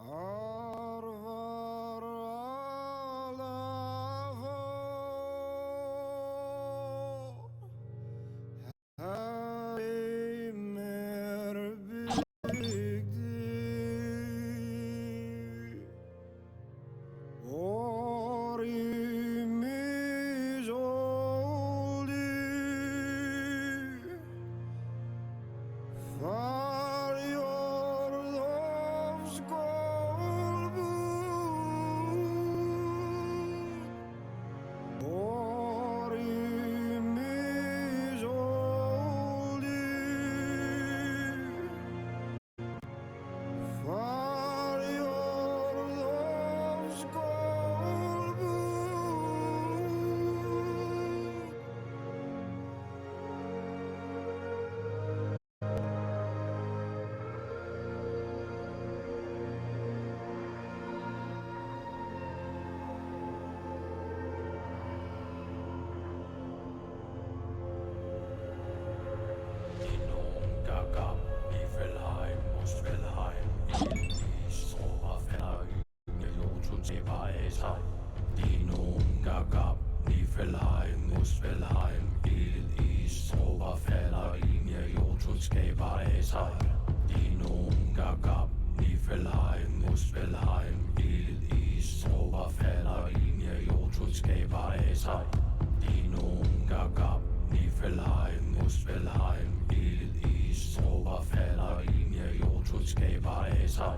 Arvar alavo heimer bygdi Orimiz oldu Faryordovs golbur Orimiz oldu Faryordovs golbur Gaga, Niflheim, Muspelheim, Ilvis, Oberfeller, Jotun, Sebaesai. Dinum, Gaga, Niflheim, Muspelheim, Ilvis, Oberfeller, Jotun, Sebaesai. Dinum, Gaga, Niflheim, Muspelheim, Ilvis, Oberfeller, Jotun, Sebaesai. Dinum, Gaga, Niflheim, Muspelheim, Ilvis, Oberfeller, Jotun, Sebaesai.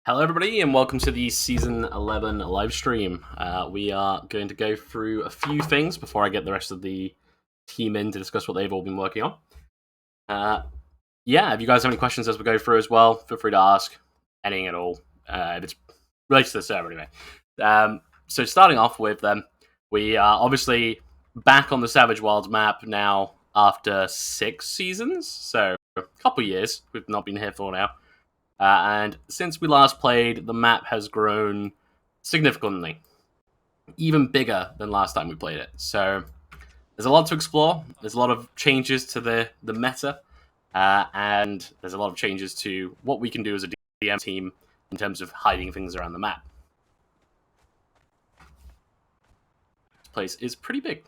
Hello, everybody, and welcome to the Season 11 live stream. We are going to go through a few things before I get the rest of the team in to discuss what they've all been working on. If you guys have any questions as we go through as well, feel free to ask anything at all. If it's related to the server, anyway. So starting off with them, we are obviously back on the Savage Wilds map now after 6 seasons, so a couple years. We've not been here for now. And since we last played, the map has grown significantly, even bigger than last time we played it. So there's a lot to explore. There's a lot of changes to the meta, and there's a lot of changes to what we can do as a DM team in terms of hiding things around the map. This place is pretty big.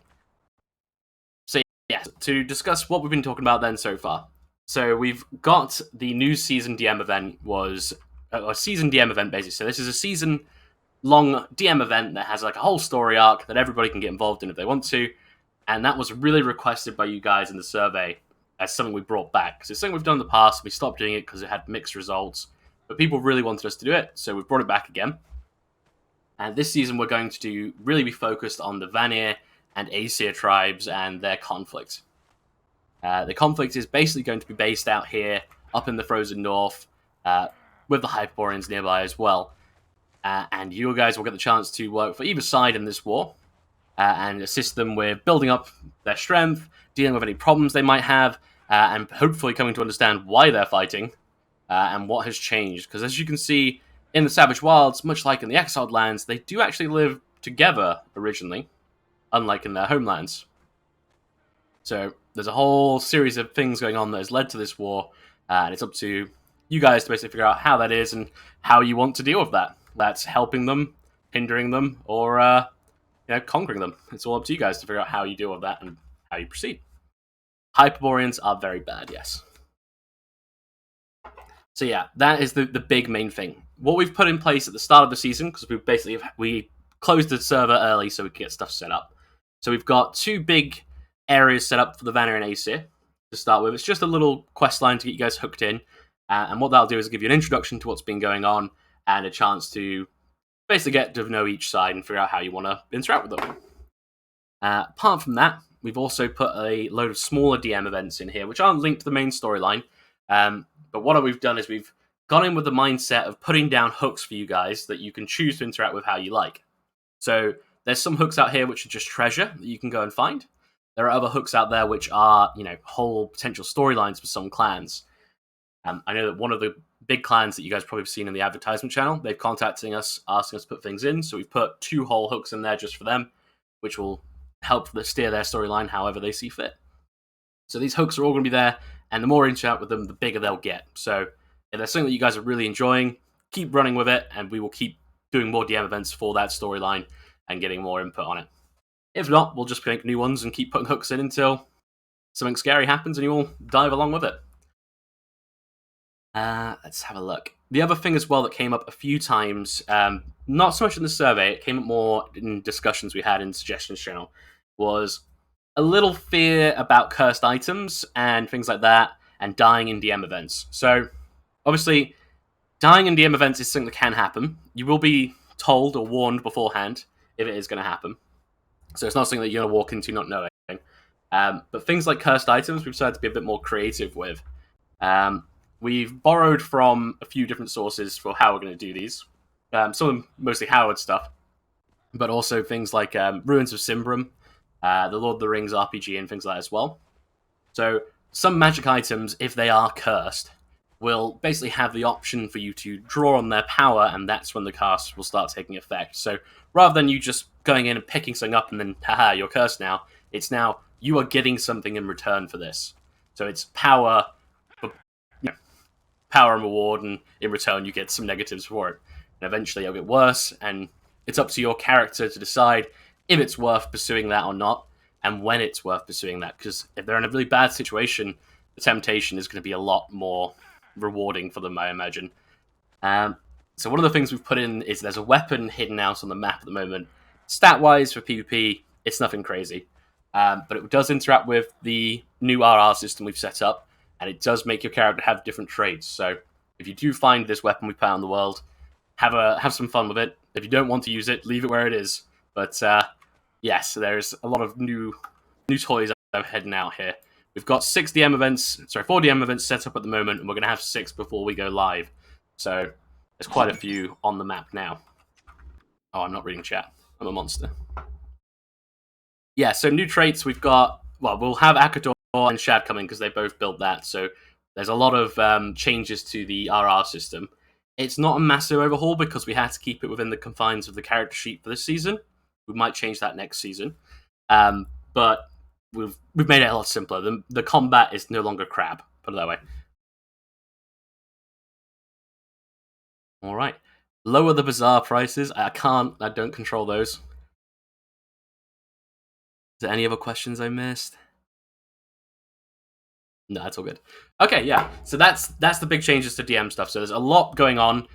So yeah, to discuss what we've been talking about then so far. So we've got the new season DM event was a season DM event basically. So this is a season-long DM event that has like a whole story arc that everybody can get involved in if they want to, and that was really requested by you guys in the survey as something we brought back. Because it's something we've done in the past. We stopped doing it because it had mixed results, but people really wanted us to do it, so we've brought it back again. And this season we're going to really be focused on the Vanir and Aesir tribes and their conflict. The conflict is basically going to be based out here, up in the frozen north, with the Hyperboreans nearby as well. And you guys will get the chance to work for either side in this war, and assist them with building up their strength, dealing with any problems they might have, and hopefully coming to understand why they're fighting, and what has changed. Because as you can see, in the Savage Wilds, much like in the Exiled Lands, they do actually live together originally, unlike in their homelands. So there's a whole series of things going on that has led to this war, and it's up to you guys to basically figure out how that is and how you want to deal with that. That's helping them, hindering them, or conquering them. It's all up to you guys to figure out how you deal with that and how you proceed. Hyperboreans are very bad, yes. So yeah, that is the big main thing. What we've put in place at the start of the season, because we closed the server early so we could get stuff set up. So we've got 2 big areas set up for the Vanir and Aesir to start with. It's just a little quest line to get you guys hooked in. And what that'll do is give you an introduction to what's been going on and a chance to basically get to know each side and figure out how you want to interact with them. Apart from that, we've also put a load of smaller DM events in here, which aren't linked to the main storyline. But what we've done is we've gone in with the mindset of putting down hooks for you guys that you can choose to interact with how you like. So there's some hooks out here which are just treasure that you can go and find. There are other hooks out there which are, whole potential storylines for some clans. I know that one of the big clans that you guys probably have seen in the advertisement channel, they've contacted us, asking us to put things in. So we've put 2 whole hooks in there just for them, which will help steer their storyline however they see fit. So these hooks are all going to be there, and the more you interact with them, the bigger they'll get. So if there's something that you guys are really enjoying, keep running with it, and we will keep doing more DM events for that storyline and getting more input on it. If not, we'll just make new ones and keep putting hooks in until something scary happens and you all dive along with it. Let's have a look. The other thing as well that came up a few times, not so much in the survey, it came up more in discussions we had in Suggestions channel, was a little fear about cursed items and things like that, and dying in DM events. So, obviously, dying in DM events is something that can happen. You will be told or warned beforehand if it is going to happen. So it's not something that you're going to walk into not knowing. But things like cursed items, we've decided to be a bit more creative with. We've borrowed from a few different sources for how we're going to do these. Some of them mostly Howard stuff, but also things like Ruins of Simbram, the Lord of the Rings RPG, and things like that as well. So some magic items, if they are cursed, will basically have the option for you to draw on their power, and that's when the cast will start taking effect. So rather than you just going in and picking something up and then, haha, you're cursed now, it's now you are getting something in return for this. So it's power, power and reward, and in return you get some negatives for it. And eventually it'll get worse, and it's up to your character to decide if it's worth pursuing that or not, and when it's worth pursuing that. Because if they're in a really bad situation, the temptation is going to be a lot more rewarding for them, I imagine. So one of the things we've put in is there's a weapon hidden out on the map at the moment. Stat-wise for PvP, it's nothing crazy. But it does interact with the new RR system we've set up, and it does make your character have different traits. So if you do find this weapon we put out in the world, have some fun with it. If you don't want to use it, leave it where it is. But yes, there's a lot of new toys that are heading out here. We've got 4 DM events set up at the moment, and we're going to have 6 before we go live. So there's quite a few on the map now. Oh, I'm not reading chat. I'm a monster. Yeah, so new traits we've got. Well, we'll have Akador and Shad coming because they both built that. So there's a lot of changes to the RR system. It's not a massive overhaul because we had to keep it within the confines of the character sheet for this season. We might change that next season. But we've made it a lot simpler. The combat is no longer crap, put it that way. All right. Lower the bazaar prices. I don't control those. Is there any other questions I missed? No, that's all good. Okay, yeah. So that's the big changes to DM stuff. So there's a lot going on.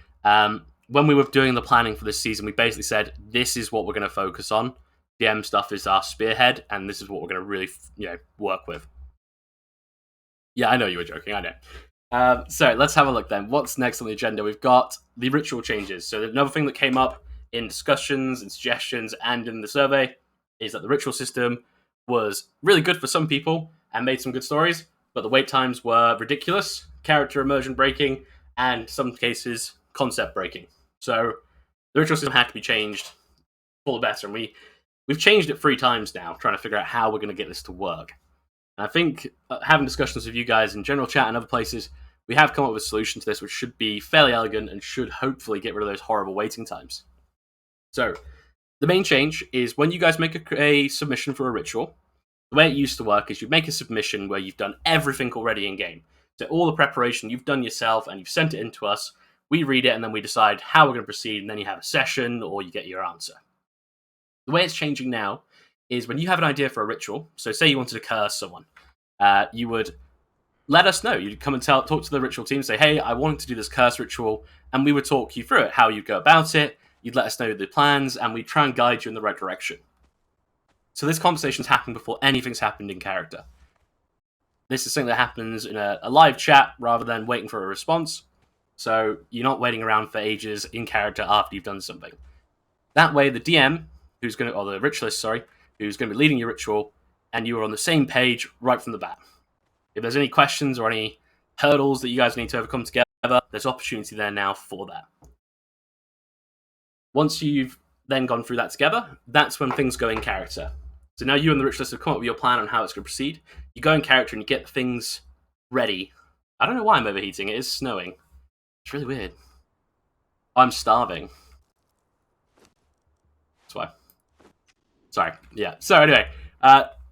When we were doing the planning for this season, we basically said, this is what we're going to focus on. DM stuff is our spearhead, and this is what we're going to really, work with. Yeah, I know you were joking. I know. So let's have a look then. What's next on the agenda? We've got the ritual changes. So another thing that came up in discussions and suggestions and in the survey is that the ritual system was really good for some people and made some good stories, but the wait times were ridiculous, character immersion breaking, and in some cases, concept breaking. So the ritual system had to be changed for the better, and we've changed it 3 times now, trying to figure out how we're going to get this to work. And I think having discussions with you guys in general chat and other places, we have come up with a solution to this, which should be fairly elegant and should hopefully get rid of those horrible waiting times. So the main change is when you guys make a submission for a ritual, the way it used to work is you make a submission where you've done everything already in-game. So all the preparation you've done yourself and you've sent it in to us, we read it and then we decide how we're going to proceed, and then you have a session or you get your answer. The way it's changing now is when you have an idea for a ritual, so say you wanted to curse someone, you would let us know. You'd come and talk to the ritual team and say, hey, I wanted to do this curse ritual, and we would talk you through it, how you go about it, you'd let us know the plans, and we'd try and guide you in the right direction. So this conversation's happened before anything's happened in character. This is something that happens in a live chat rather than waiting for a response. So you're not waiting around for ages in character after you've done something. That way, the DM, or the ritualist, sorry, who's going to be leading your ritual, and you are on the same page right from the bat. If there's any questions or any hurdles that you guys need to overcome together, there's opportunity there now for that. Once you've then gone through that together, that's when things go in character. So now you and the ritualist have come up with your plan on how it's going to proceed. You go in character and you get things ready. I don't know why I'm overheating. It is snowing. It's really weird. I'm starving. That's why. Sorry. Yeah. So anyway,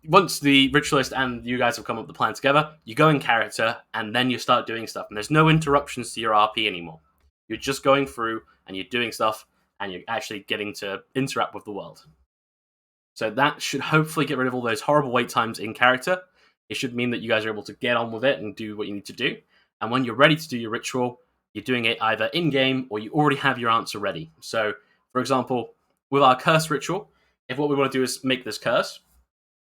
once the ritualist and you guys have come up with the plan together, you go in character and then you start doing stuff. And there's no interruptions to your RP anymore. You're just going through and you're doing stuff and you're actually getting to interact with the world. So that should hopefully get rid of all those horrible wait times in character. It should mean that you guys are able to get on with it and do what you need to do. And when you're ready to do your ritual, you're doing it either in-game or you already have your answer ready. So, for example, with our curse ritual, if what we want to do is make this curse,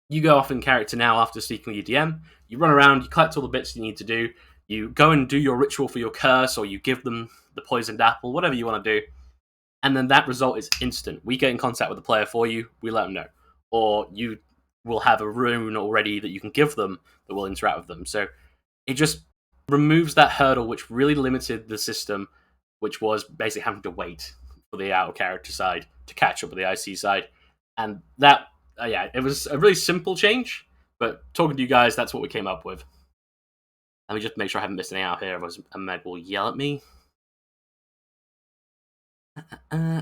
you go off in character now after speaking with your DM, you run around, you collect all the bits you need to do, you go and do your ritual for your curse, or you give them the poisoned apple, whatever you want to do, and then that result is instant. We get in contact with the player for you, we let them know. Or you will have a rune already that you can give them that will interact with them. So it just removes that hurdle which really limited the system, which was basically having to wait for the out of character side to catch up with the IC side. And that, it was a really simple change, but talking to you guys, that's what we came up with. Let me just make sure I haven't missed anything out here, otherwise Ahmed will yell at me.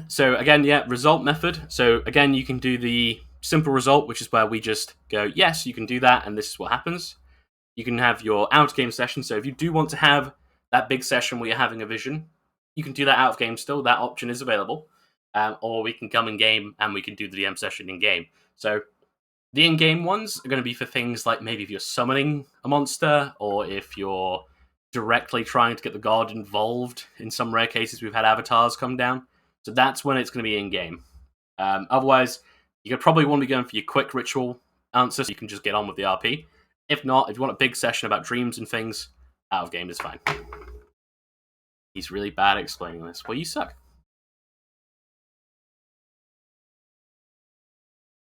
So again, result method. So again, you can do the simple result, which is where we just go, yes, you can do that, and this is what happens. You can have your out-game session. So if you do want to have that big session where you're having a vision, you can do that out-of-game still. That option is available. Or we can come in-game and we can do the DM session in-game. So the in-game ones are going to be for things like maybe if you're summoning a monster, or if you're directly trying to get the god involved. In some rare cases, we've had avatars come down. So that's when it's going to be in-game. Otherwise, you could probably want to be going for your quick ritual answer, so you can just get on with the RP. If not, if you want a big session about dreams and things, out of game is fine. He's really bad at explaining this. Well, you suck.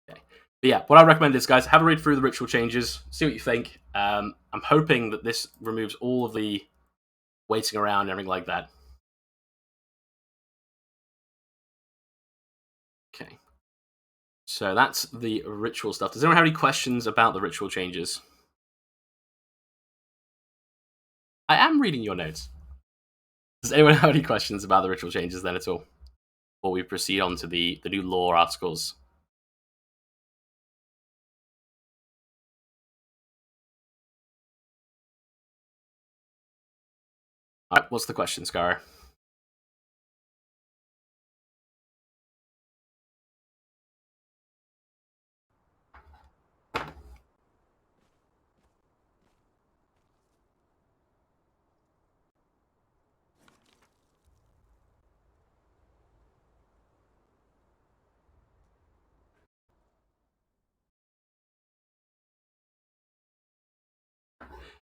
Okay. But yeah, what I recommend is, guys, have a read through the ritual changes, see what you think. I'm hoping that this removes all of the waiting around and everything like that. Okay. So that's the ritual stuff. Does anyone have any questions about the ritual changes? I am reading your notes. Does anyone have any questions about the ritual changes then at all? Before we proceed on to the new lore articles. Alright, what's the question, Scar?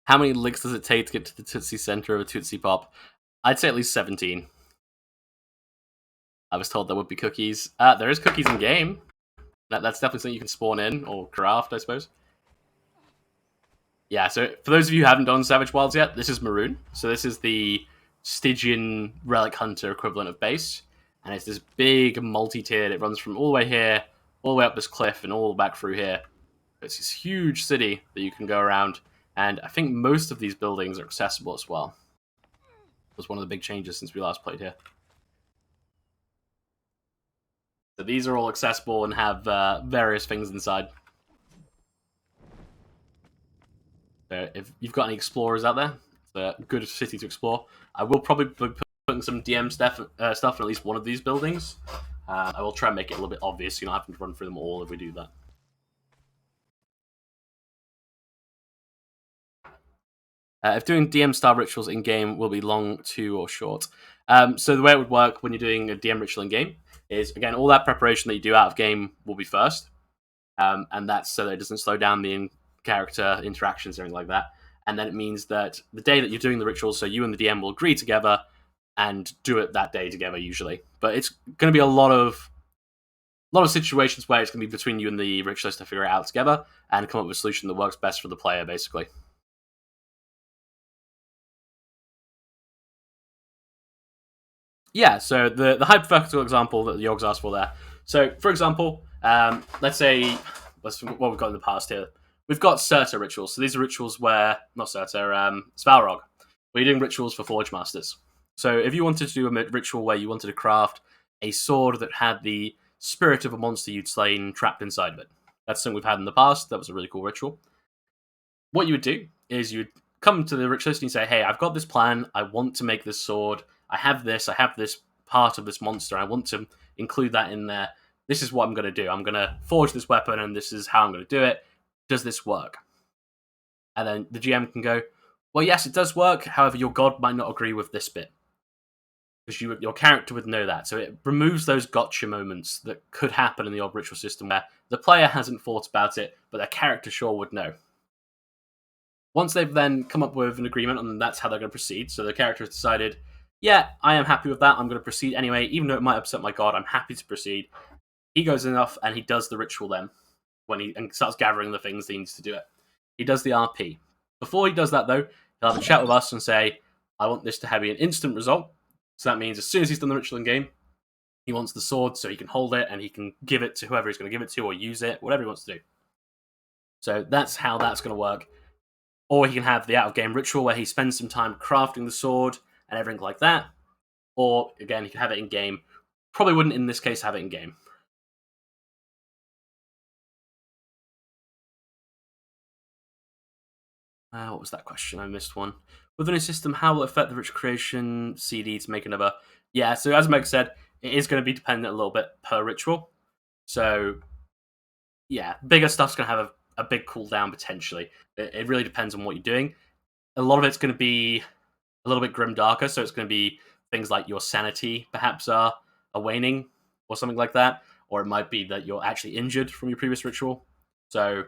How many licks does it take to get to the Tootsie Center of a Tootsie Pop? I'd say at least 17. I was told there would be cookies. There is cookies in game. That's definitely something you can spawn in or craft, I suppose. Yeah, so for those of you who haven't done Savage Wilds yet, this is Maroon. So this is the Stygian Relic Hunter equivalent of base. And it's this big multi-tiered. It runs from all the way here, all the way up this cliff, and all back through here. It's this huge city that you can go around. And I think most of these buildings are accessible as well. It was one of the big changes since we last played here. So these are all accessible and have various things inside. So if you've got any explorers out there, it's a good city to explore. I will probably be putting some DM stuff in at least one of these buildings. I will try and make it a little bit obvious, so you're not having to run through them all if we do that. If doing DM style rituals in game will be long, too, or short. So the way it would work when you're doing a DM ritual in game is, again, all that preparation that you do out of game will be first. And that's so that it doesn't slow down the in-character interactions or anything like that. And then it means that the day that you're doing the rituals, so you and the DM will agree together and do it that day together usually. But it's going to be a lot of situations where it's going to be between you and the ritualist to figure it out together and come up with a solution that works best for the player, basically. Yeah, so the hypothetical example that the Yogs asked for there. So, for example, let's say, what we've got in the past here. We've got Surta rituals. So these are rituals where, not Surta, Svalrog. Where you're doing rituals for Forge Masters. So if you wanted to do a ritual where you wanted to craft a sword that had the spirit of a monster you'd slain trapped inside of it. That's something we've had in the past. That was a really cool ritual. What you would do is you'd come to the ritualist and you say, hey, I've got this plan. I want to make this sword. I have this part of this monster. I want to include that in there. This is what I'm going to do. I'm going to forge this weapon, and this is how I'm going to do it. Does this work? And then the GM can go, well, yes, it does work. However, your god might not agree with this bit. Because your character would know that. So it removes those gotcha moments that could happen in the old ritual system where the player hasn't thought about it, but their character sure would know. Once they've then come up with an agreement, and that's how they're going to proceed, so the character has decided, yeah, I am happy with that, I'm going to proceed anyway, even though it might upset my god, I'm happy to proceed. He goes enough, and he does the ritual then, and starts gathering the things he needs to do it. He does the RP. Before he does that, though, he'll have a chat with us and say, I want this to have an instant result. So that means as soon as he's done the ritual in game, he wants the sword so he can hold it, and he can give it to whoever he's going to give it to, or use it, whatever he wants to do. So that's how that's going to work. Or he can have the out-of-game ritual where he spends some time crafting the sword and everything like that. Or, again, he can have it in-game. Probably wouldn't, in this case, have it in-game. What was that question? I missed one. Within a system, how will it affect the ritual creation CD to make another? Yeah, so as Meg said, it is going to be dependent a little bit per ritual. So, yeah, bigger stuff's going to have a big cooldown potentially. It really depends on what you're doing. A lot of it's going to be a little bit grim darker, so it's going to be things like your sanity perhaps are waning or something like that, or it might be that you're actually injured from your previous ritual. So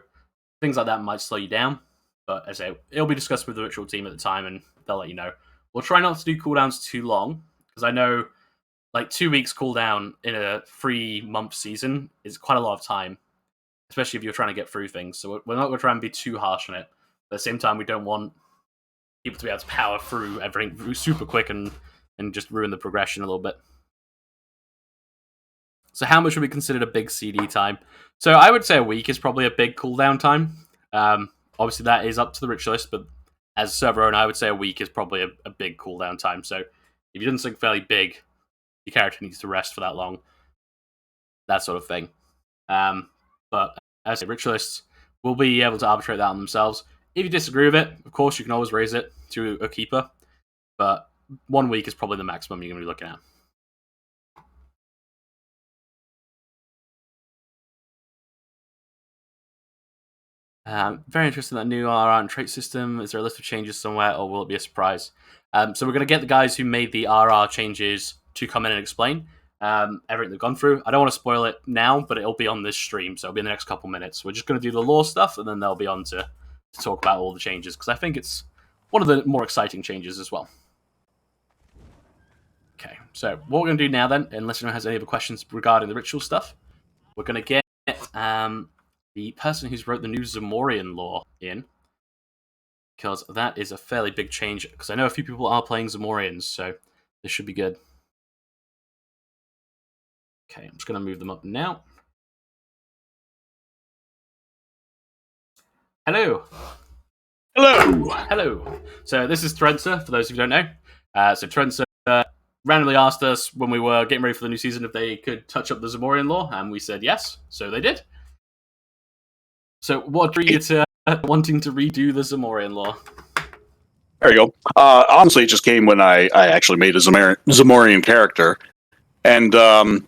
things like that might slow you down, but as I say, it'll be discussed with the ritual team at the time, and they'll let you know. We'll try not to do cooldowns too long, because I know like 2 weeks cooldown in a 3-month season is quite a lot of time, especially if you're trying to get through things. So we're not going to try and be too harsh on it. But at the same time, we don't want people to be able to power through everything super quick and just ruin the progression a little bit. So how much would be considered a big CD time? So I would say a week is probably a big cooldown time. Obviously, that is up to the ritualist, but as server owner, I would say a week is probably a big cooldown time. So if you're doing something fairly big, your character needs to rest for that long. That sort of thing. But as a ritualists will be able to arbitrate that on themselves. If you disagree with it, of course, you can always raise it to a keeper. But 1 week is probably the maximum you're going to be looking at. Very interested in that new RR and trait system. Is there a list of changes somewhere, or will it be a surprise? So we're going to get the guys who made the RR changes to come in and explain everything they've gone through. I don't want to spoil it now, but it'll be on this stream, so it'll be in the next couple minutes. We're just going to do the lore stuff, and then they'll be on to talk about all the changes, because I think it's one of the more exciting changes as well. Okay, so what we're going to do now then, unless anyone has any other questions regarding the ritual stuff, we're going to get the person who's wrote the new Zamorian lore in, because that is a fairly big change, because I know a few people are playing Zamorians, so this should be good. Okay, I'm just going to move them up now. Hello. Hello. Hello. So this is Trenser, for those who don't know. So Trenser randomly asked us when we were getting ready for the new season if they could touch up the Zamorian lore, and we said yes, so they did. So what drew you to wanting to redo the Zamorian lore? There you go. Honestly, it just came when I actually made a Zamorian character, and the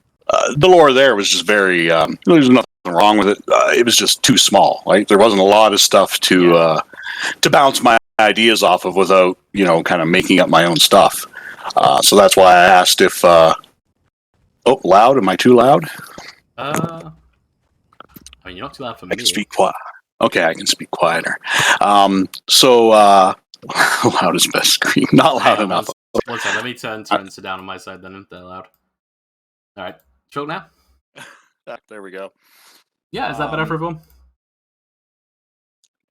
lore there was just very. There was nothing wrong with it. It was just too small. Like there wasn't a lot of stuff to bounce my ideas off of without kind of making up my own stuff. So that's why I asked if Oh, loud? Am I too loud? I mean, you're not too loud for I me. can speak quiet. Okay, I can speak quieter. Loud is best scream. Not loud Hang on, enough. One second, let me turn to down on my side then if they're loud. All right, talk now. There we go. Yeah, is that better for everyone?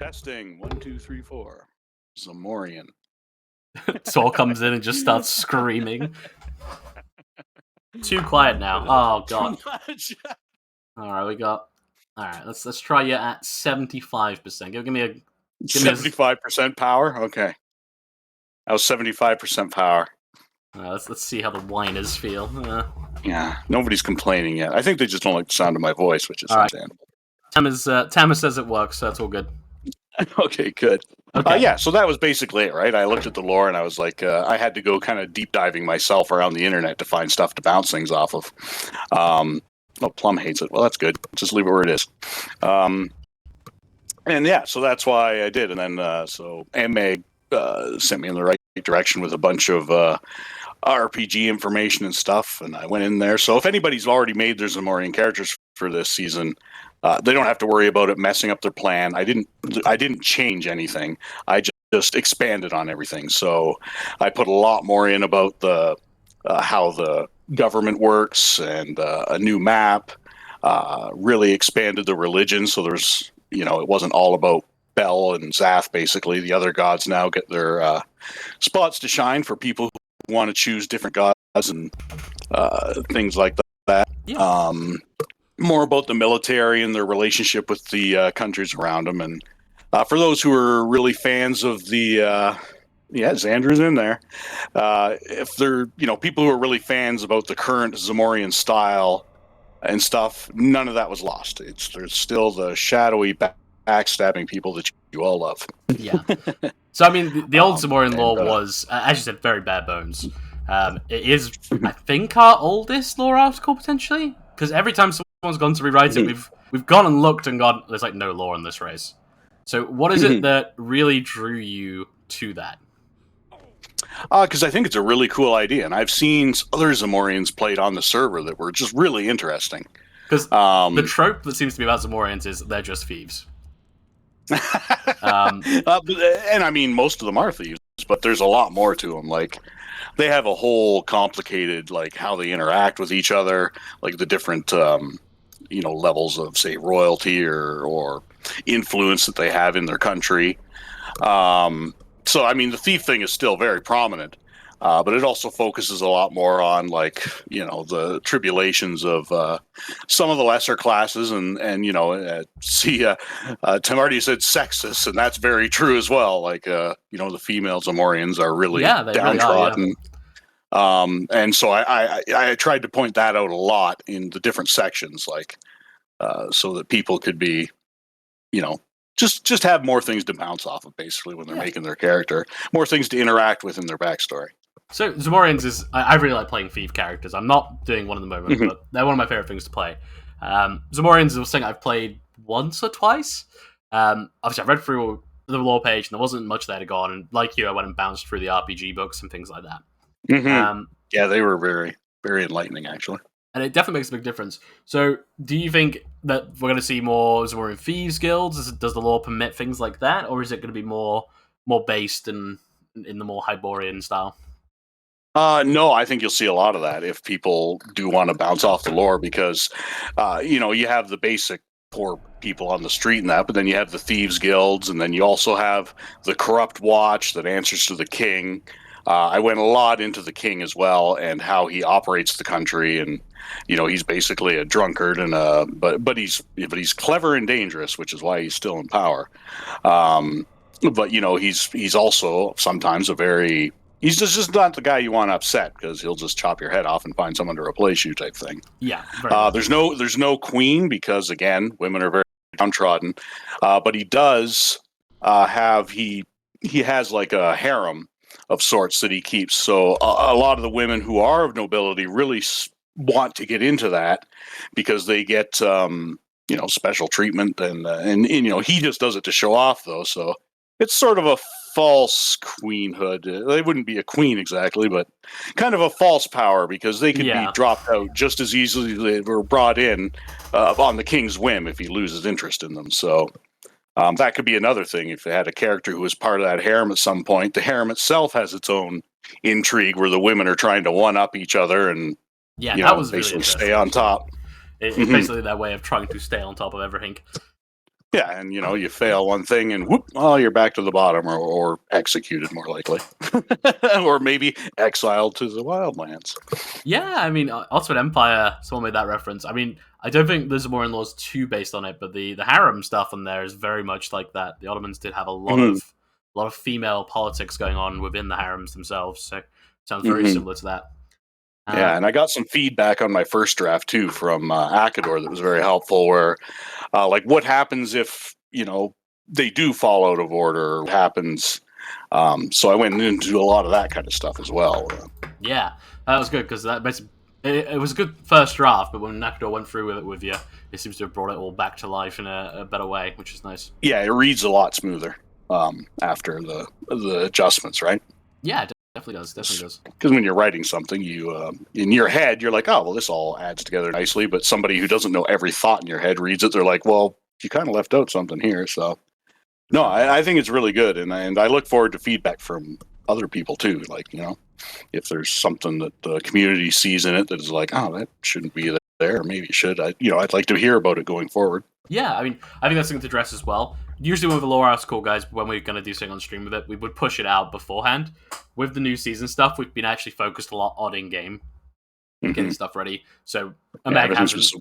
Testing 1, 2, 3, 4. Zamorian. Saul comes in and just starts screaming. Too quiet now. Oh god. All right, we got. All right, let's try you at 75%. Give me a 75% power. Okay, that was 75% power. let's see how the whiners feel. Yeah, nobody's complaining yet. I think they just don't like the sound of my voice, which is All right. understandable. Tamas says it works, so that's all good. Okay, good. Okay. Yeah, so that was basically it, right? I looked at the lore and I was like, I had to go kind of deep diving myself around the internet to find stuff to bounce things off of. Plum hates it. Well, that's good. Just leave it where it is. And yeah, so that's why I did. And then, so Anime sent me in the right direction with a bunch of RPG information and stuff, and I went in there. So if anybody's already made their Zamorian characters for this season, they don't have to worry about it messing up their plan. I didn't change anything. I just expanded on everything. So I put a lot more in about the how the government works and a new map. Really expanded the religion, so there's it wasn't all about Bel and Zath. Basically, the other gods now get their spots to shine for people who want to choose different gods and things like that. Yeah. More about the military and their relationship with the countries around them. And for those who are really fans of the Xandra's in there. If they're people who are really fans about the current Zamorian style and stuff, none of that was lost. There's still the shadowy backstabbing people that you all love. Yeah. So I mean, the old Zamorian lore was, as you said, very bare bones. It is, I think, our oldest lore article potentially, because every time someone's gone to rewrite it, we've gone and looked and gone, there's like no lore in this race. So what is it that really drew you to that? Because I think it's a really cool idea, and I've seen other Zamorians played on the server that were just really interesting. Because the trope that seems to be about Zamorians is they're just thieves. And I mean, most of them are thieves, but there's a lot more to them. Like, they have a whole complicated, like, how they interact with each other, like the different, levels of, say, royalty or influence that they have in their country. So, I mean, the thief thing is still very prominent, but it also focuses a lot more on, like, the tribulations of some of the lesser classes. And Tamardi said sexist, and that's very true as well. Like, the female Zamorians are really downtrodden. Really are, yeah. And so I tried to point that out a lot in the different sections, like, so that people could be, just have more things to bounce off of, basically, when they're making their character. More things to interact with in their backstory. So, Zamorians is... I really like playing thief characters. I'm not doing one at the moment, but they're one of my favorite things to play. Zamorians is something I've played once or twice. Obviously, I read through the lore page, and there wasn't much there to go on. And like you, I went and bounced through the RPG books and things like that. Yeah, they were very, very enlightening, actually. And it definitely makes a big difference. So, do you think that we're going to see more Zamorian Thieves guilds? Does the law permit things like that? Or is it going to be more based in the more Hyborian style? No, I think you'll see a lot of that if people do want to bounce off the lore, because, you have the basic poor people on the street and that, but then you have the Thieves guilds, and then you also have the Corrupt Watch that answers to the king. I went a lot into the king as well and how he operates the country, and he's basically a drunkard and but he's clever and dangerous, which is why he's still in power. But he's also sometimes he's just not the guy you want to upset, because he'll just chop your head off and find someone to replace you, type thing. Yeah. There's no queen, because again, women are very downtrodden. But he does he has like a harem of sorts that he keeps. So a lot of the women who are of nobility really want to get into that, because they get special treatment, and he just does it to show off, though. So it's sort of a false queenhood. They wouldn't be a queen exactly, but kind of a false power because they could Yeah. be dropped out just as easily as they were brought in on the king's whim if he loses interest in them. So that could be another thing. If they had a character who was part of that harem at some point, the harem itself has its own intrigue where the women are trying to one up each other and Yeah, you that know, was really basically interesting. stay on top. It's Mhm. basically their way of trying to stay on top of everything. Yeah, and you know, you fail one thing and whoop, oh, you're back to the bottom or executed more likely. Or maybe exiled to the wildlands. Yeah, I mean, Ultimate Empire, someone made that reference. I mean, I don't think the Zamoran law is too based on it, but the harem stuff on there is very much like that. The Ottomans did have a lot of female politics going on within the harems themselves, so it sounds very similar to that. Yeah, and I got some feedback on my first draft too from Akador that was very helpful. Where, like, what happens if you know they do fall out of order? Or what happens? So I went into a lot of that kind of stuff as well. Yeah, that was good because that basically it was a good first draft, but when Nakador went through with you, it seems to have brought it all back to life in a better way, which is nice. Yeah, it reads a lot smoother after the adjustments, right? Yeah, it definitely does. Definitely does. Because when you're writing something, you in your head you're like, oh well, this all adds together nicely. But somebody who doesn't know every thought in your head reads it, they're like, well, you kind of left out something here. So no, I think it's really good, and I look forward to feedback from other people too. Like, you know, if there's something that the community sees in it that is like, oh, that shouldn't be there, or maybe it should. I'd like to hear about it going forward. Yeah, I mean, I think that's something to address as well. Usually with the lore article, guys, when we're going to do something on stream with it, we would push it out beforehand. With the new season stuff, we've been actually focused a lot on in-game, getting stuff ready. So Omega hasn't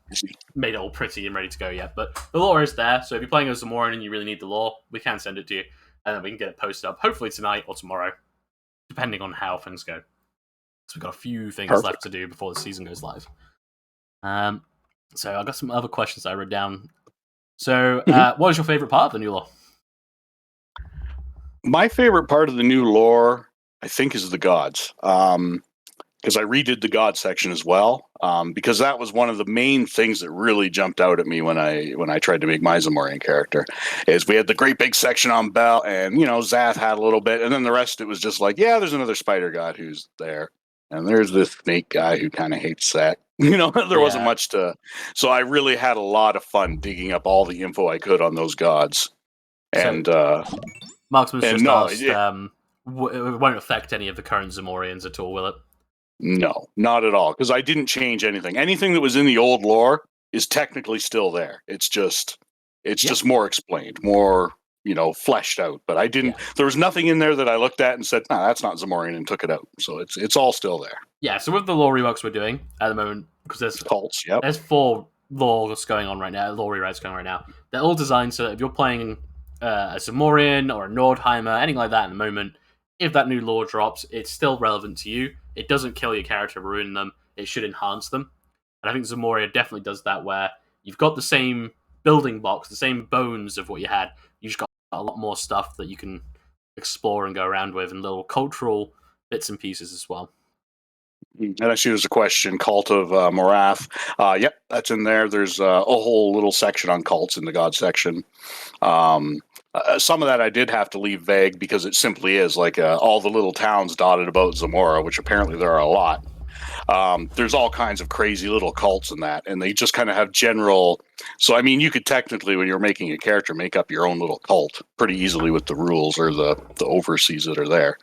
made it all pretty and ready to go yet, but the lore is there. So if you're playing as Zamoran and you really need the lore, we can send it to you, and then we can get it posted up, hopefully tonight or tomorrow, depending on how things go. So we've got a few things left to do before the season goes live. So I've got some other questions I wrote down. So, what is your favorite part of the new lore? My favorite part of the new lore, I think, is the gods. Because I redid the god section as well. Because that was one of the main things that really jumped out at me when I tried to make my Zamorian character. Is we had the great big section on Bel, and you know, Zath had a little bit, and then the rest it was just like, yeah, there's another spider god who's there, and there's this snake guy who kind of hates that. You know, there wasn't much to. So I really had a lot of fun digging up all the info I could on those gods. And Marksman's just asked, it won't affect any of the current Zamorians at all, will it? No, not at all. Because I didn't change anything. Anything that was in the old lore is technically still there. It's just more explained, more, you know, fleshed out. But I didn't. Yeah. There was nothing in there that I looked at and said, "Nah, that's not Zamorian," and took it out. So it's all still there. Yeah. So with the lore reworks we're doing at the moment, because there's cults, yep. There's 4 lores going on right now. Lore rewrites going right now. They're all designed so that if you're playing a Zamorian or a Nordheimer, anything like that in the moment, if that new lore drops, it's still relevant to you. It doesn't kill your character, ruin them. It should enhance them. And I think Zamoria definitely does that, where you've got the same building blocks, the same bones of what you had. You just got a lot more stuff that you can explore and go around with, and little cultural bits and pieces as well. And actually, there's a question, Cult of Morath. Yep, that's in there. There's a whole little section on cults in the God section. Some of that I did have to leave vague because it simply is like all the little towns dotted about Zamora, which apparently there are a lot. There's all kinds of crazy little cults in that, and they just kind of have general. So, I mean, you could technically, when you're making a character, make up your own little cult pretty easily with the rules or the overseas that are there.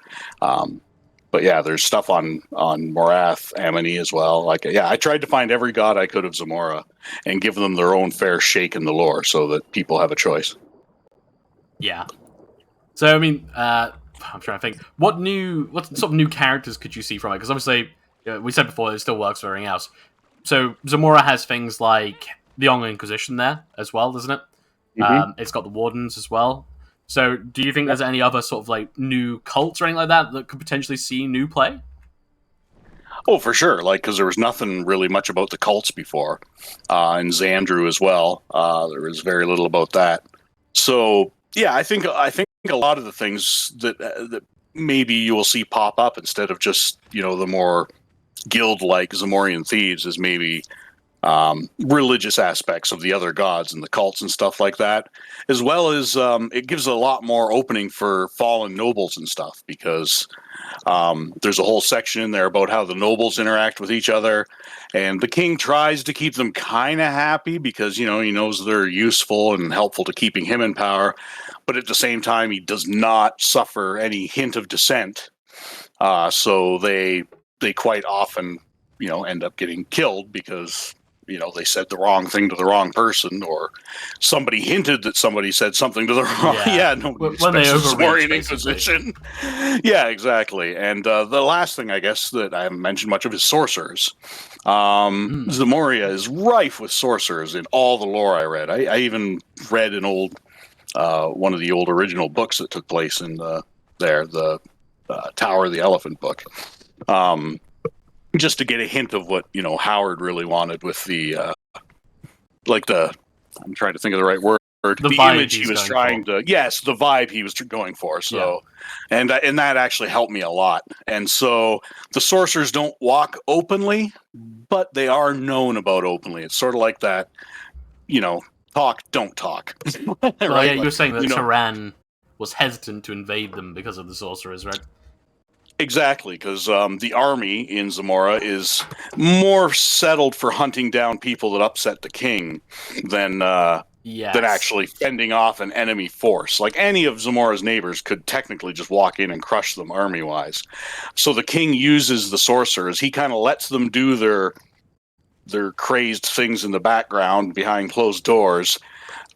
But yeah, there's stuff on Morath, Amity as well. Like, yeah, I tried to find every god I could of Zamora and give them their own fair shake in the lore so that people have a choice. Yeah. So, I mean, I'm trying to think. What sort of new characters could you see from it? Because obviously, we said before, it still works for everything else. So, Zamora has things like the Young Inquisition there as well, doesn't it? Mm-hmm. It's got the Wardens as well. So, do you think there's any other sort of like new cults or anything like that could potentially see new play? Oh, for sure. Like, because there was nothing really much about the cults before, and Xandru as well. There was very little about that. So, yeah, I think a lot of the things that maybe you will see pop up instead of just, you know, the more guild-like Zamorian thieves is maybe religious aspects of the other gods and the cults and stuff like that, as well as it gives a lot more opening for fallen nobles and stuff, because there's a whole section in there about how the nobles interact with each other, and the king tries to keep them kind of happy because, he knows they're useful and helpful to keeping him in power, but at the same time he does not suffer any hint of dissent. So they quite often end up getting killed because they said the wrong thing to the wrong person, or somebody hinted that somebody said something to the wrong. Yeah. Nobody When they expects a overreach, Zamorian Inquisition. Yeah, exactly. And the last thing, I guess, that I haven't mentioned much of is sorcerers. Zamoria is rife with sorcerers in all the lore I read. I even read an old one of the old original books that took place in the Tower of the Elephant book. Just to get a hint of what Howard really wanted with the I'm trying to think of the right word. The image he was trying to, yes, the vibe he was going for. So, and that actually helped me a lot. And so the sorcerers don't walk openly, but they are known about openly. It's sort of like that, talk, don't talk. Well, right? yeah, you were saying that Turan was hesitant to invade them because of the sorcerers, right? Exactly, because the army in Zamora is more settled for hunting down people that upset the king than actually fending off an enemy force. Like, any of Zamora's neighbors could technically just walk in and crush them army-wise. So the king uses the sorcerers. He kind of lets them do their crazed things in the background behind closed doors,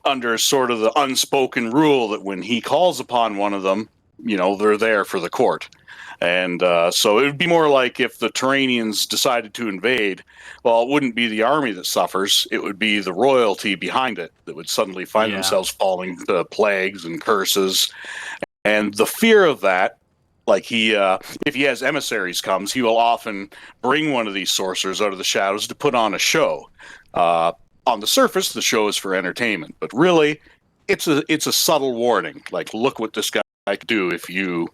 under sort of the unspoken rule that when he calls upon one of them, they're there for the court. And so it would be more like if the Turanians decided to invade, well, it wouldn't be the army that suffers, it would be the royalty behind it that would suddenly find themselves falling to plagues and curses. And the fear of that, like if he has emissaries comes, he will often bring one of these sorcerers out of the shadows to put on a show. On the surface, the show is for entertainment, but really, it's a subtle warning. Like, look what this guy could do if you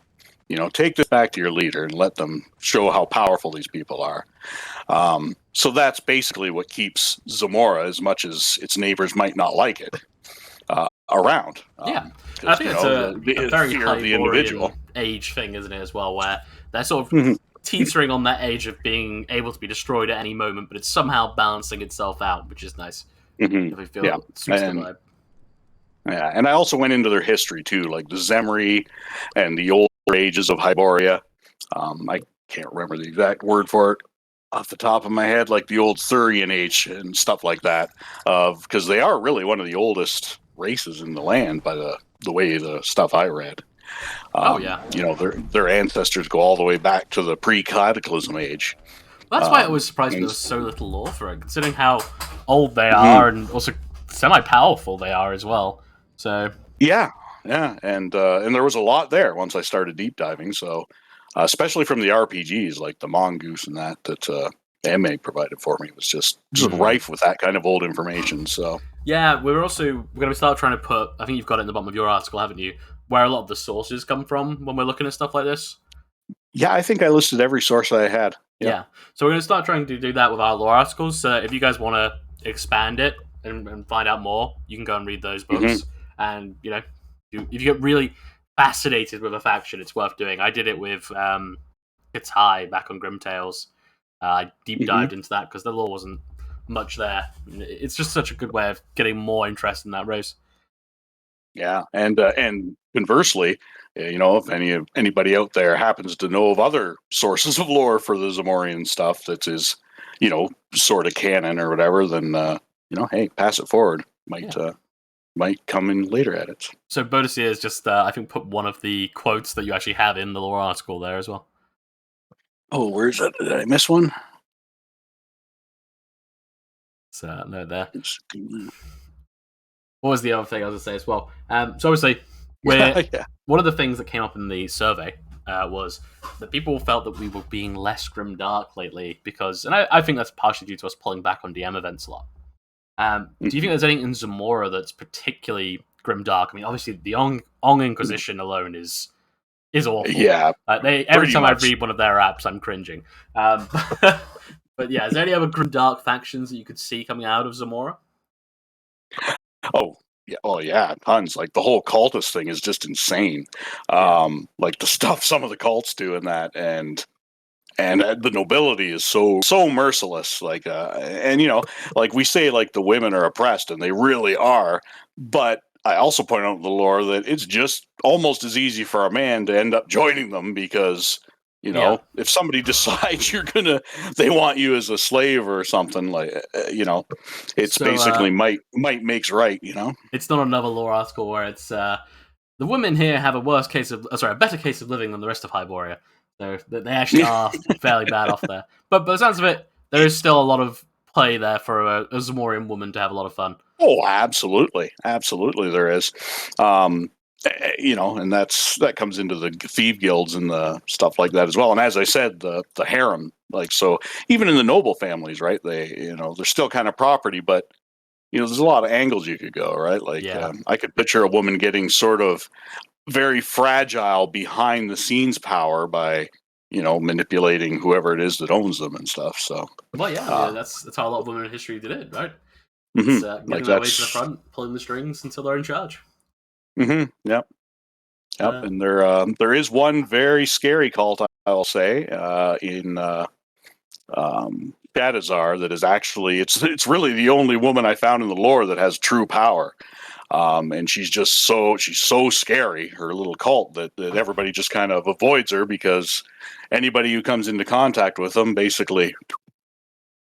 take this back to your leader and let them show how powerful these people are. So that's basically what keeps Zamora, as much as its neighbors might not like it, around. I think it's a very Hyborian age thing, isn't it, as well, where they're sort of teetering on that age of being able to be destroyed at any moment, but it's somehow balancing itself out, which is nice. Mm-hmm. I feel it suits the vibe. Yeah, and I also went into their history too, like the Zemri and the older ages of Hyboria. I can't remember the exact word for it off the top of my head, like the old Thurian age and stuff like that, because they are really one of the oldest races in the land by the way the stuff I read. Their ancestors go all the way back to the pre-Cataclysm age. Well, that's why it was surprising there was so little lore for it, considering how old they are and also semi-powerful they are as well. So yeah, and there was a lot there once I started deep diving. So especially from the RPGs like the Mongoose and that MA provided for me, it was just rife with that kind of old information. So yeah, we're going to start trying to put. I think you've got it in the bottom of your article, haven't you? Where a lot of the sources come from when we're looking at stuff like this. Yeah, I think I listed every source I had. Yeah. So we're going to start trying to do that with our lore articles. So if you guys want to expand it and find out more, you can go and read those books. And, if you get really fascinated with a faction, it's worth doing. I did it with Katai back on Grim Tales. I deep dived into that because the lore wasn't much there. It's just such a good way of getting more interest in that race. Yeah, and conversely, if anybody out there happens to know of other sources of lore for the Zamorian stuff that is, sort of canon or whatever, then hey, pass it forward. Might come in later edits. So Bodicea has just, I think, put one of the quotes that you actually have in the lore article there as well. Oh, where's that? Did I miss one? So no, there. What was the other thing I was going to say as well? So obviously, one of the things that came up in the survey was that people felt that we were being less grimdark lately because, and I think that's partially due to us pulling back on DM events a lot. Do you think there's anything in Zamora that's particularly grimdark? I mean, obviously, the Ong Inquisition alone is awful. Yeah. Every time I read one of their apps, I'm cringing. But But yeah, is there any other grim dark factions that you could see coming out of Zamora? Oh, yeah. Oh, yeah. Tons. Like the whole cultist thing is just insane. Like the stuff some of the cults do in that, and the nobility is so merciless. Like, and like we say, like the women are oppressed, and they really are. But I also point out in the lore that it's just almost as easy for a man to end up joining them because if somebody decides they want you as a slave or something, like it's So, basically might makes right. It's not another lore article where it's the women here have a better case of living than the rest of Hyboria. So they actually are fairly bad off there. But by the sounds of it, there is still a lot of play there for a Zamorian woman to have a lot of fun. Oh, absolutely, absolutely, there is. And that comes into the thief guilds and the stuff like that as well. And as I said, the harem, like, so even in the noble families, right? They're still kind of property, but there's a lot of angles you could go, right? Like, I could picture a woman getting sort of very fragile behind the scenes power by manipulating whoever it is that owns them and stuff. So, well, yeah, that's how a lot of women in history did it, right? Mm-hmm. It's, getting their way to the front, pulling the strings until they're in charge. Mm-hmm. Yep. And there is one very scary cult, I'll say, in Shadazar that is actually it's really the only woman I found in the lore that has true power. And she's so scary, her little cult, that everybody just kind of avoids her because anybody who comes into contact with them basically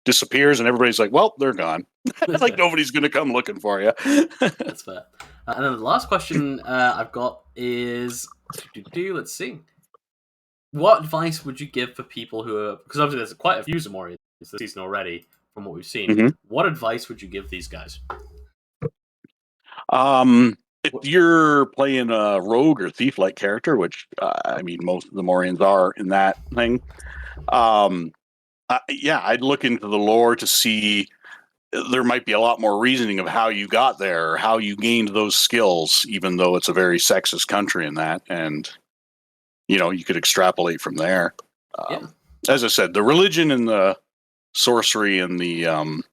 disappears, and everybody's like, well, they're gone. Like nobody's going to come looking for you. That's fair. And then the last question I've got is, let's see. What advice would you give for people who are, because obviously there's quite a few Zamorians this season already from what we've seen. Mm-hmm. What advice would you give these guys? If you're playing a rogue or thief-like character, which most of the Morians are in that thing, I'd look into the lore to see there might be a lot more reasoning of how you got there, or how you gained those skills, even though it's a very sexist country in that, and you could extrapolate from there. As I said, the religion and the sorcery and the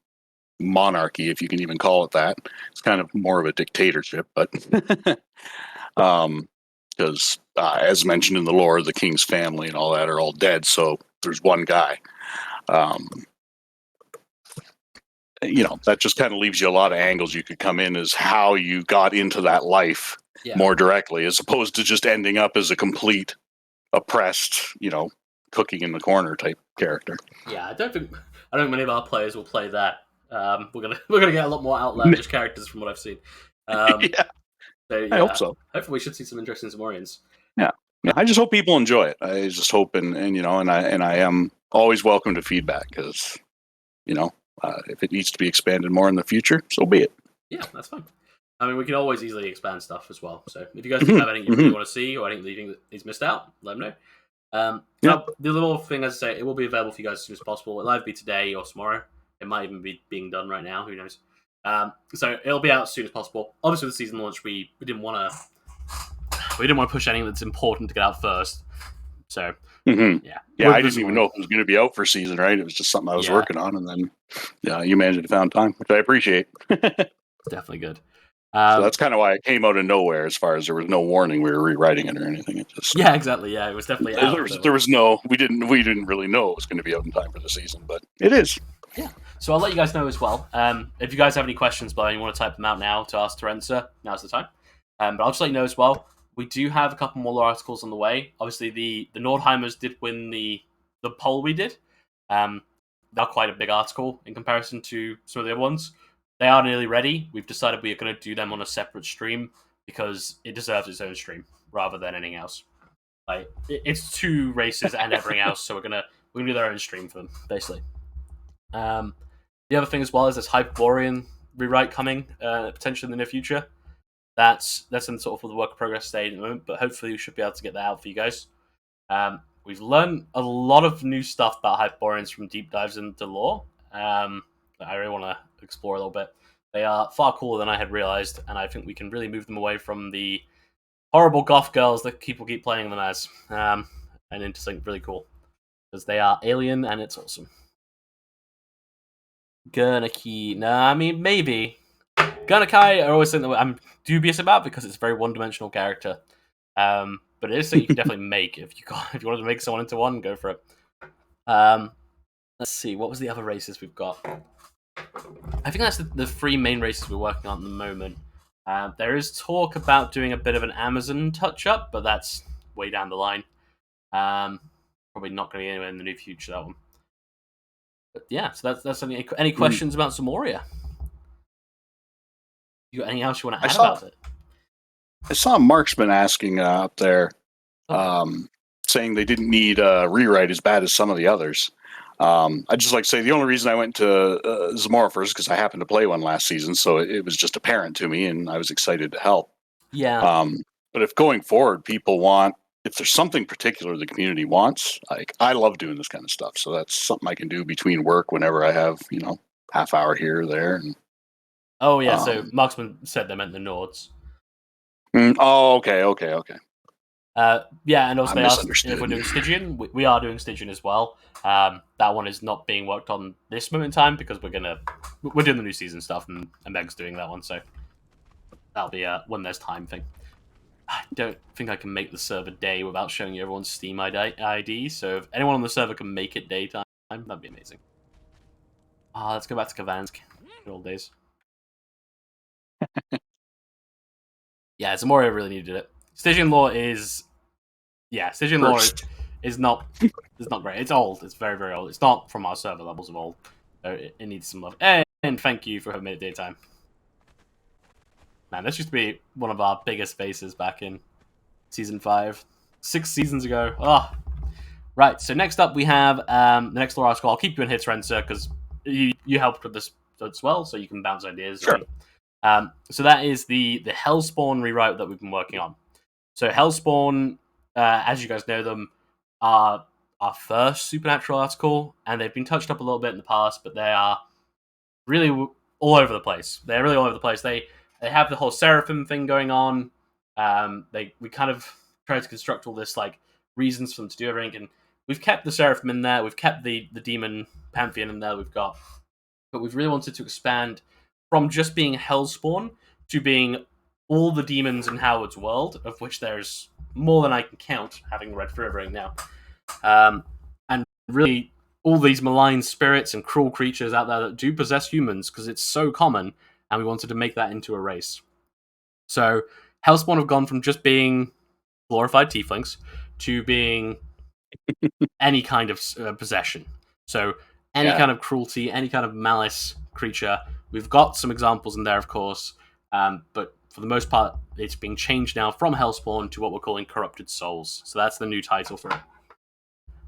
monarchy, if you can even call it that, it's kind of more of a dictatorship, but because as mentioned in the lore, the king's family and all that are all dead, so there's one guy. That just kind of leaves you a lot of angles you could come in as how you got into that life more directly, as opposed to just ending up as a complete oppressed, cooking in the corner type character. Yeah, I don't think many of our players will play that. We're gonna get a lot more outlandish characters from what I've seen. Yeah. So, I hope so. Hopefully, we should see some interesting Zamorians. Yeah, I just hope people enjoy it. I just hope, and I am always welcome to feedback because, if it needs to be expanded more in the future, so be it. Yeah, that's fine. I mean, we can always easily expand stuff as well. So if you guys have anything you really want to see or anything that you think is missed out, let them know. Now, the little thing, as I say, it will be available for you guys as soon as possible. It'll either be today or tomorrow. It might even be being done right now. Who knows? So it'll be out as soon as possible. Obviously, with the season launch, we didn't want to push anything that's important to get out first. So yeah, I didn't even know if it was going to be out for season. Right, it was just something I was working on, and then you managed to find time, which I appreciate. It's definitely good. So that's kind of why it came out of nowhere. As far as there was no warning we were rewriting it or anything. It just exactly. Yeah, it was definitely out. There was no. We didn't really know it was going to be out in time for the season, but it is. Yeah. So I'll let you guys know as well. If you guys have any questions, but you want to type them out now to ask Terenza, now's the time. But I'll just let you know as well. We do have a couple more articles on the way. Obviously, the Nordheimers did win the poll we did. They're quite a big article in comparison to some of the other ones. They are nearly ready. We've decided we are going to do them on a separate stream because it deserves its own stream rather than anything else. Like it's two races and everything else, so we're gonna do their own stream for them, basically. The other thing as well is this Hyperborean rewrite coming potentially in the near future. That's in sort of the work in progress stage at the moment, but hopefully we should be able to get that out for you guys. We've learned a lot of new stuff about Hyperboreans from deep dives into lore. That I really want to explore a little bit. They are far cooler than I had realized, and I think we can really move them away from the horrible goth girls that people keep playing them as, and into something really cool because they are alien and it's awesome. Gurnicky. No, I mean maybe. Gurnikai, I always think that I'm dubious about because it's a very one-dimensional character. But it is something you can definitely make if you wanted to make someone into one, go for it. Let's see, what was the other races we've got? I think that's the three main races we're working on at the moment. There is talk about doing a bit of an Amazon touch-up, but that's way down the line. Probably not going to be anywhere in the near future, that one. But yeah, so that's something. Any questions about Zamoria? You got anything else you want to add about it? I saw Marksman asking up there, saying they didn't need a rewrite as bad as some of the others. I'd just like to say the only reason I went to Zamora first because I happened to play one last season, so it was just apparent to me, and I was excited to help. Yeah. But if going forward, people want, if there's something particular the community wants, like I love doing this kind of stuff, so that's something I can do between work whenever I have, half hour here or there. And oh yeah, so Marksman said they meant the Nords. Okay. Yeah, and also they asked if we're doing Stygian. We are doing Stygian as well. That one is not being worked on this moment in time because we're doing the new season stuff, and Meg's doing that one, so that'll be when there's time thing. I don't think I can make the server day without showing you everyone's Steam ID. So if anyone on the server can make it daytime, that'd be amazing. Let's go back to Kavansk. Good old days. Yeah, Zamoria really needed it. Stygian lore is not great. It's old. It's very, very old. It's not from our server levels of old. So it needs some love. And thank you for having made it daytime. Man, this used to be one of our biggest bases back in Season 5. 6 seasons ago. Right, so next up we have the next lore article. I'll keep you in hits, Renser, because you helped with this as well, so you can bounce ideas. Sure. So that is the Hellspawn rewrite that we've been working on. So Hellspawn, as you guys know them, are our first Supernatural article, and they've been touched up a little bit in the past, but they are really all over the place. They're really all over the place. They have the whole Seraphim thing going on. We kind of tried to construct all this like reasons for them to do everything, and we've kept the Seraphim in there. We've kept the demon pantheon in there. But we've really wanted to expand from just being Hellspawn to being all the demons in Howard's world, of which there's more than I can count, having read through everything now. And really, all these malign spirits and cruel creatures out there that do possess humans, because it's so common, and we wanted to make that into a race. So, Hellspawn have gone from just being glorified tieflings to being any kind of possession. So, any kind of cruelty, any kind of malice creature. We've got some examples in there, of course, but for the most part, it's being changed now from Hellspawn to what we're calling Corrupted Souls. So that's the new title for it.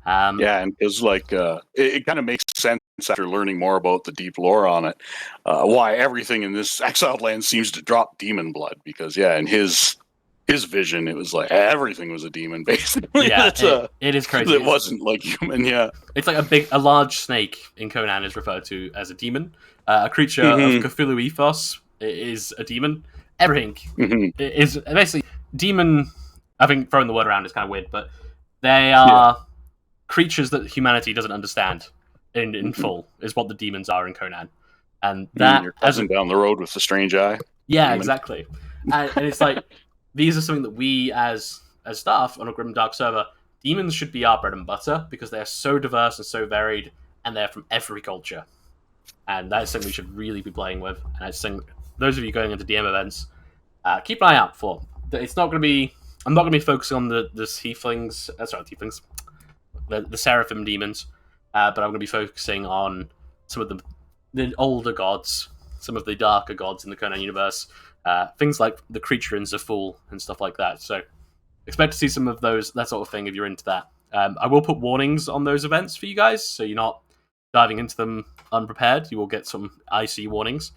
And because it kind of makes sense after learning more about the deep lore on it, why everything in this exiled land seems to drop demon blood. Because in his vision, it was like everything was a demon, basically. Yeah, it is crazy. It wasn't like human. Yeah, it's like a large snake in Conan is referred to as a demon. A creature of Cthulhu ethos is a demon. Everything is basically demon. I think throwing the word around is kind of weird, but they are creatures that humanity doesn't understand in full. Is what the demons are in Conan, and that your cousin down the road with the strange eye. Yeah, exactly. And it's like these are something that we as staff on a Grim Dark server, demons should be our bread and butter because they are so diverse and so varied, and they're from every culture. And that's something we should really be playing with. And I think those of you going into DM events, keep an eye out for. It's not going to be. I'm not going to be focusing on the tieflings. Tieflings, the Seraphim demons, but I'm going to be focusing on some of the older gods, some of the darker gods in the Conan universe, things like the creature in Zaful and stuff like that. So expect to see some of that sort of thing if you're into that. I will put warnings on those events for you guys, so you're not diving into them unprepared. You will get some icy warnings.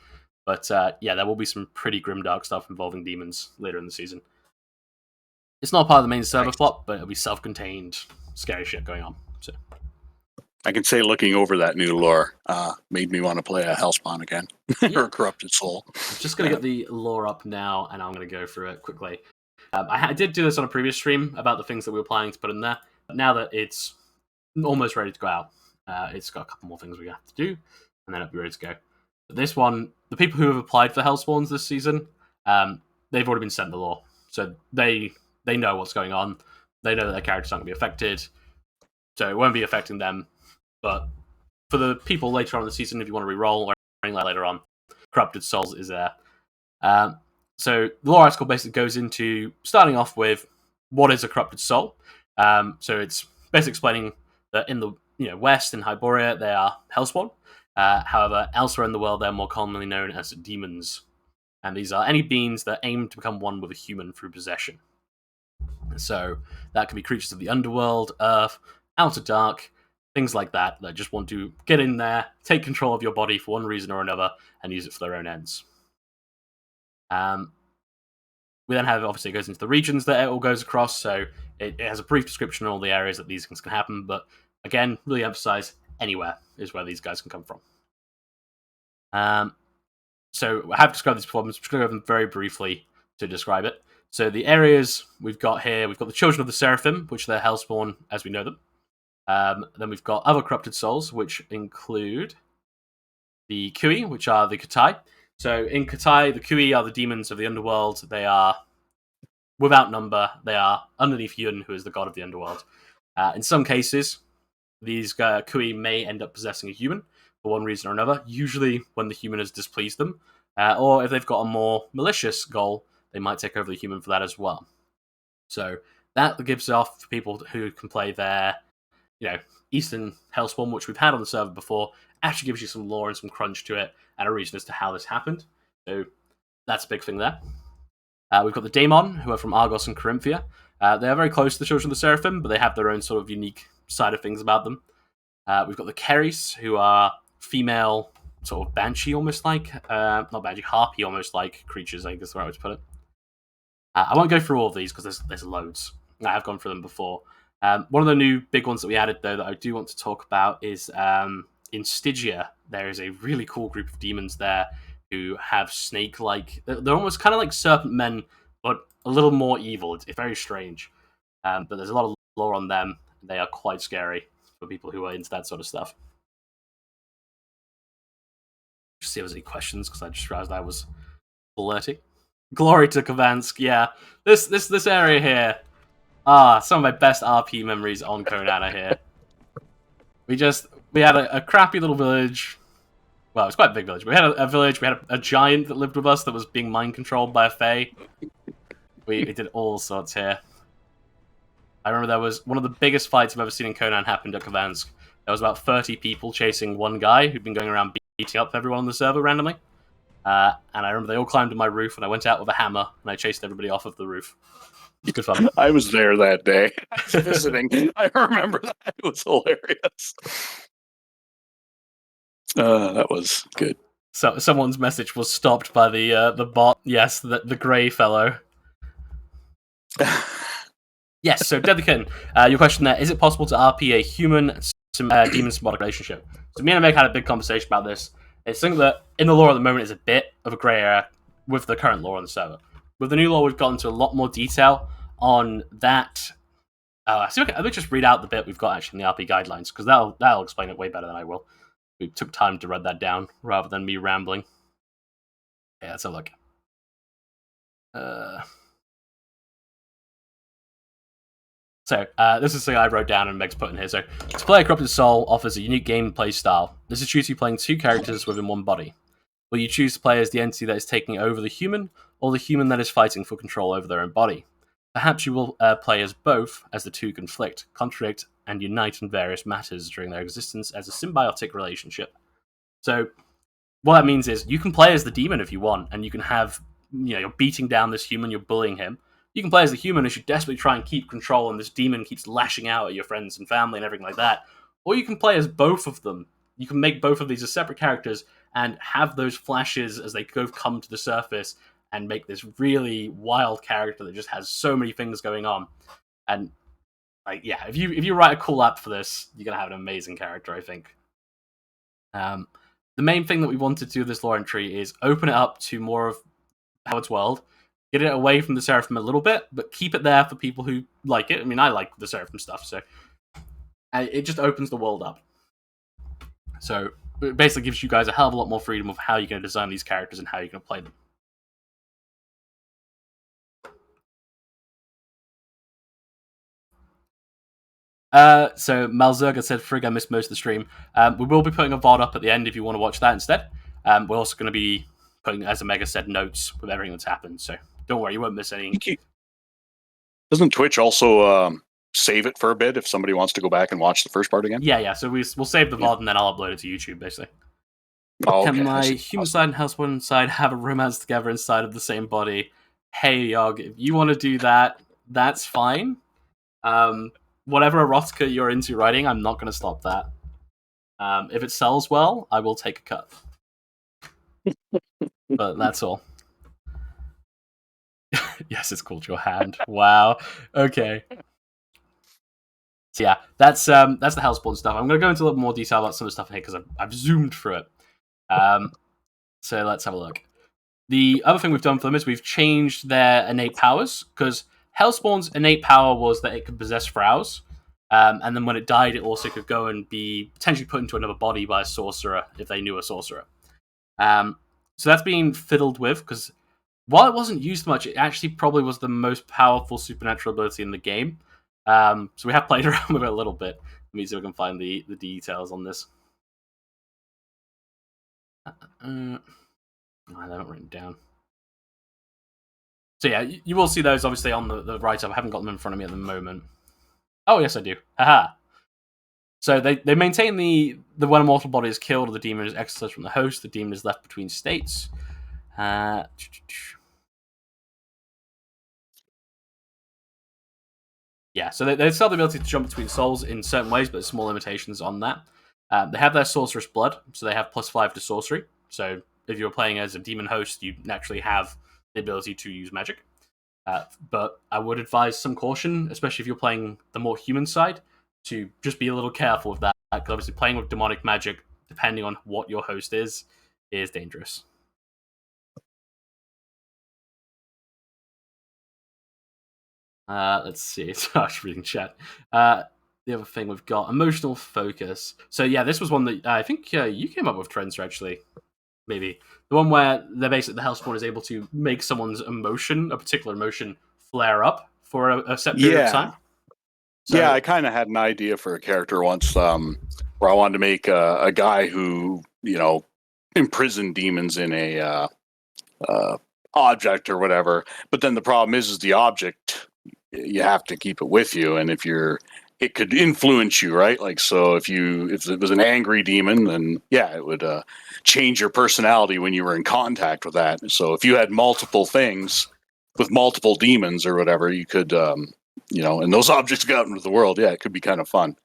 But there will be some pretty grimdark stuff involving demons later in the season. It's not part of the main server plot, but it'll be self-contained, scary shit going on. So I can say looking over that new lore made me want to play a Hellspawn again, or a Corrupted Soul. I'm just going to get the lore up now, and I'm going to go through it quickly. I did do this on a previous stream about the things that we were planning to put in there, but now that it's almost ready to go out, it's got a couple more things we have to do. and then it'll be ready to go. But this one, the people who have applied for Hellspawns this season, they've already been sent the lore, so they know what's going on. They know that their characters aren't going to be affected, so it won't be affecting them. But for the people later on in the season, if you want to re-roll or anything like later on, Corrupted Souls is there. So the lore article basically goes into starting off with what is a Corrupted Soul. So it's basically explaining that in the West, in Hyboria, they are Hellspawn. However, elsewhere in the world, they're more commonly known as demons. And these are any beings that aim to become one with a human through possession. So that can be creatures of the underworld, Earth, Outer Dark, things like that just want to get in there, take control of your body for one reason or another, and use it for their own ends. We then have, obviously, it goes into the regions that it all goes across, so it has a brief description of all the areas that these things can happen, but again, really emphasize anywhere is where these guys can come from. So I have described these before, I'm just going to go over them very briefly to describe it. So the areas we've got here, we've got the Children of the Seraphim, which they're Hellspawn as we know them. Then we've got other corrupted souls, which include the Kui, which are the Katai. So in Katai, the Kui are the demons of the underworld. They are without number. They are underneath Yun, who is the god of the underworld. In some cases, these Kui may end up possessing a human for one reason or another, usually when the human has displeased them, or if they've got a more malicious goal, they might take over the human for that as well. So that gives off for people who can play their, Eastern Hellspawn, which we've had on the server before, actually gives you some lore and some crunch to it, and a reason as to how this happened. So that's a big thing there. We've got the Daemon, who are from Argos and Corinthia. They are very close to the Children of the Seraphim, but they have their own sort of unique side of things about them. We've got the Keris, who are female, sort of banshee almost like, not banshee, harpy almost like creatures, I guess is the right way to put it. I won't go through all of these because there's loads. I have gone through them before. One of the new big ones that we added, though, that I do want to talk about is in Stygia. There is a really cool group of demons there who have snake-like... They're almost kind of like serpent men, but a little more evil. It's very strange. But there's a lot of lore on them. They are quite scary for people who are into that sort of stuff. Just see if there's any questions, because I just realized I was blurting. Glory to Kavansk, yeah. This area here. Some of my best RP memories on Conan are here. We had a crappy little village. Well, it was quite a big village. We had a village, we had a giant that lived with us that was being mind controlled by a fae. We did all sorts here. I remember there was one of the biggest fights I've ever seen in Conan happened at Kavansk. There was about 30 people chasing one guy who'd been going around beating up everyone on the server randomly. And I remember they all climbed on my roof, and I went out with a hammer, and I chased everybody off of the roof. It was good fun. I was there that day. I was visiting. I remember that. It was hilarious. That was good. So someone's message was stopped by the bot. Yes, the grey fellow. Yes, so Deadlykin, your question there, is it possible to RP a human demon symbiotic relationship? So me and Meg had a big conversation about this. It's something that, in the lore at the moment, is a bit of a grey area with the current lore on the server. With the new lore, we've gotten into a lot more detail on that. I'll just read out the bit we've got actually in the RP guidelines, because that'll explain it way better than I will. We took time to read that down, rather than me rambling. Yeah, let's have a look. So, this is something I wrote down and Meg's put in here. So, to play a Corrupted Soul offers a unique gameplay style. This is due to you playing two characters within one body. Will you choose to play as the entity that is taking over the human, or the human that is fighting for control over their own body? Perhaps you will play as both, as the two conflict, contradict, and unite in various matters during their existence as a symbiotic relationship. So, what that means is, you can play as the demon if you want, and you can have, you're beating down this human, you're bullying him. You can play as the human as you desperately try and keep control, and this demon keeps lashing out at your friends and family and everything like that. Or you can play as both of them. You can make both of these as separate characters and have those flashes as they come to the surface and make this really wild character that just has so many things going on. And if you write a cool app for this, you're gonna have an amazing character, I think. The main thing that we wanted to do with this lore entry is open it up to more of Howard's World. Get it away from the Seraphim a little bit, but keep it there for people who like it. I mean, I like the Seraphim stuff, so it just opens the world up. So it basically gives you guys a hell of a lot more freedom of how you're going to design these characters and how you're going to play them. So Malzerga said, "Frig, I missed most of the stream." We will be putting a VOD up at the end if you want to watch that instead. We're also going to be putting, as Omega said, notes with everything that's happened. So don't worry, you won't miss anything. Doesn't Twitch also save it for a bit if somebody wants to go back and watch the first part again? Yeah. So we'll save the VOD and then I'll upload it to YouTube, basically. Oh, okay. Can my human side and Hellspawn side have a romance together inside of the same body? Hey, Yog, if you want to do that, that's fine. Whatever erotica you're into writing, I'm not going to stop that. If it sells well, I will take a cut. But that's all. Yes, it's called your hand. Wow. Okay. So yeah, that's the Hellspawn stuff. I'm going to go into a little more detail about some of the stuff here because I've zoomed through it. So let's have a look. The other thing we've done for them is we've changed their innate powers, because Hellspawn's innate power was that it could possess Vrows, and then when it died, it also could go and be potentially put into another body by a sorcerer if they knew a sorcerer. So that's being fiddled with, because while it wasn't used much, it actually probably was the most powerful supernatural ability in the game. So we have played around with it a little bit. Let me see if I can find the details on this. No, they're not written down. So yeah, you will see those obviously on the write-up. I haven't got them in front of me at the moment. Oh, yes, I do. Haha. So they maintain the when a mortal body is killed or the demon is exorcised from the host, the demon is left between states. Yeah, so they still have the ability to jump between souls in certain ways, but there's small limitations on that. They have their sorceress blood, so they have +5 to sorcery. So if you're playing as a demon host, you naturally have the ability to use magic. But I would advise some caution, especially if you're playing the more human side, to just be a little careful with that. Because obviously playing with demonic magic, depending on what your host is dangerous. Let's see. So I was reading chat. The other thing we've got, emotional focus. So yeah, this was one that I think you came up with, Trenzer, actually. Maybe. The one where they're basically, the Hellspawn is able to make someone's emotion, a particular emotion, flare up for a set period of time. So, yeah, I kind of had an idea for a character once where I wanted to make a guy who, imprisoned demons in a object or whatever. But then the problem is the object, you have to keep it with you. And if it could influence you, right? Like, so if it was an angry demon, then yeah, it would change your personality when you were in contact with that. So if you had multiple things with multiple demons or whatever, you could, and those objects go out into the world. Yeah, it could be kind of fun.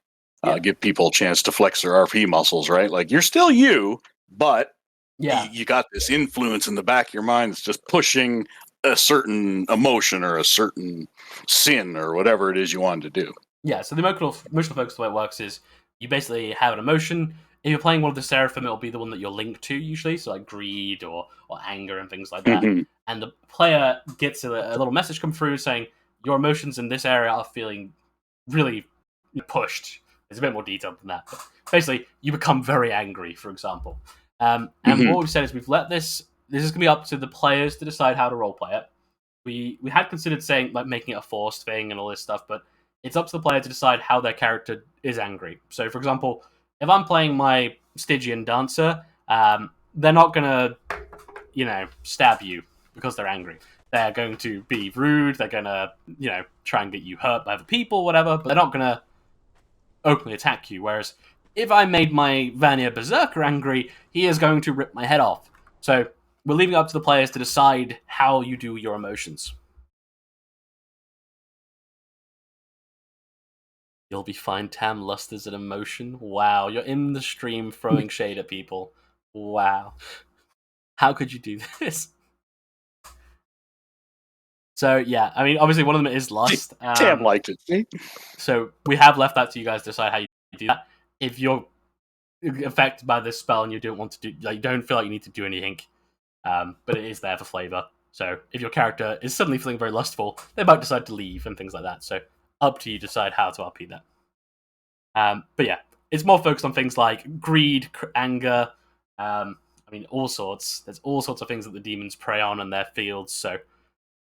Give people a chance to flex their RP muscles, right? Like, you're still you, but you got this influence in the back of your mind that's just pushing a certain emotion or a certain sin or whatever it is you wanted to do. Yeah, so the emotional focus, the way it works is you basically have an emotion. If you're playing one of the Seraphim, it'll be the one that you're linked to usually, so like greed or anger and things like that. Mhm. And the player gets a little message come through saying your emotions in this area are feeling really pushed. There's a bit more detail than that. But basically, you become very angry, for example. And what we've said is we've let this is going to be up to the players to decide how to roleplay it. We had considered saying, like, making it a forced thing and all this stuff, but it's up to the player to decide how their character is angry. So, for example, if I'm playing my Stygian dancer, they're not going to, stab you because they're angry. They're going to be rude. They're going to, try and get you hurt by other people, whatever. But they're not going to openly attack you. Whereas if I made my Vanir Berserker angry, he is going to rip my head off. So we're leaving it up to the players to decide how you do your emotions. You'll be fine, Tam. Lust is an emotion. Wow, you're in the stream throwing shade at people. Wow. How could you do this? So, yeah, I mean, obviously one of them is lust. Tam liked it. See? So we have left that to you guys to decide how you do that. If you're affected by this spell and you don't want to do, you don't feel like you need to do anything, but it is there for flavor. So if your character is suddenly feeling very lustful, they might decide to leave and things like that. So up to you to decide how to RP that. But yeah, it's more focused on things like greed, anger. I mean, all sorts. There's all sorts of things that the demons prey on in their fields. So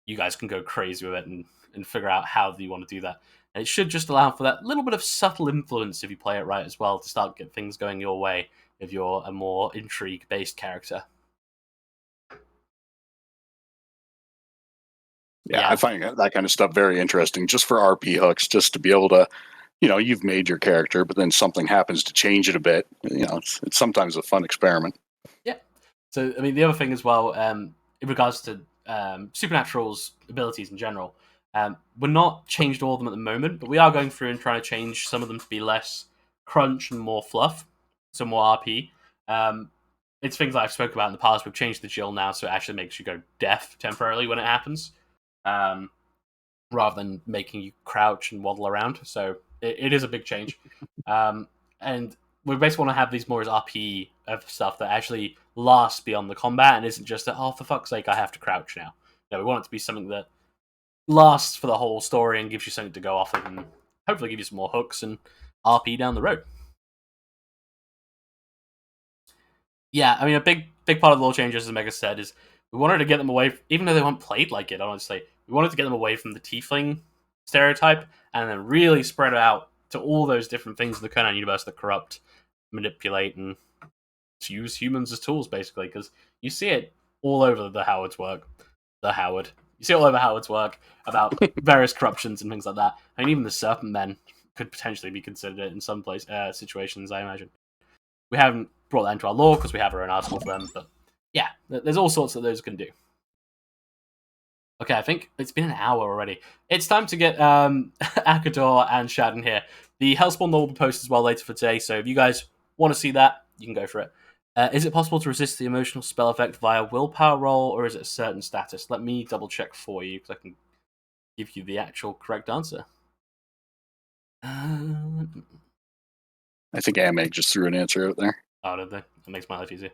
you guys can go crazy with it and figure out how you want to do that. And it should just allow for that little bit of subtle influence if you play it right as well to start get things going your way if you're a more intrigue-based character. Yeah, I find that kind of stuff very interesting, just for RP hooks, just to be able to, you've made your character, but then something happens to change it a bit. It's sometimes a fun experiment. Yeah. So, I mean, the other thing as well, in regards to Supernatural's abilities in general, we're not changed all of them at the moment, but we are going through and trying to change some of them to be less crunch and more fluff, so more RP. It's things that I've spoken about in the past. We've changed the Jill now, so it actually makes you go deaf temporarily when it happens, rather than making you crouch and waddle around. So it is a big change. And we basically want to have these more as RP of stuff that actually lasts beyond the combat and isn't just that, oh, for fuck's sake, I have to crouch now. No, we want it to be something that lasts for the whole story and gives you something to go off of and hopefully give you some more hooks and RP down the road. Yeah, I mean, a big part of the law changes, as Mega said, is we wanted to get them away, even though they weren't played like it, honestly, we wanted to get them away from the tiefling stereotype and then really spread it out to all those different things in the Conan universe that corrupt, manipulate, and use humans as tools, basically, because you see it all over the Howard's work. You see it all over Howard's work about various corruptions and things like that. I mean, even the Serpent Men could potentially be considered in some situations, I imagine. We haven't brought that into our lore because we have our own article for them, but yeah, there's all sorts that those can do. Okay, I think it's been an hour already. It's time to get Akador and Shad in here. The Hellspawn will be posted as well later for today, so if you guys want to see that, you can go for it. Is it possible to resist the emotional spell effect via willpower roll, or is it a certain status? Let me double check for you, because I can give you the actual correct answer. I think Amag just threw an answer out there. Oh, did they? That makes my life easier.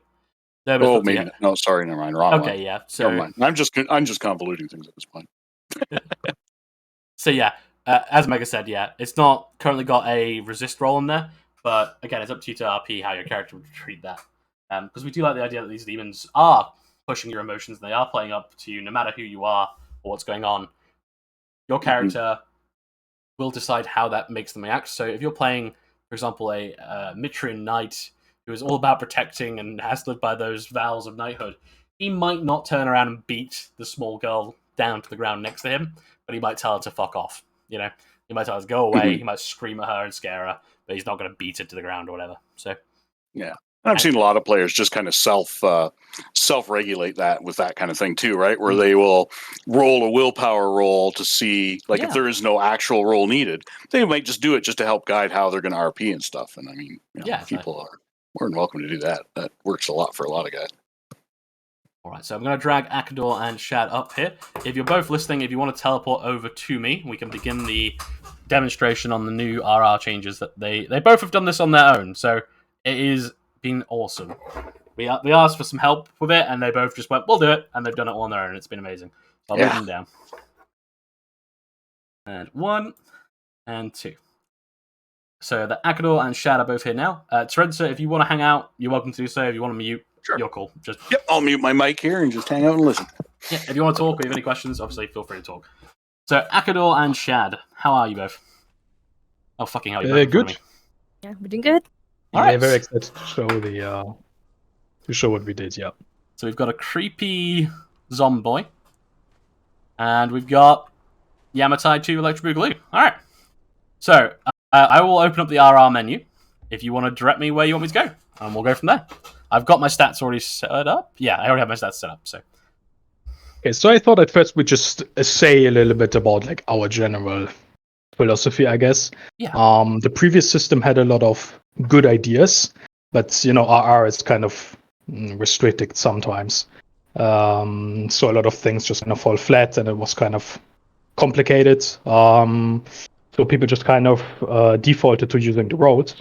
Oh, maybe. No, sorry, never mind. Wrong Okay, one. yeah. So never mind. I'm just convoluting things at this point. So yeah, as Mega said, yeah, it's not currently got a resist roll in there, but again, it's up to you to RP how your character would treat that. Because we do like the idea that these demons are pushing your emotions, and they are playing up to you, no matter who you are or what's going on. Your character will decide how that makes them react. So if you're playing, for example, a Mitrian knight who is all about protecting and has lived by those vows of knighthood, he might not turn around and beat the small girl down to the ground next to him, but he might tell her to fuck off. He might tell her to go away. He might scream at her and scare her, but he's not going to beat her to the ground or whatever. So yeah. I've seen a lot of players just kind of self-regulate that with that kind of thing too, right? Where they will roll a willpower roll to see, if there is no actual roll needed, they might just do it just to help guide how they're going to RP and stuff. And I mean, people are more than welcome to do that. That works a lot for a lot of guys. All right, so I'm going to drag Akador and Shad up here. If you're both listening, if you want to teleport over to me, we can begin the demonstration on the new RR changes. That they both have done this on their own, so it is been awesome. We asked for some help with it, and they both just went, we'll do it, and they've done it all on their own. It's been amazing. So I'll move them down. And 1, and 2. So the Akador and Shad are both here now. Terenza, if you want to hang out, you're welcome to do so. If you want to mute, sure, you're cool. I'll mute my mic here and just hang out and listen. Yeah, if you want to talk or you have any questions, obviously feel free to talk. So Akador and Shad, how are you both? Oh, fucking hell. You're good. Yeah, we're doing good. All right. Yeah, very excited to show to show what we did. Yeah. So we've got a creepy zomboy, and we've got Yamatai 2 Electric Boogaloo. All right. So I will open up the RR menu if you want to direct me where you want me to go, and we'll go from there. I've got my stats already set up. Yeah, I already have my stats set up. So. Okay, so I thought at first we'd just say a little bit about our general philosophy, I guess. Yeah. The previous system had a lot of good ideas, but RR is kind of restricted sometimes. So a lot of things just kind of fall flat, and it was kind of complicated. So people just kind of defaulted to using the roads.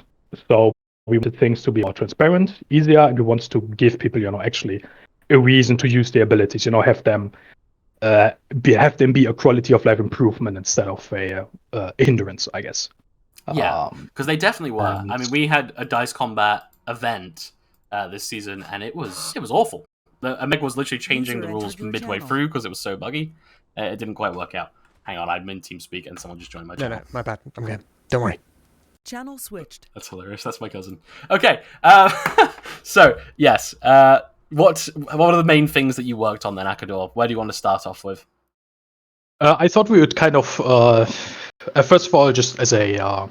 So we wanted things to be more transparent, easier, and we wanted to give people, actually a reason to use their abilities. Have them be a quality of life improvement instead of a hindrance, I guess. Yeah, because they definitely were. and- I mean, we had a dice combat event this season, and it was awful. The Omega was literally changing User the rules entered your midway channel. through because it was so buggy. It didn't quite work out. Hang on, I'm in TeamSpeak and someone just joined my No, channel. no, my bad. I'm good. Don't worry. Channel switched. That's hilarious. That's my cousin. Okay, so yes, what are the main things that you worked on then, Akador? Where do you want to start off with? I thought we would kind of, first of all, just as a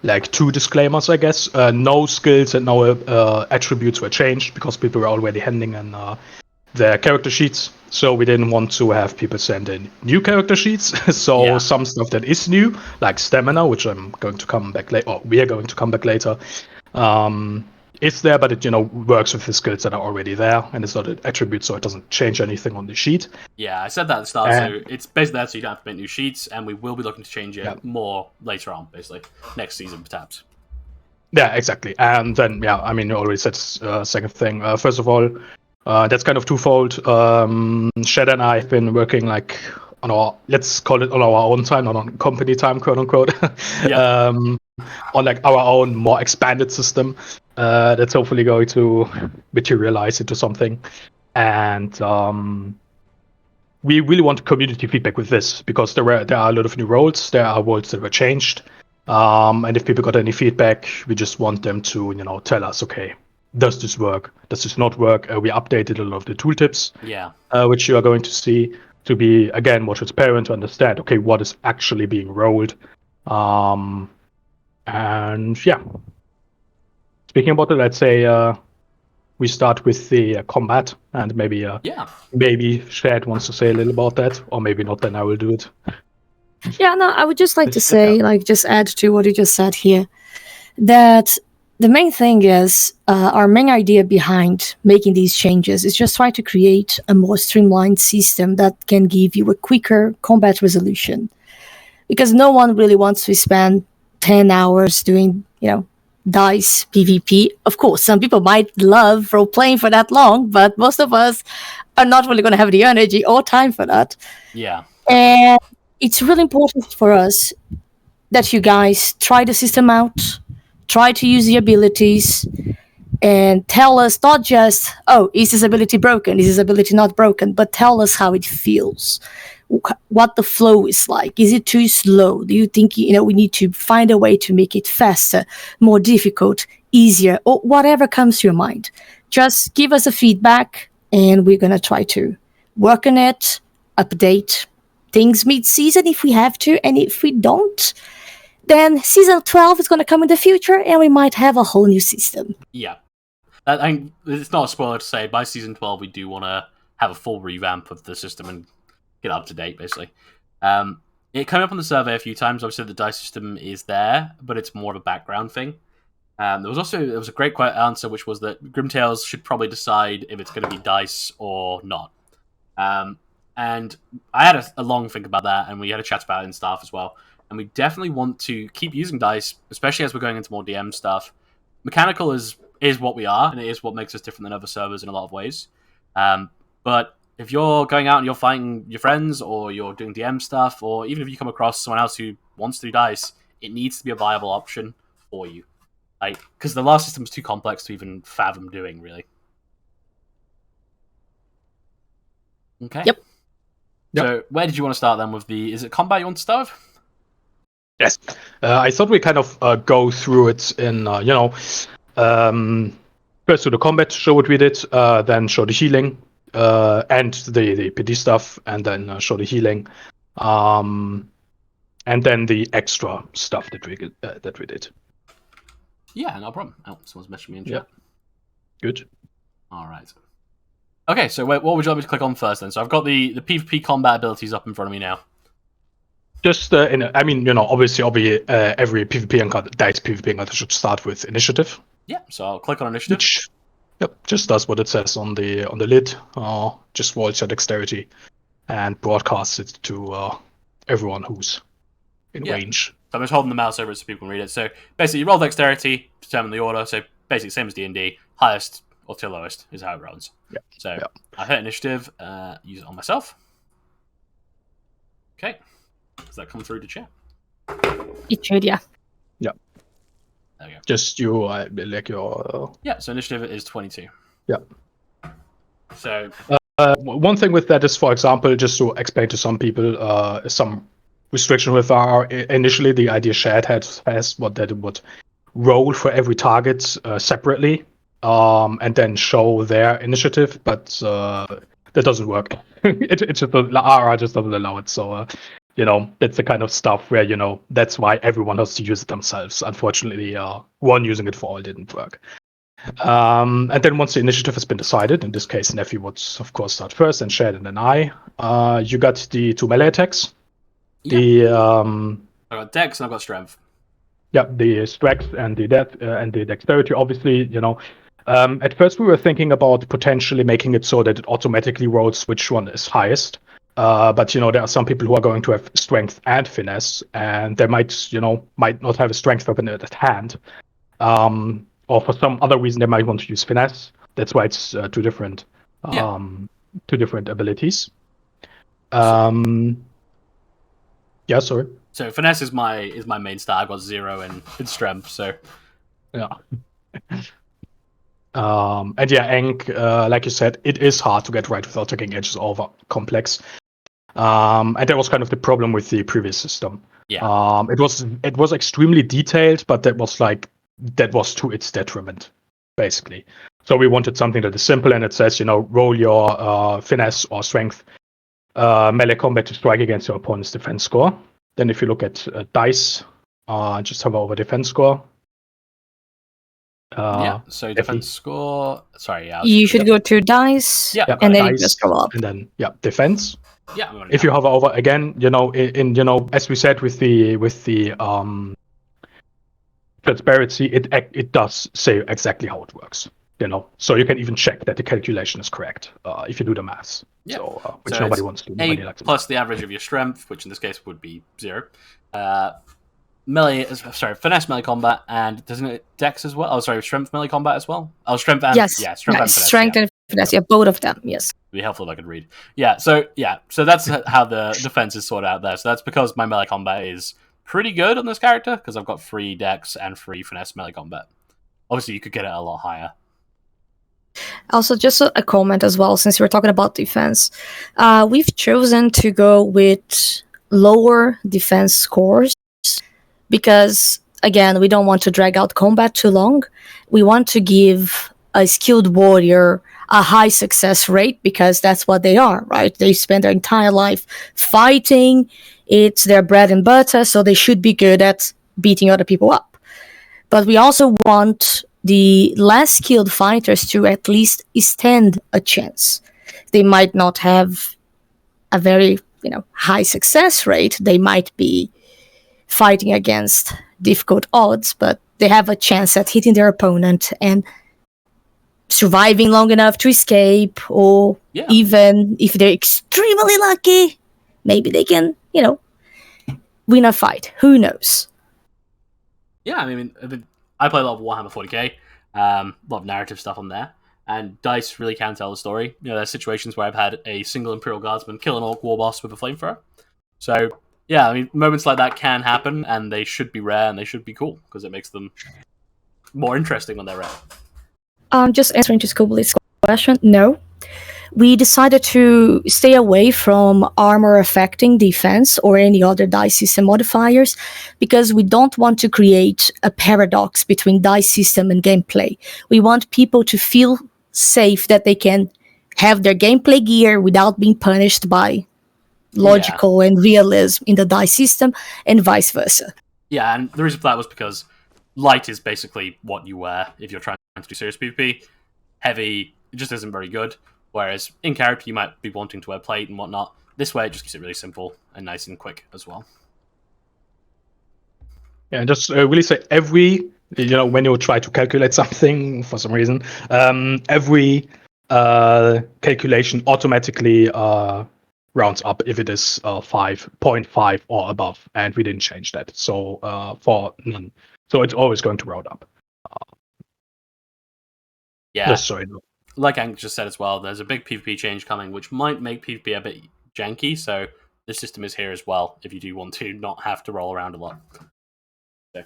like 2 disclaimers, I guess. No skills and no attributes were changed because people were already handing in their character sheets. So we didn't want to have people send in new character sheets. So Yeah. some stuff that is new, like stamina, which I'm going to come back later, or we are going to come back later, is there, but it works with the skills that are already there, and it's not an attribute, so it doesn't change anything on the sheet. Yeah, I said that at the start, so it's basically there so you don't have to make new sheets, and we will be looking to change it more later on, basically. Next season, perhaps. Yeah, exactly. And then, I mean, you already said second thing. First of all, that's kind of twofold. Shed and I have been working like on our, let's call it on our own time, not on company time, quote unquote. Yeah. On like our own more expanded system that's hopefully going to materialize into something. And we really want community feedback with this because there are a lot of new roles. There are roles that were changed. And if people got any feedback, we just want them to, tell us, okay, does this work? Does this not work? We updated a lot of the tooltips, Yeah. which you are going to see, to be, again, more transparent, to understand, okay, what is actually being rolled. And yeah. Speaking about it, let's say we start with the combat, and maybe Shad wants to say a little about that, or maybe not, then I will do it. Yeah, no, I would just like to say, just add to what you just said here, that the main thing is our main idea behind making these changes is just try to create a more streamlined system that can give you a quicker combat resolution. Because no one really wants to spend 10 hours doing, dice PvP. Of course, some people might love role playing for that long, but most of us are not really going to have the energy or time for that. Yeah. And it's really important for us that you guys try the system out, try to use the abilities, and tell us not just, oh, is this ability broken? Is this ability not broken? But tell us how it feels, what the flow is like. Is it too slow? Do you think we need to find a way to make it faster, more difficult, easier, or whatever comes to your mind? Just give us a feedback, and we're going to try to work on it, update things mid-season if we have to, and if we don't, then season 12 is going to come in the future, and we might have a whole new system. Yeah. It's not a spoiler to say, by season 12 we do want to have a full revamp of the system and get up to date, basically. It came up on the survey a few times. Obviously, the dice system is there, but it's more of a background thing. There was a great answer, which was that Grimtails should probably decide if it's going to be dice or not. And I had a long think about that, and we had a chat about it in staff as well. And we definitely want to keep using dice, especially as we're going into more DM stuff. Mechanical is what we are, and it is what makes us different than other servers in a lot of ways. But if you're going out and you're fighting your friends, or you're doing DM stuff, or even if you come across someone else who wants to do dice, it needs to be a viable option for you. Because the last system is too complex to even fathom doing, really. Okay. Yep. So where did you want to start then with is it combat you want to start with? Yes. I thought we kind of go through it in, first do the combat, show what we did, then show the healing, and the PD stuff, and then show the healing, and then the extra stuff that we did. Yeah, no problem. Oh, someone's messaging me in chat. Good. All right. Okay, so what would you like me to click on first then? So I've got the PvP combat abilities up in front of me now. Just obviously every PvP encounter, dice PvP encounter should start with initiative. Yeah, so I'll click on initiative. Which, just does what it says on the lid. Just rolls your dexterity and broadcasts it to everyone who's in range. So I'm just holding the mouse over it so people can read it. So basically, you roll dexterity, determine the order. So basically, same as D&D, highest or to lowest is how it runs. Yeah. So I hit initiative, use it on myself. Okay. Does that come through to chat? It should, yeah. Yeah. There we go. Just you, like your. Yeah, so initiative is 22. Yeah. So One thing with that is, for example, just to explain to some people, some restriction with our initially the idea shared has what that it would roll for every target separately, and then show their initiative, but that doesn't work. It just RR just doesn't allow it. So that's the kind of stuff where that's why everyone has to use it themselves. Unfortunately, one using it for all didn't work. And then once the initiative has been decided, in this case, Nephi would of course start first, and Shad, and then I. You got the 2 melee attacks. The I've got Dex and I've got Strength. yeah, the strength and the and the dexterity. Obviously, at first we were thinking about potentially making it so that it automatically rolls which one is highest. But there are some people who are going to have strength and finesse, and they might not have a strength weapon at hand. Or for some other reason they might want to use finesse. That's why it's two different abilities. Yeah, sorry. So finesse is my main stat. I've got 0 in strength, so Yeah. And yeah, Ankh, like you said, it is hard to get right without taking edges over complex. And that was kind of the problem with the previous system. Yeah. It was extremely detailed, but that was to its detriment, basically. So we wanted something that is simple, and it says, roll your finesse or strength melee combat to strike against your opponent's defense score. Then if you look at dice, just hover over defense score. So defense score. Sorry, yeah. You should go to dice, Yeah, and then dice, you just go up. And then defense. Yeah. If you hover over again, as we said with the transparency, it does say exactly how it works. So you can even check that the calculation is correct if you do the maths. Yeah. So, which So nobody it's wants to. Nobody 8 likes plus the average of your strength, which in this case would be 0. Finesse melee combat, and doesn't it Dex as well? Oh, sorry, strength melee combat as well. Oh, strength and Yes. yeah, strength and finesse. Strength and finesse. Yeah, both of them. Yes. It'd be helpful if I could read. So that's how the defense is sorted out there. So that's because my melee combat is pretty good on this character because I've got 3 Dex and 3 finesse melee combat. Obviously, you could get it a lot higher. Also, just a comment as well, since we're talking about defense. We've chosen to go with lower defense scores because, again, we don't want to drag out combat too long. We want to give a skilled warrior a high success rate because that's what they are, right? They spend their entire life fighting. It's their bread and butter, so they should be good at beating other people up. But we also want the less skilled fighters to at least stand a chance. They might not have a very, high success rate. They might be fighting against difficult odds, but they have a chance at hitting their opponent and surviving long enough to escape, or even if they're extremely lucky, maybe they can, win a fight. Who knows? Yeah, I mean, I play a lot of Warhammer 40k, a lot of narrative stuff on there, and dice really can tell the story. There's situations where I've had a single Imperial Guardsman kill an Orc war boss with a flamethrower. So, yeah, I mean, moments like that can happen, and they should be rare, and they should be cool, because it makes them more interesting when they're rare. Just answering to Skubley's question, no. We decided to stay away from armor affecting defense or any other dice system modifiers because we don't want to create a paradox between dice system and gameplay. We want people to feel safe that they can have their gameplay gear without being punished by logical and realism in the dice system and vice versa. Yeah, and the reason for that was because light is basically what you wear if you're trying to do serious PvP. Heavy just isn't very good. Whereas in character, you might be wanting to wear plate and whatnot. This way, it just keeps it really simple and nice and quick as well. Yeah, and just really say every, when you try to calculate something for some reason, every calculation automatically rounds up if it is 5.5 or above, and we didn't change that. So for none, so it's always going to round up. Yeah. Just so you know. Like Ankh just said as well, there's a big PvP change coming, which might make PvP a bit janky, so this system is here as well, if you do want to not have to roll around a lot. So,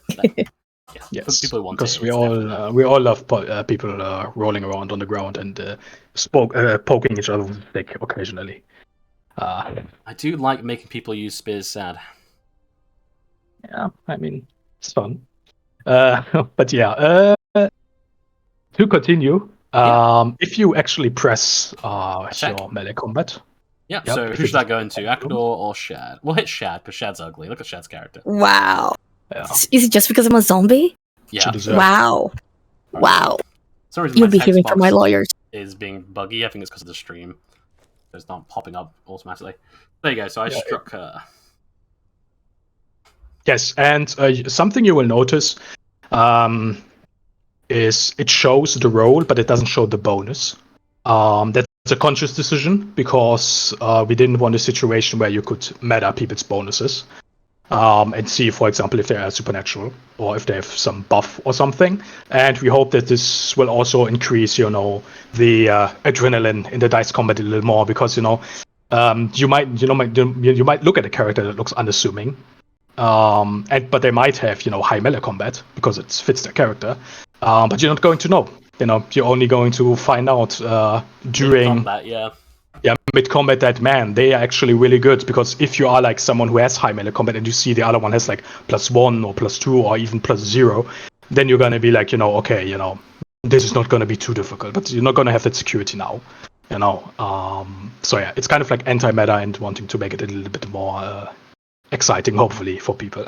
Yeah, for Yes, people who want because it, we it's all definitely- we all love people rolling around on the ground and poking each other with a stick occasionally. I do like making people use spears. Sad. Yeah, I mean it's fun. But yeah, to continue, if you actually press Attack. your melee combat, Yeah. Yep, So if who it should I is- go into? Akador or Shad? We'll hit Shad because Shad's ugly. Look at Shad's character. Wow. yeah, Is it just because I'm a zombie? she Yeah. deserves. Wow. Wow. For some reason, You'll my be text hearing from my box lawyers. is being buggy. I think it's because of the stream. So it's not popping up automatically. There you go. So I Yeah. struck her. Yes, and something you will notice is it shows the roll, but it doesn't show the bonus. That's a conscious decision because we didn't want a situation where you could meta people's bonuses and see, for example, if they are supernatural or if they have some buff or something. And we hope that this will also increase, the adrenaline in the dice combat a little more because you might look at a character that looks unassuming. But they might have high melee combat because it fits their character, but you're not going to know. You're only going to find out during Combat, yeah. mid combat that they are actually really good, because if you are like someone who has high melee combat and you see the other one has like +1 or +2 or even +0, then you're gonna be like, okay, this is not gonna be too difficult, but you're not gonna have that security now. So yeah, it's kind of like anti-meta and wanting to make it a little bit more exciting, hopefully, for people.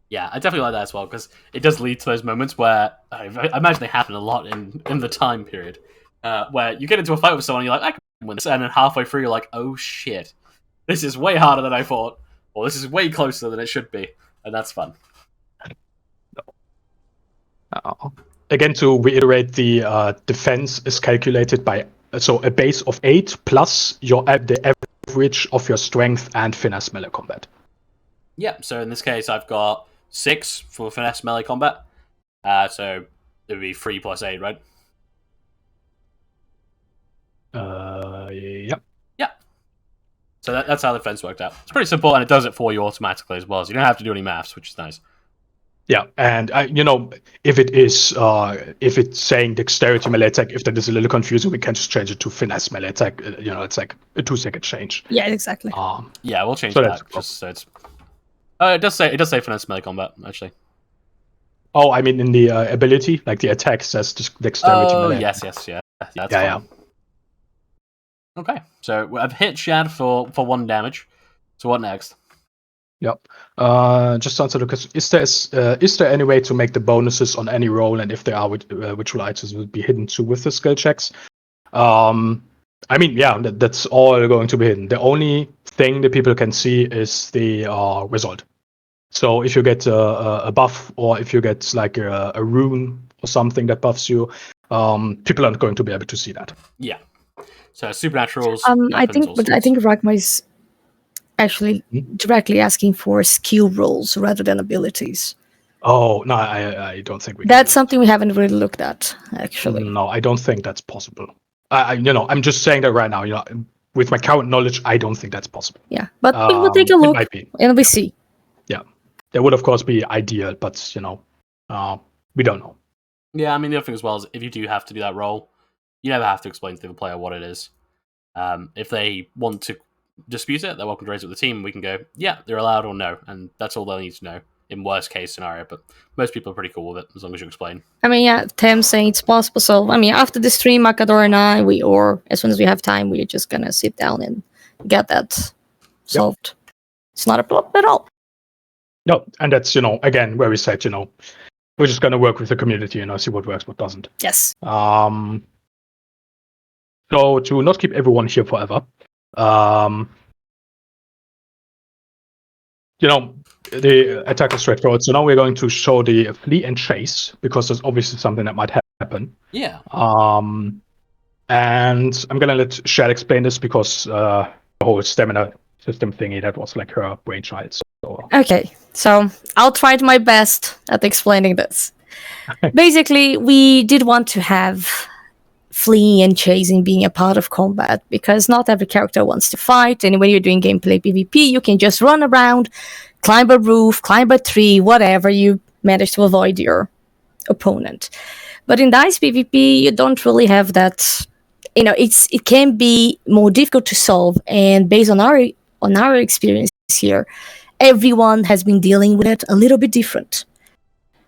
Yeah, I definitely like that as well because it does lead to those moments where I imagine they happen a lot in the time period where you get into a fight with someone and you're like, I can win this, and then halfway through you're like, oh shit, this is way harder than I thought, or this is way closer than it should be, and that's fun. Again, to reiterate, the defense is calculated by a base of 8 plus the average of your strength and finesse melee combat. Yeah, so in this case I've got 6 for finesse melee combat, so it would be 3 plus 8, right? Yep. Yeah. So that's how the defense worked out. It's pretty simple, and it does it for you automatically as well, so you don't have to do any maths, which is nice. Yeah, and if it's saying dexterity melee attack, if that is a little confusing, we can just change it to finesse melee attack. It's like a 2-second change. Yeah, exactly. Yeah, we'll change So that. that's cool. Just so it's. It does say finesse melee combat actually. Oh, I mean in the ability, like the attack says dexterity Oh melee. yes, yeah. That's Yeah, fine. Okay, so I've hit Shad for 1 damage. So what next? Yep. Just to answer the question, is there any way to make the bonuses on any roll, and if there are, which roll items will be hidden too with the skill checks? I mean, yeah, that's all going to be hidden. The only thing that people can see is the result. So if you get a buff, or if you get like a rune or something that buffs you, people aren't going to be able to see that. Yeah. So supernaturals. I think Ragma is actually directly asking for skill rolls rather than abilities. Oh no, I don't think we. That's something we haven't really looked at, actually. No, I don't think that's possible. I'm just saying that right now. With my current knowledge, I don't think that's possible. Yeah, but we'll take a look It might be. and we see. Yeah, that would of course be ideal, but we don't know. Yeah, I mean the other thing as well is if you do have to do that roll, you never have to explain to the player what it is. If they want to dispute it, they're welcome to raise it with the team. We can go, yeah, they're allowed, or no, and that's all they'll need to know in worst case scenario. But most people are pretty cool with it as long as you explain. I mean, yeah, Tim saying it's possible. So, I mean, after the stream, Akador and I, or as soon as we have time, we're just gonna sit down and get that solved. It's not a problem at all. No, and that's again where we said we're just gonna work with the community and see what works, what doesn't. Yes. So to not keep everyone here forever, the attack is straightforward. So now we're going to show the flee and chase, because there's obviously something that might happen. Yeah. And I'm gonna let Shad explain this because the whole stamina system thingy, that was like her brainchild. So Okay, so I'll try my best at explaining this. Basically, we did want to have fleeing and chasing being a part of combat, because not every character wants to fight, and when you're doing gameplay PvP, you can just run around, climb a roof, climb a tree, whatever, you manage to avoid your opponent. But in dice PvP, you don't really have that. It can be more difficult to solve, and based on our experience here, everyone has been dealing with it a little bit different.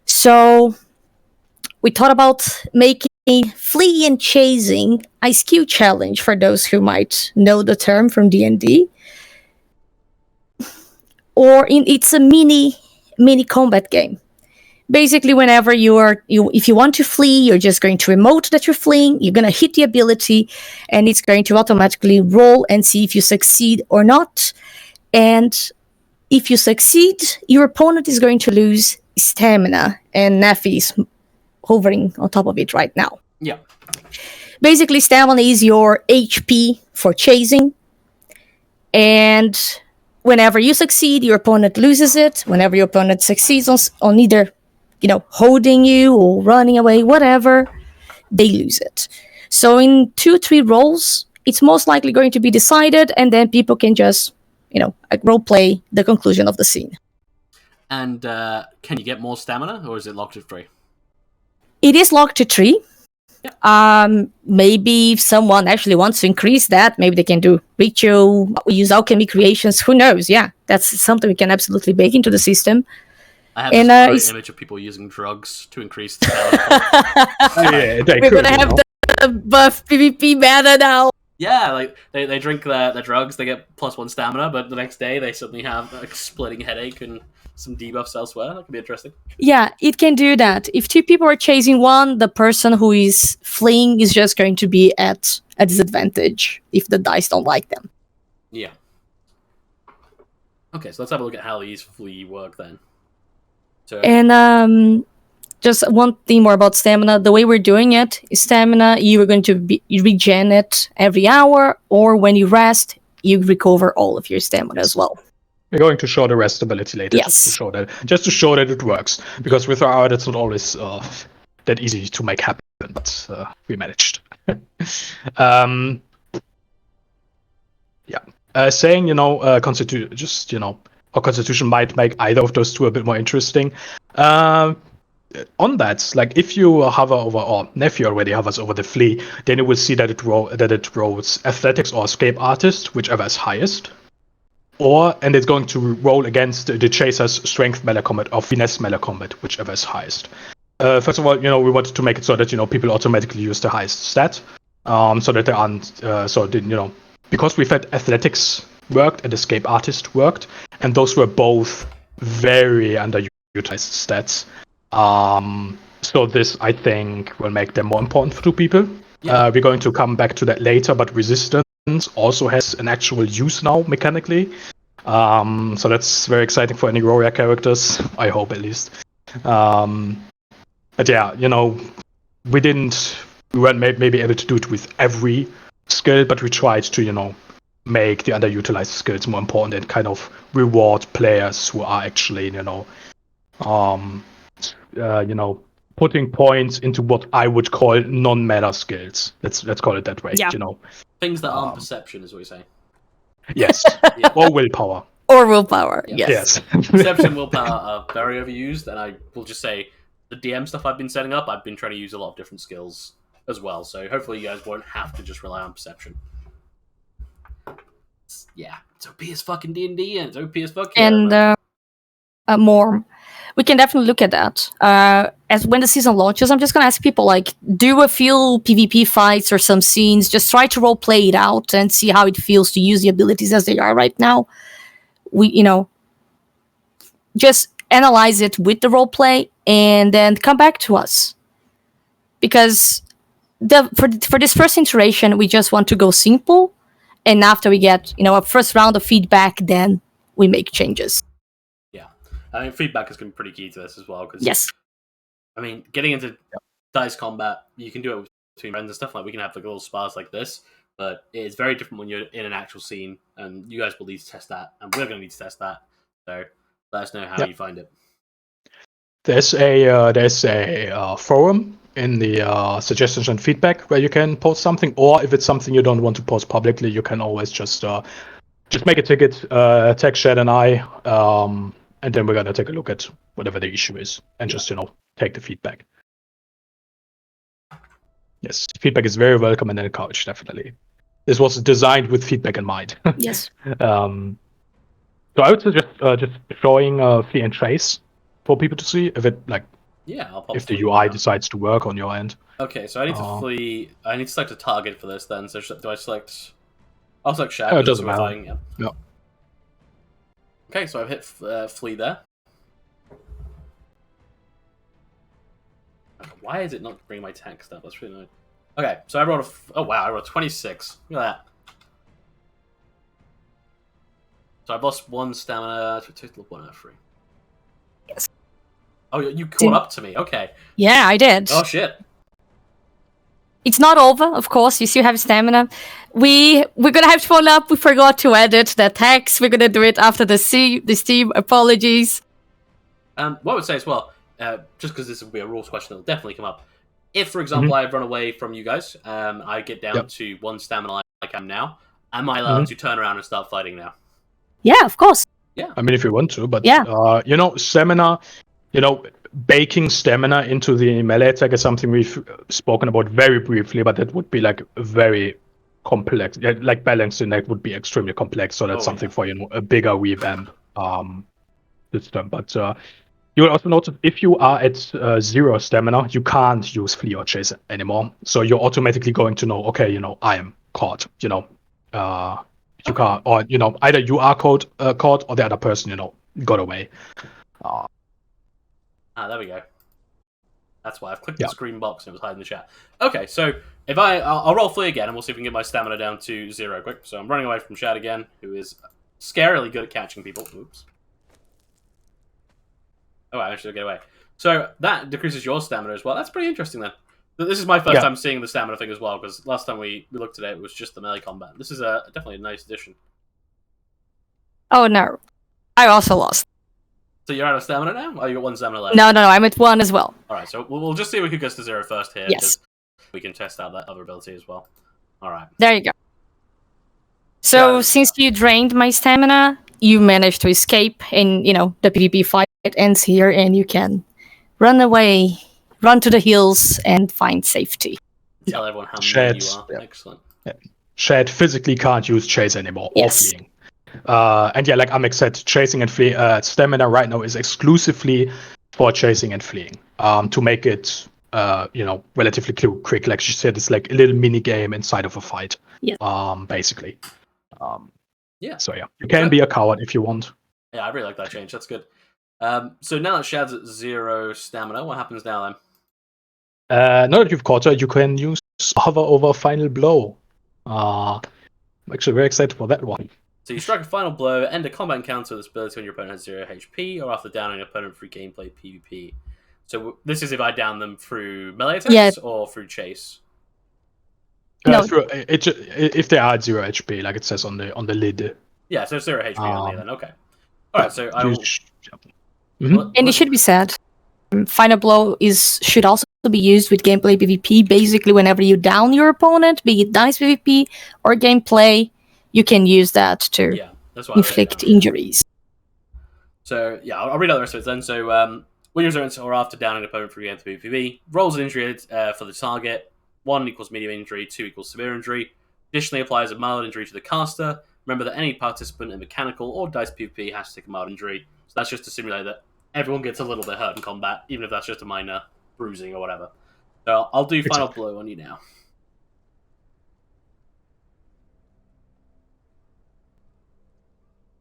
So we thought about making flee and chasing a skill challenge for those who might know the term from D&D. It's a mini combat game. Basically, whenever if you want to flee, you're just going to emote that you're fleeing, you're going to hit the ability, and it's going to automatically roll and see if you succeed or not. And if you succeed, your opponent is going to lose stamina, and Nafi is hovering on top of it right now. Yeah. Basically, stamina is your HP for chasing, and whenever you succeed, your opponent loses it. Whenever your opponent succeeds on either, holding you or running away, whatever, they lose it. So in 2-3 rolls, it's most likely going to be decided, and then people can just, role play the conclusion of the scene. And can you get more stamina, or is it locked at 3? It is locked to 3. Yeah. Maybe if someone actually wants to increase that, maybe they can do ritual, use alchemy creations, who knows? Yeah, that's something we can absolutely bake into the system. I have this great image of people using drugs to increase the stamina. We're gonna have the buff PvP meta now. Yeah, like they drink the drugs, they get +1 stamina, but the next day they suddenly have a splitting headache and some debuffs elsewhere. That could be interesting. Yeah, it can do that. If 2 people are chasing one, the person who is fleeing is just going to be at a disadvantage if the dice don't like them. Yeah. Okay, so let's have a look at how these flee work then. So, and just one thing more about stamina. The way we're doing it is stamina, you are going to regen it every hour, or when you rest, you recover all of your stamina as well. We're going to show the rest ability later. Yes. Just to show that it works. Because with our art, it's not always that easy to make happen, but we managed. Saying, our constitution might make either of those two a bit more interesting. On that, like if you hover over, or Nephi already hovers over the flee, then you will see that it rolls athletics or escape artist, whichever is highest. And it's going to roll against the chaser's strength melee combat or finesse melee combat, whichever is highest. First of all, we wanted to make it so that people automatically use the highest stat, so that they aren't because we felt athletics worked and escape artist worked, and those were both very underutilized stats. So this, I think, will make them more important to people. Yeah. We're going to come back to that later, but resistance also has an actual use now mechanically. So that's very exciting for any warrior characters, I hope at least. But yeah, we weren't maybe able to do it with every skill, but we tried to, make the underutilized skills more important and kind of reward players who are actually, putting points into what I would call non-meta skills. Let's call it that way. Yeah. Things that aren't perception is what you're saying. Yes. Or willpower. Or willpower. Yes. Perception, willpower are very overused, and I will just say the DM stuff I've been setting up, I've been trying to use a lot of different skills as well. So hopefully you guys won't have to just rely on perception. Yeah, it's OP as fucking D&D, and it's OP as fuck. And more. We can definitely look at that. As when the season launches, I'm just gonna ask people, do a few PvP fights or some scenes. Just try to role play it out and see how it feels to use the abilities as they are right now. We, just analyze it with the role play and then come back to us. Because for this first iteration, we just want to go simple, and after we get a first round of feedback, then we make changes. I mean, feedback is going to be pretty key to this as well. Cause, yes. I mean, getting into dice combat, you can do it between friends and stuff. Like, we can have little spars like this, but it's very different when you're in an actual scene, and you guys will need to test that, and we're going to need to test that. So let us know how you find it. There's a forum in the suggestions and feedback where you can post something, or if it's something you don't want to post publicly, you can always just make a ticket, tag Shed and I, and then we're gonna take a look at whatever the issue is and just take the feedback. Yes, feedback is very welcome and encouraged, definitely. This was designed with feedback in mind. Yes. So I would suggest just showing Flee and Trace for people to see if it Yeah, I'll pop if the Flee UI down. decides to work on your end. Okay, so I need to flee. I need to select a target for this then. So do I select? I'll select Shad. It because doesn't that's matter. what I'm flying, No. Okay, so I've hit flee there. Okay, why is it not bringing my text up? That's really annoying. Okay, so I rolled oh wow, I rolled 26. Look at that. So I've lost 1 stamina to a total of 1 out of 3. Yes. Oh, you caught up to me. Okay. Yeah, I did. Oh shit. It's not over, of course. You still have stamina. We're gonna have to follow up. We forgot to edit the text. We're gonna do it after the Steam. Apologies. What I would say as well, just because this will be a rules question that will definitely come up. If, for example, I run away from you guys, I get down to 1 stamina like I'm now, am I allowed to turn around and start fighting now? Yeah, of course. I mean, if you want to, but Yeah. stamina, baking stamina into the melee attack is something we've spoken about very briefly, but that would be very complex. Yeah, balancing that would be extremely complex. So that's something for a bigger revamp system. But you will also notice if you are at 0 stamina, you can't use Flee or Chase anymore. So you're automatically going to know, okay, I am caught. You can't, or either you are caught, or the other person, got away. There we go. That's why I've clicked this green box and it was hiding the chat. Okay, so if I'll roll Flee again and we'll see if we can get my stamina down to 0 quick. So I'm running away from Shad again, who is scarily good at catching people. Oops. Oh, I managed to get away. So that decreases your stamina as well. That's pretty interesting then. This is my first time seeing the stamina thing as well, because last time we looked at it, it was just the melee combat. This is definitely a nice addition. Oh no, I also lost. So you're out of stamina now? Oh, you got 1 stamina left. No, I'm at 1 as well. All right, so we'll just see who gets to 0 first here. Yes. We can test out that other ability as well. All right. There you go. So since you drained my stamina, you managed to escape, and the PvP fight ends here, and you can run away, run to the hills, and find safety. Tell everyone how mean you are. Yeah. Excellent. Shad physically can't use Chase anymore, Yes. or Fleeing. And yeah, like Amek said, chasing and fleeing, stamina right now is exclusively for chasing and fleeing. To make it, relatively quick. Like she said, it's like a little mini game inside of a fight. Yeah. Basically. Yeah. So yeah, you can be a coward if you want. Yeah, I really like that change. That's good. So now that Shad's at 0 stamina, what happens now then? Now that you've caught her, you can use hover over Final Blow. I'm actually very excited for that one. So you strike a final blow, end a combat encounter with this ability when your opponent has 0 HP, or after downing an opponent through gameplay PvP. So this is if I down them through melee attacks or through chase. No. If they are at 0 HP, like it says on the lid. Yeah, so 0 HP only then. Okay. All right. So I will. And it should be said, Final Blow should also be used with gameplay PvP. Basically, whenever you down your opponent, be it dice PvP or gameplay, you can use that to inflict injuries. So yeah, I'll read out the rest of it then. So when your opponent or after downing an opponent through gameplay PvP, rolls an injury for the target. 1 equals medium injury, 2 equals severe injury. Additionally, applies a mild injury to the caster. Remember that any participant in mechanical or dice PvP has to take a mild injury. So that's just to simulate that everyone gets a little bit hurt in combat, even if that's just a minor bruising or whatever. So I'll do Final Blow on you now.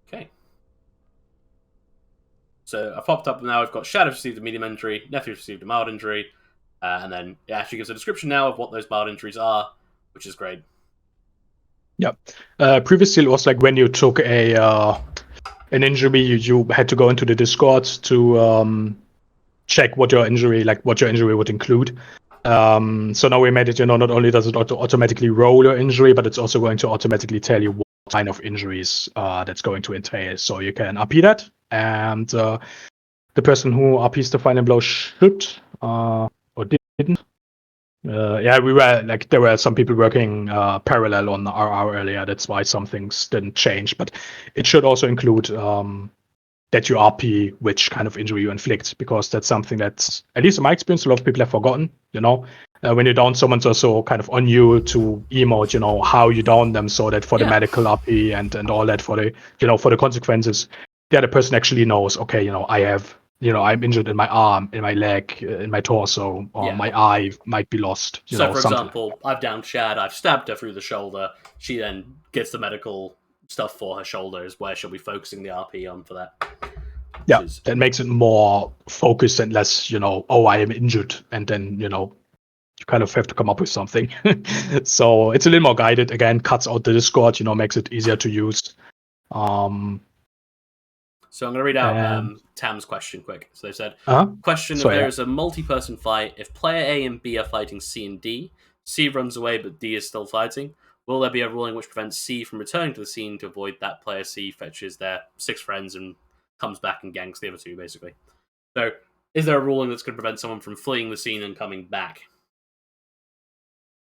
Okay. So I popped up now. I've got Shadow received a medium injury, Nephew received a mild injury, and then it actually gives a description now of what those mild injuries are, which is great. Yeah. Previously, it was like when you took an injury, you had to go into the Discord to check what your injury would include. So now we made it, not only does it automatically roll your injury, but it's also going to automatically tell you what kind of injuries that's going to entail. So you can RP that, and the person who RPs the final blow should or didn't. There were some people working parallel on RR earlier. That's why some things didn't change, but it should also include that you RP which kind of injury you inflict, because that's something that, at least in my experience, a lot of people have forgotten. When you down someone's also kind of on you to emote, how you down them, so that for the medical RP and all that, for the consequences, the other person actually knows, okay, I'm injured in my arm, in my leg, in my torso, or my eye might be lost. So, for example, I've downed Shad, I've stabbed her through the shoulder. She then gets the medical stuff for her shoulders, where she'll be focusing the RP on for that. Yeah, that makes it more focused and less, I am injured, and then, you kind of have to come up with something. So it's a little more guided. Again, cuts out the Discord, makes it easier to use. So I'm going to read out Tam's question quick. So they said, question: if Sorry, there is a multi-person fight, if player A and B are fighting C and D, C runs away but D is still fighting, will there be a ruling which prevents C from returning to the scene to avoid that player C fetches their 6 friends and comes back and ganks the other 2, basically? So is there a ruling that's going to prevent someone from fleeing the scene and coming back?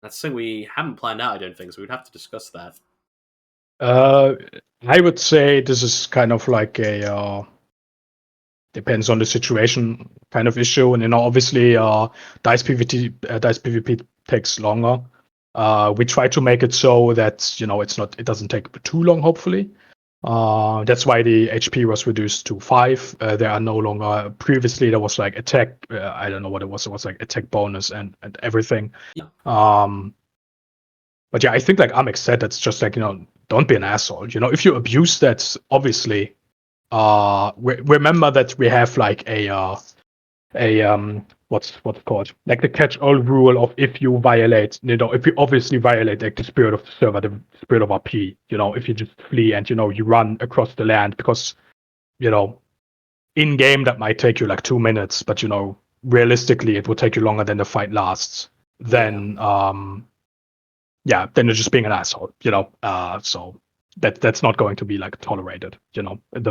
That's something we haven't planned out, I don't think, so we'd have to discuss that. I would say this is kind of like a depends on the situation kind of issue, and obviously dice PvP takes longer. We try to make it so that it doesn't take too long, hopefully. That's why the HP was reduced to 5. There are no longer. Previously, there was like attack. I don't know what it was. It was like attack bonus and everything. Yeah. But yeah, I think like Amex said, that's just like don't be an asshole. If you abuse that, obviously. Remember that we have like what's it called? Like the catch-all rule of if you violate, if you obviously violate like the spirit of the server, the spirit of RP, if you just flee and you run across the land, because in game that might take you like 2 minutes, but realistically it will take you longer than the fight lasts. Then then you're just being an asshole, so that's not going to be like tolerated,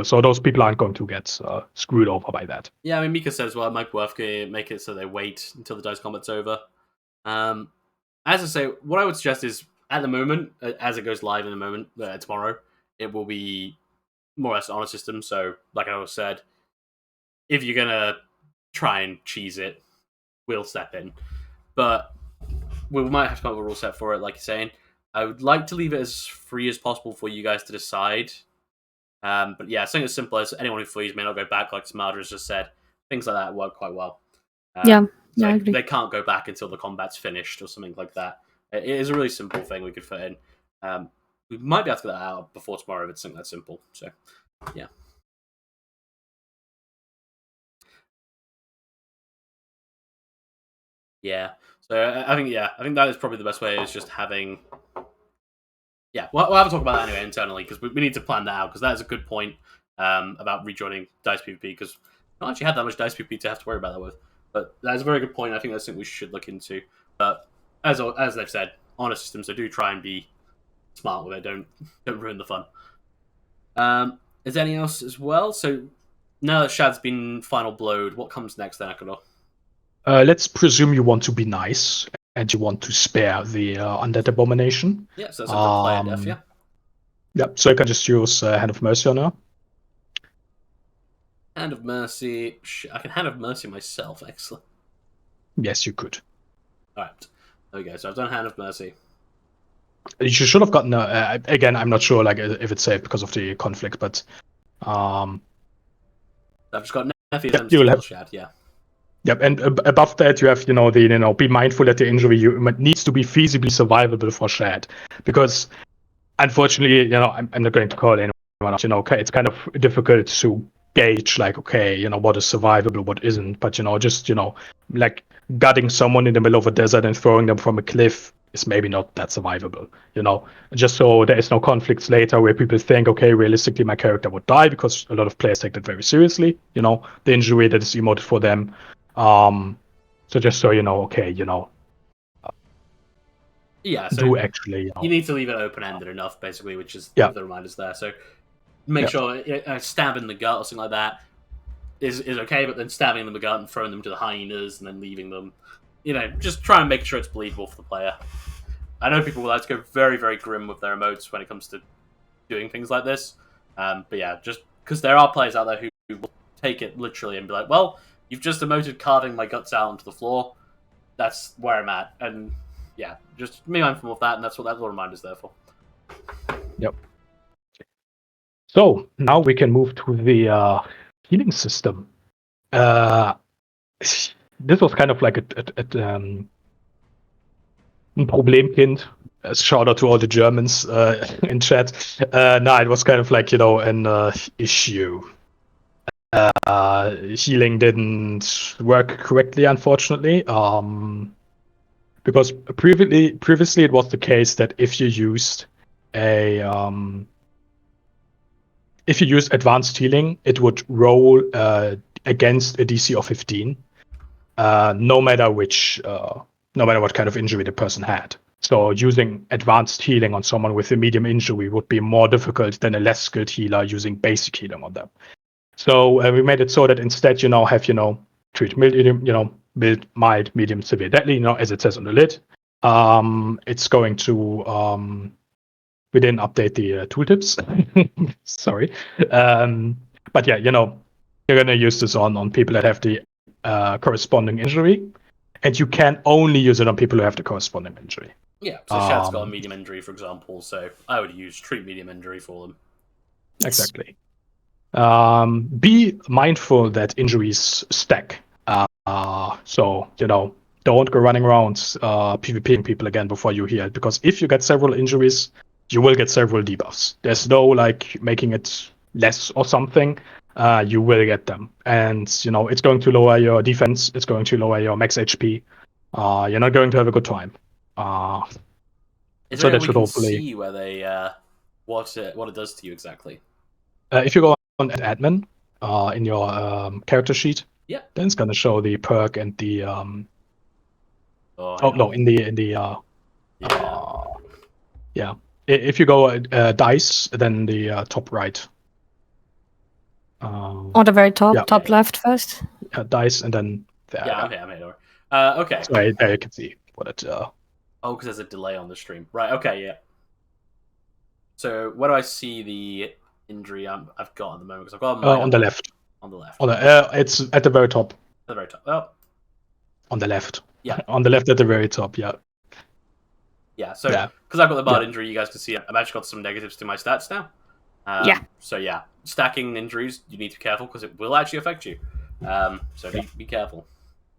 so those people aren't going to get screwed over by that. Yeah, I mean, Mika says, well, it might be worth make it so they wait until the dice combat's over. As I say, what I would suggest is, at the moment, as it goes live in the moment, tomorrow, it will be more or less on a system. So, like I said, if you're going to try and cheese it, we'll step in. But we might have to come up with a rule set for it, like you're saying. I would like to leave it as free as possible for you guys to decide. But yeah, something as simple as anyone who flees may not go back, like Smarter has just said. Things like that work quite well. I agree. They can't go back until the combat's finished or something like that. It is a really simple thing we could fit in. We might be able to get that out before tomorrow if it's something that simple. So, yeah. Yeah. So I think that is probably the best way, is just having. Yeah, we'll have to talk about that anyway internally, because we need to plan that out, because that is a good point about rejoining Dice PvP, because I don't actually have that much Dice PvP to have to worry about that with. But that is a very good point. I think that's something we should look into. But as they've said, on a system, so do try and be smart with it. Don't ruin the fun. Is there anything else as well? So now that Shad's been final blowed, what comes next then, Akador? Let's presume you want to be nice and you want to spare the Undead Abomination. Yeah, so that's a player death, yeah. Yep, so I can just use Hand of Mercy on her. Hand of Mercy. I can Hand of Mercy myself, excellent. Yes, you could. Alright, there we go. So I've done Hand of Mercy. You should have gotten again, I'm not sure like if it's safe because of the conflict, but I've just got Yep, you will have Shad, yeah. Yep, and above that you have, be mindful that the injury needs to be feasibly survivable for Shad, because unfortunately, I'm not going to call anyone out, okay, it's kind of difficult to gauge, like, okay, what is survivable, what isn't, but just like gutting someone in the middle of a desert and throwing them from a cliff is maybe not that survivable, just so there is no conflicts later where people think, okay, realistically my character would die, because a lot of players take that very seriously, the injury that is emoted for them. So just so okay, yeah, so do actually, you need to leave it open-ended enough, basically, which is Yeah. the reminders there. So make sure a stab in the gut or something like that is okay, but then stabbing them in the gut and throwing them to the hyenas and then leaving them, just try and make sure it's believable for the player. I know people will like to go very, very grim with their emotes when it comes to doing things like this, but yeah, just because there are players out there who will take it literally and be like, well, you've just emoted carving my guts out onto the floor. That's where I'm at. And yeah, just be mindful of that, and that's what reminder's there for. Yep. So now we can move to the healing system. This was kind of like a Problemkind. Shout out to all the Germans in chat. No, it was kind of like, an issue. Healing didn't work correctly, unfortunately. Because previously it was the case that if you used advanced healing, it would roll against a DC of 15, no matter what kind of injury the person had. So using advanced healing on someone with a medium injury would be more difficult than a less skilled healer using basic healing on them. So we made it so that instead you now have, treat medium, mild, medium, severe, deadly, as it says on the lid. It's going to we didn't update the tooltips. Sorry. But yeah, you're gonna use this on people that have the corresponding injury, and you can only use it on people who have the corresponding injury. Yeah, so Shad's got a medium injury, for example, so I would use treat medium injury for them. Exactly. Be mindful that injuries stack. So, don't go running around PvPing people again before you heal, because if you get several injuries, you will get several debuffs. There's no making it less or something. You will get them, and it's going to lower your defense. It's going to lower your max HP. You're not going to have a good time. Is So there that a way should we can hopefully see where they what it does to you exactly? if you go on admin in your character sheet, Yeah. then it's gonna show the perk and the Oh no, in the yeah. If you go dice, then the top right. On the very top, Yeah. top left first. Dice, and then there. Yeah, I'm here. Okay. So there you can see what it. Oh, because there's a delay on the stream. Right, okay, yeah. So, where do I see the injury I've got at the moment? Because I've got on the left. On the left. On the it's at the very top. At the very top. Oh. On the left. Yeah. On the left at the very top, yeah. Yeah, so, because I've got the bard injury, you guys can see I've actually got some negatives to my stats now. Yeah. So, yeah, stacking injuries, you need to be careful, because it will actually affect you. So, be careful.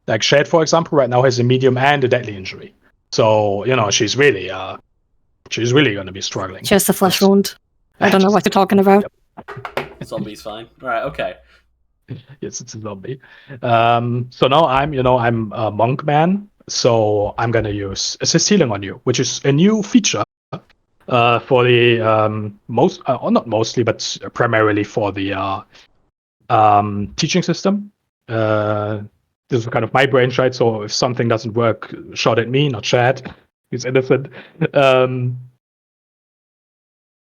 Like Shade, for example, right now has a medium and a deadly injury. So, she's really going to be struggling. Just a flesh wound. I don't know what you're talking about. Zombie's fine. Right, okay. Yes, it's a zombie. So now I'm a monk man, so I'm gonna use assist healing on you, which is a new feature for the not mostly, but primarily for the teaching system. This is kind of my brainchild, so if something doesn't work, shout at me, not Chad. He's innocent.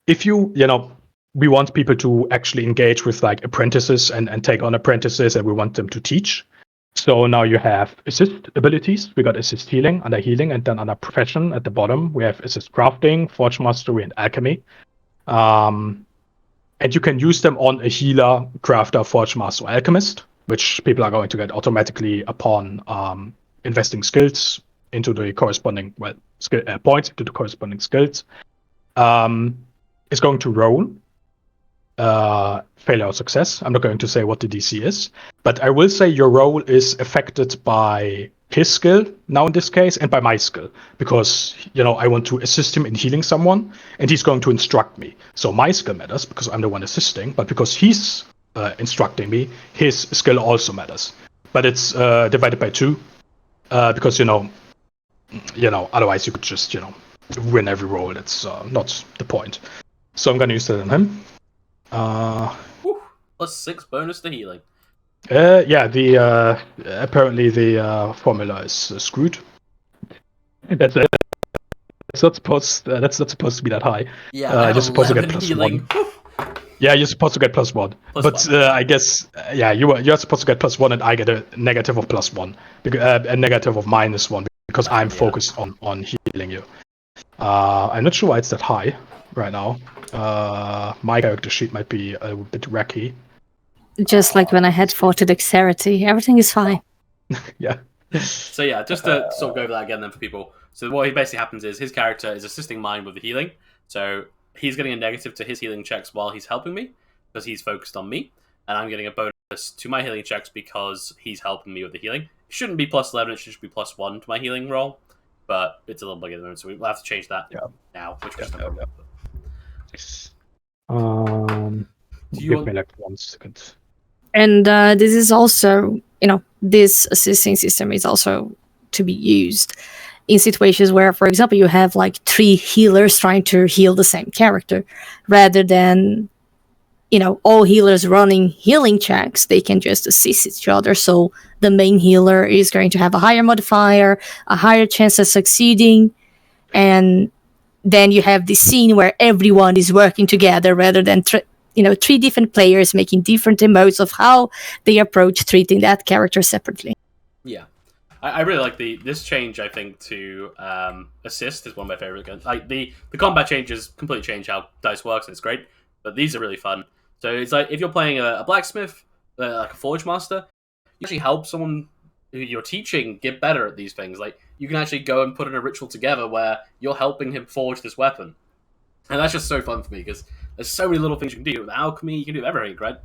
If we want people to actually engage with apprentices and take on apprentices, and we want them to teach. So now you have assist abilities. We got assist healing under healing, and then under profession at the bottom we have assist crafting, forge mastery, and alchemy. And you can use them on a healer, crafter, forge master, or alchemist, which people are going to get automatically upon investing skills into the corresponding skill points into the corresponding skills. It's going to roll. Failure or success. I'm not going to say what the DC is, but I will say your role is affected by his skill now in this case, and by my skill, because I want to assist him in healing someone, and he's going to instruct me. So my skill matters because I'm the one assisting, but because he's instructing me, his skill also matters. But it's divided by 2, because otherwise you could just win every roll. That's not the point. So I'm going to use that on him. +6 bonus to healing. Yeah, the apparently the formula is screwed. That's not supposed. That's not supposed to be that high. Yeah, you're supposed to get healing. +1. Yeah, you're supposed to get +1. But I guess you're supposed to get +1, and I get a negative of +1, a negative of -1 because I'm focused on healing you. I'm not sure why it's that high right now. My character sheet might be a bit wacky. Just like when I had 40 dexterity, everything is fine. Yeah. So yeah, just to sort of go over that again then for people. So what basically happens is his character is assisting mine with the healing. So he's getting a negative to his healing checks while he's helping me because he's focused on me, and I'm getting a bonus to my healing checks because he's helping me with the healing. It shouldn't be plus 11; it should be plus 1 to my healing roll, but it's a little buggy at the moment, so we'll have to change that now. Which was Do you Give want- me like 1 second. And this is also, this assisting system is also to be used in situations where, for example, you have like 3 healers trying to heal the same character, rather than, all healers running healing checks. They can just assist each other. So the main healer is going to have a higher modifier, a higher chance of succeeding, and then you have this scene where everyone is working together rather than 3 different players making different emotes of how they approach treating that character separately. Yeah, I really like this change. I think to assist is one of my favorite guns. Like the combat changes completely change how dice works, and it's great. But these are really fun. So it's like if you're playing a blacksmith, like a forge master, you actually help someone who you're teaching get better at these things. Like you can actually go and put in a ritual together where you're helping him forge this weapon, and that's just so fun for me because there's so many little things you can do with alchemy. You can do everything, right?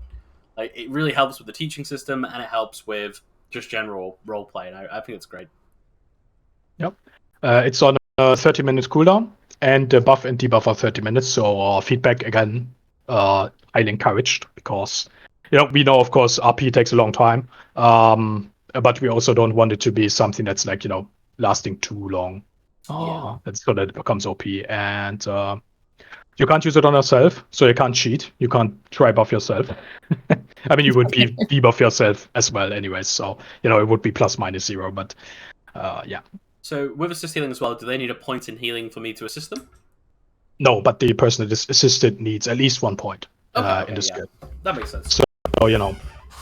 Like it really helps with the teaching system, and it helps with just general role play, and I think it's great. Yep. It's on a 30-minute cooldown, and the buff and debuff are 30 minutes. So feedback again, highly encouraged because we know of course RP takes a long time, but we also don't want it to be something that's like lasting too long. That's so that it becomes OP, and you can't use it on yourself, so you can't cheat. You can't try buff yourself. I mean, you would debuff yourself as well, anyways. So it would be plus minus 0. But yeah. So with assist healing as well, do they need a point in healing for me to assist them? No, but the person that is assisted needs at least 1 point in the skill. That makes sense. So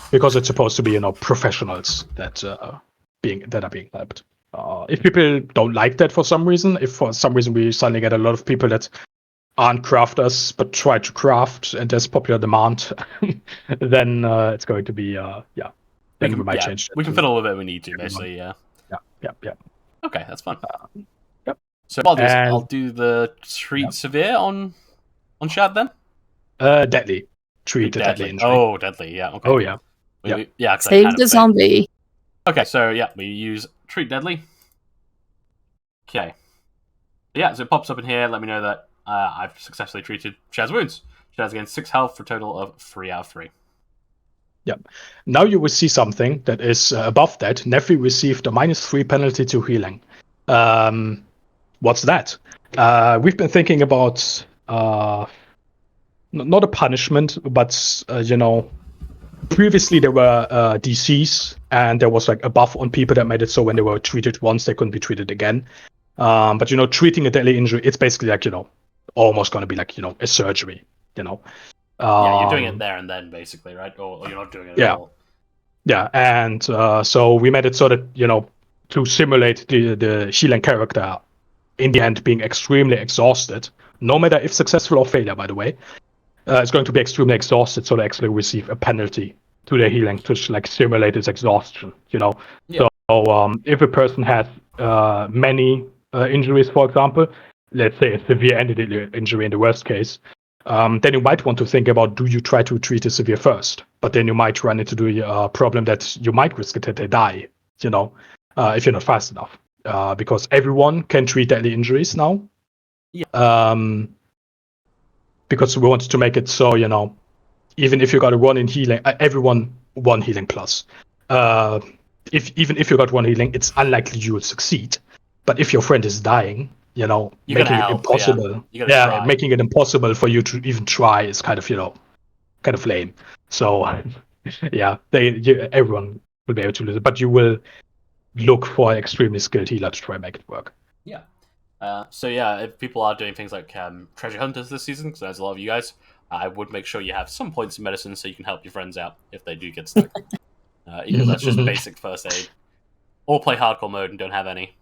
because it's supposed to be professionals that are being helped. If people don't like that for some reason, if for some reason we suddenly get a lot of people that aren't crafters but try to craft and there's popular demand, then it's going to be then we might change it. We can fiddle with it when we need to, basically. Yeah. Okay, that's fun. Yep. So what I'll do the treat severe on Shad then. Deadly. Treat deadly injury. Oh, deadly. Yeah. Okay. Oh yeah. Yeah. Save the zombie. Okay, so yeah, we use treat deadly. Okay. Yeah, so it pops up in here. Let me know that I've successfully treated Shad's wounds. Shad's gained 6 health for a total of 3 out of 3. Yep. Now you will see something that is above that. Neffy received a -3 penalty to healing. What's that? We've been thinking about not a punishment, but previously there were DCs, and there was like a buff on people that made it so when they were treated once, they couldn't be treated again. But treating a deadly injury, it's basically like almost going to be like a surgery. Yeah, you're doing it there and then, basically, right? Or you're not doing it at all. Yeah, and so we made it so that to simulate the healing character in the end being extremely exhausted, no matter if successful or failure, by the way, it's going to be extremely exhausted, so they actually receive a penalty to their healing to like simulate its exhaustion. Yeah. So if a person has many injuries, for example, let's say a severe injury in the worst case, then you might want to think about, do you try to treat the severe first? But then you might run into the problem that you might risk it that they die, if you're not fast enough. Because everyone can treat deadly injuries now. Yeah. Because we wanted to make it so, even if you got a 1 in healing, everyone 1 healing plus. Even if you got 1 healing, it's unlikely you will succeed. But if your friend is dying, making it impossible. Yeah, making it impossible for you to even try is kind of lame. So, yeah, everyone will be able to lose it, but you will look for an extremely skilled healer to try and make it work. Yeah. So yeah, if people are doing things like treasure hunters this season, because there's a lot of you guys, I would make sure you have some points in medicine so you can help your friends out if they do get stuck. Even if that's just basic first aid, or play hardcore mode and don't have any.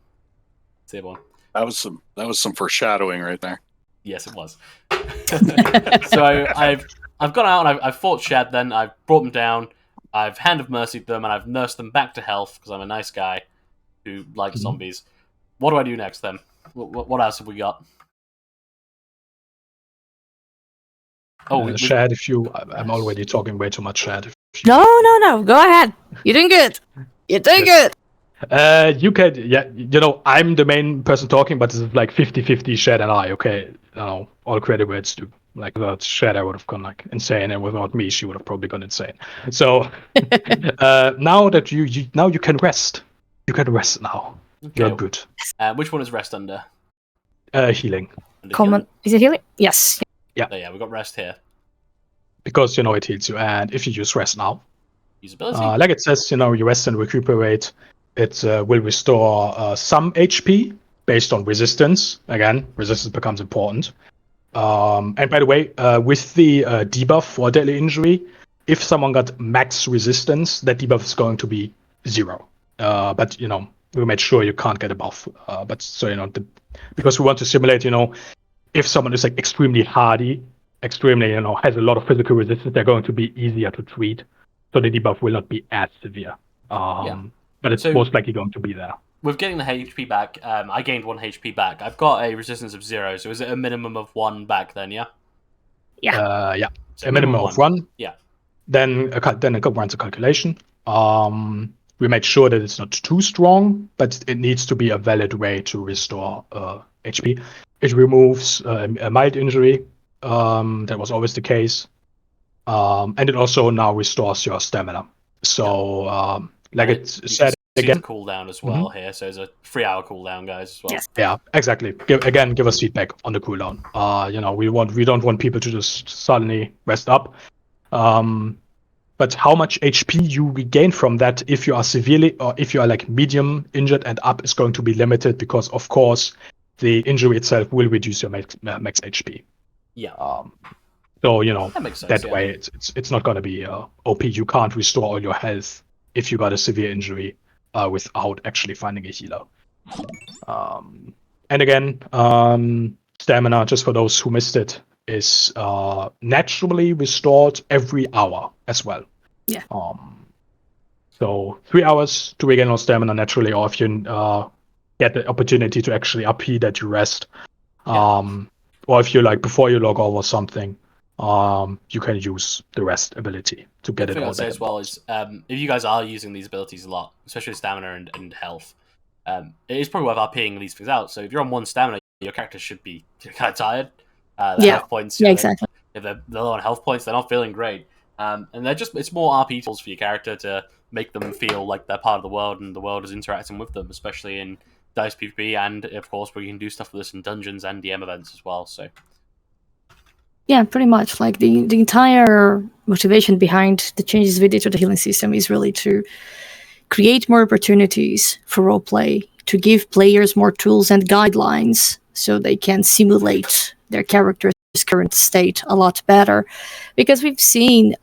See everyone. That was some foreshadowing right there. Yes, it was. So I've I've gone out and I've fought Shed. Then I've brought them down. I've Hand of Mercied them, and I've nursed them back to health because I'm a nice guy who likes zombies. What do I do next then? What else have we got? Oh, Shad, if you, I'm already talking way too much, Shad. No. Go ahead. You're doing good. You're doing good. You can, I'm the main person talking, but it's like 50-50 Shad and I, okay? All credit where it's due. Like, without Shad, I would have gone, like, insane, and without me, she would have probably gone insane. So, now that you can rest. You can rest now. okay. You're good. Which one is rest under? Healing. Under Common. Is it healing? Yes. healing? Oh, yeah, we've got rest here. Because, it heals you, and if you use rest now, Usability. like it says, you rest and recuperate, it will restore some HP based on resistance. Again, resistance becomes important. And by the way, with the debuff for deadly injury, if someone got max resistance, that debuff is going to be 0. But we made sure you can't get a buff. But so because we want to simulate, if someone is like extremely hardy, extremely has a lot of physical resistance, they're going to be easier to treat. So the debuff will not be as severe. But it's most likely going to be there. With getting the HP back, I gained 1 HP back. I've got a resistance of 0, so is it a minimum of 1 back then, yeah? Yeah. So A minimum of 1. Yeah. Then it runs a calculation. We made sure that it's not too strong, but it needs to be a valid way to restore HP. It removes a mild injury. That was always the case. And it also now restores your stamina. So, like And it you said can see again. the cooldown as well here, so there's a 3-hour cooldown, guys, as well. Yes. Yeah, exactly. Give us feedback on the cooldown. We don't want people to just suddenly rest up. But how much HP you regain from that, if you are severely or if you are like medium injured and up, is going to be limited because, of course, the injury itself will reduce your max HP. Yeah. So That makes sense, yeah. way it's not going to be OP. You can't restore all your health if you got a severe injury without actually finding a healer. And again, stamina, just for those who missed it, is naturally restored every hour as well. Yeah. So 3 hours to regain all stamina naturally, or if you get the opportunity to actually upheat that you rest, or if you like before you log off or something, you can use the rest ability to get The it thing all I'd say back. as well is, if you guys are using these abilities a lot, especially stamina and health, it is probably worth RPing these things out. So if you're on 1 stamina, your character should be kind of tired. Health points. Yeah, exactly. If they're low on health points, they're not feeling great. And it's more RP tools for your character to make them feel like they're part of the world and the world is interacting with them, especially in Dice PvP, and of course we can do stuff with this in dungeons and DM events as well. So Yeah, pretty much. Like the entire motivation behind the changes we did to the healing system is really to create more opportunities for roleplay, to give players more tools and guidelines so they can simulate their character's current state a lot better. Because we've seen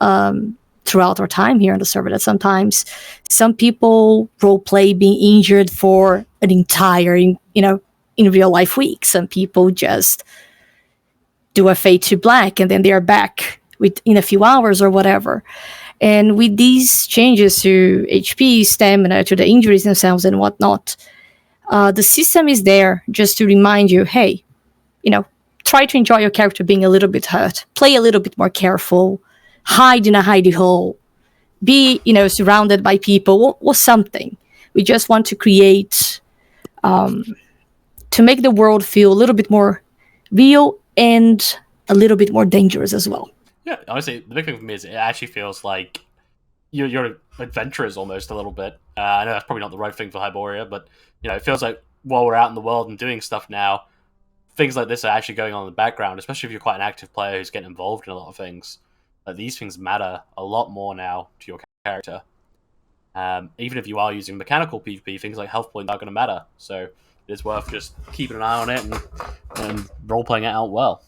throughout our time here on the server that sometimes some people roleplay being injured for an entire, in real life week. Some people just do a fade to black and then they are back in a few hours or whatever. And with these changes to HP, stamina, to the injuries themselves and whatnot, the system is there just to remind you, hey, try to enjoy your character being a little bit hurt, play a little bit more careful, hide in a hidey hole, be, surrounded by people or something. We just want to create, to make the world feel a little bit more real and a little bit more dangerous as well. yeah, honestly, the big thing for me is it actually feels like you're adventurers almost a little bit. I know that's probably not the right thing for Hyboria, but it feels like while we're out in the world and doing stuff now, things like this are actually going on in the background, especially if you're quite an active player who's getting involved in a lot of things. Like, these things matter a lot more now to your character. Even if you are using mechanical PvP, things like health points are going to matter. So it's worth just keeping an eye on it and role-playing it out well.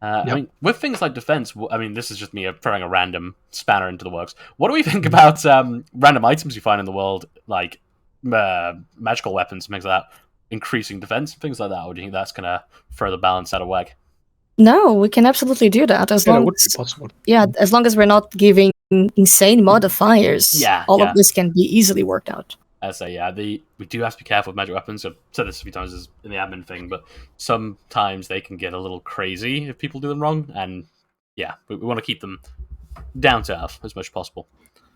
I mean, with things like defense, this is just me throwing a random spanner into the works. What do we think about random items you find in the world, like magical weapons and things like that, increasing defense, things like that? Or do you think that's going to throw the balance out of whack? No, we can absolutely do that as Yeah, that long would be as possible. as long as we're not giving insane modifiers. Yeah, all yeah. of this can be easily worked out. I say, yeah, we do have to be careful with magic weapons. I've said this a few times in the admin thing, but sometimes they can get a little crazy if people do them wrong, and yeah, we want to keep them down to earth as much as possible.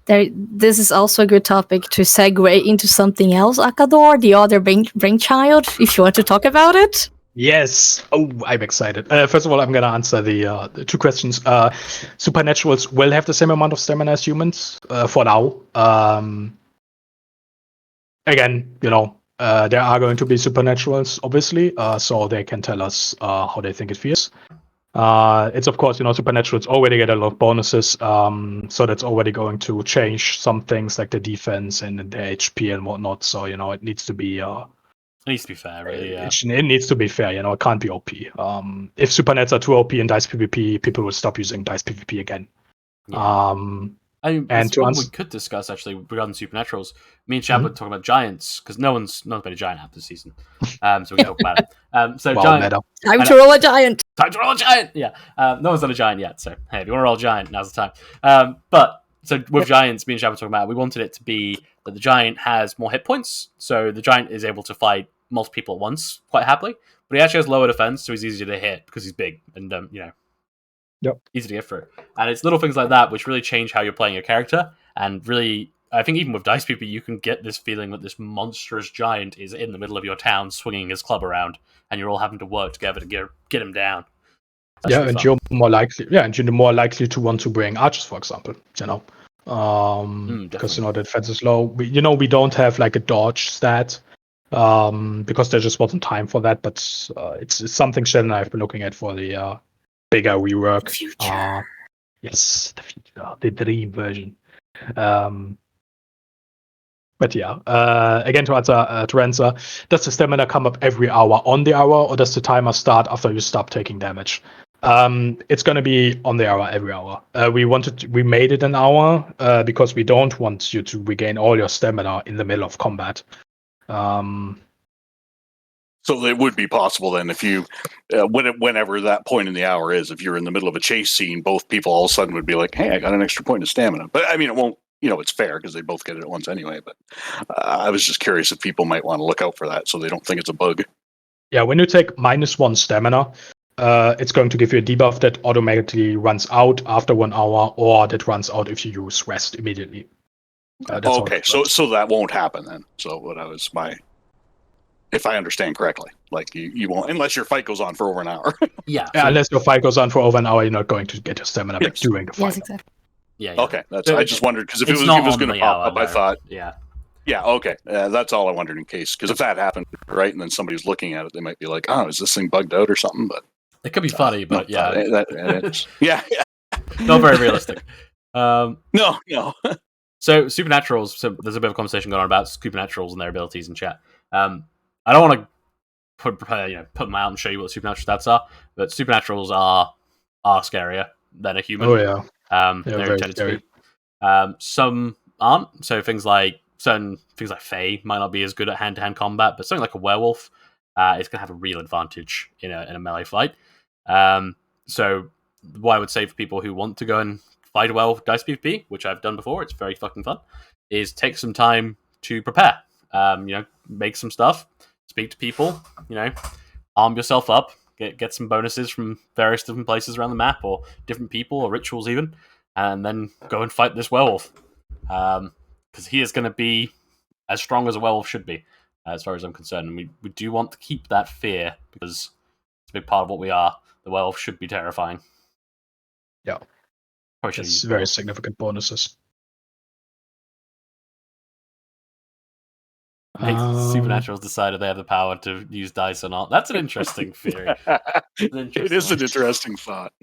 This is also a good topic to segue into something else, Akador, the other brainchild, if you want to talk about it. Yes. Oh, I'm excited. First of all, I'm going to answer the two questions. Supernaturals will have the same amount of stamina as humans for now. Again, there are going to be supernaturals, obviously, so they can tell us how they think it feels. It's, of course, supernaturals already get a lot of bonuses, so that's already going to change some things like the defense and the HP and whatnot. So, it needs to be... It needs to be fair, really. Yeah. It needs to be fair, it can't be OP. If supernats are too OP in Dice PvP, people will stop using Dice PvP again. Yeah. And to we could discuss actually regarding supernaturals. Me and Chad were talking about giants because no one's been a giant app this season, so we can talk about it. So giant, time to roll a giant. Time to roll a giant. Yeah, no one's done a giant yet. So hey, if you want to roll a giant, now's the time. But so with giants, me and Chad were talking about, we wanted it to be that the giant has more hit points, so the giant is able to fight multiple people at once quite happily. But he actually has lower defense, so he's easier to hit because he's big and Yep. easy to get through. And it's little things like that which really change how you're playing your character. And really, I think even with Dice PvP, you can get this feeling that this monstrous giant is in the middle of your town swinging his club around, and you're all having to work together to get him down. That's really and fun. you're more likely to want to bring archers, for example, because the defense is low. We don't have like a dodge stat, because there just wasn't time for that. But it's something Shannon and I have been looking at for the bigger rework. Future. Yes, the future, the dream version. But yeah, again, to answer, does the stamina come up every hour on the hour, or does the timer start after you stop taking damage? It's going to be on the hour every hour. We made it an hour because we don't want you to regain all your stamina in the middle of combat. So it would be possible then if you, whenever that point in the hour is, if you're in the middle of a chase scene, both people all of a sudden would be like, "Hey, I got an extra point of stamina." But I mean, it won't. It's fair because they both get it at once anyway. But I was just curious if people might want to look out for that so they don't think it's a bug. Yeah, when you take -1 stamina, it's going to give you a debuff that automatically runs out after 1 hour, or that runs out if you use rest immediately. Okay, so that won't happen then. So if I understand correctly, like you won't, unless your fight goes on for over an hour. Yeah. Unless your fight goes on for over an hour, you're not going to get your stamina back during the fight. Yes, exactly. Yeah. Okay, I just wondered because if it It's was not going on to the pop hour, up, I no. thought, Yeah. yeah, okay, that's all I wondered in case. Because if that happened, right, and then somebody's looking at it, they might be like, "Oh, is this thing bugged out or something?" But It could be funny, but no, yeah, yeah, not very realistic. no. So supernaturals. So there's a bit of a conversation going on about supernaturals and their abilities in chat. I don't want to put them out and show you what the supernatural stats are, but supernaturals are scarier than a human. Oh yeah. They're very intended scary. to be. Some aren't. So certain things like Fae might not be as good at hand-to-hand combat, but something like a werewolf is going to have a real advantage in a melee fight. So what I would say for people who want to go and fight a werewolf Dice PvP, which I've done before, it's very fucking fun, is take some time to prepare. Make some stuff, speak to people, arm yourself up, get some bonuses from various different places around the map, or different people, or rituals even, and then go and fight this werewolf. Because he is going to be as strong as a werewolf should be, as far as I'm concerned. And we do want to keep that fear, because it's a big part of what we are. The werewolf should be terrifying. Yeah. Probably It's very significant bonuses. Makes supernaturals decide if they have the power to use dice or not. That's an interesting theory. It is an interesting thought.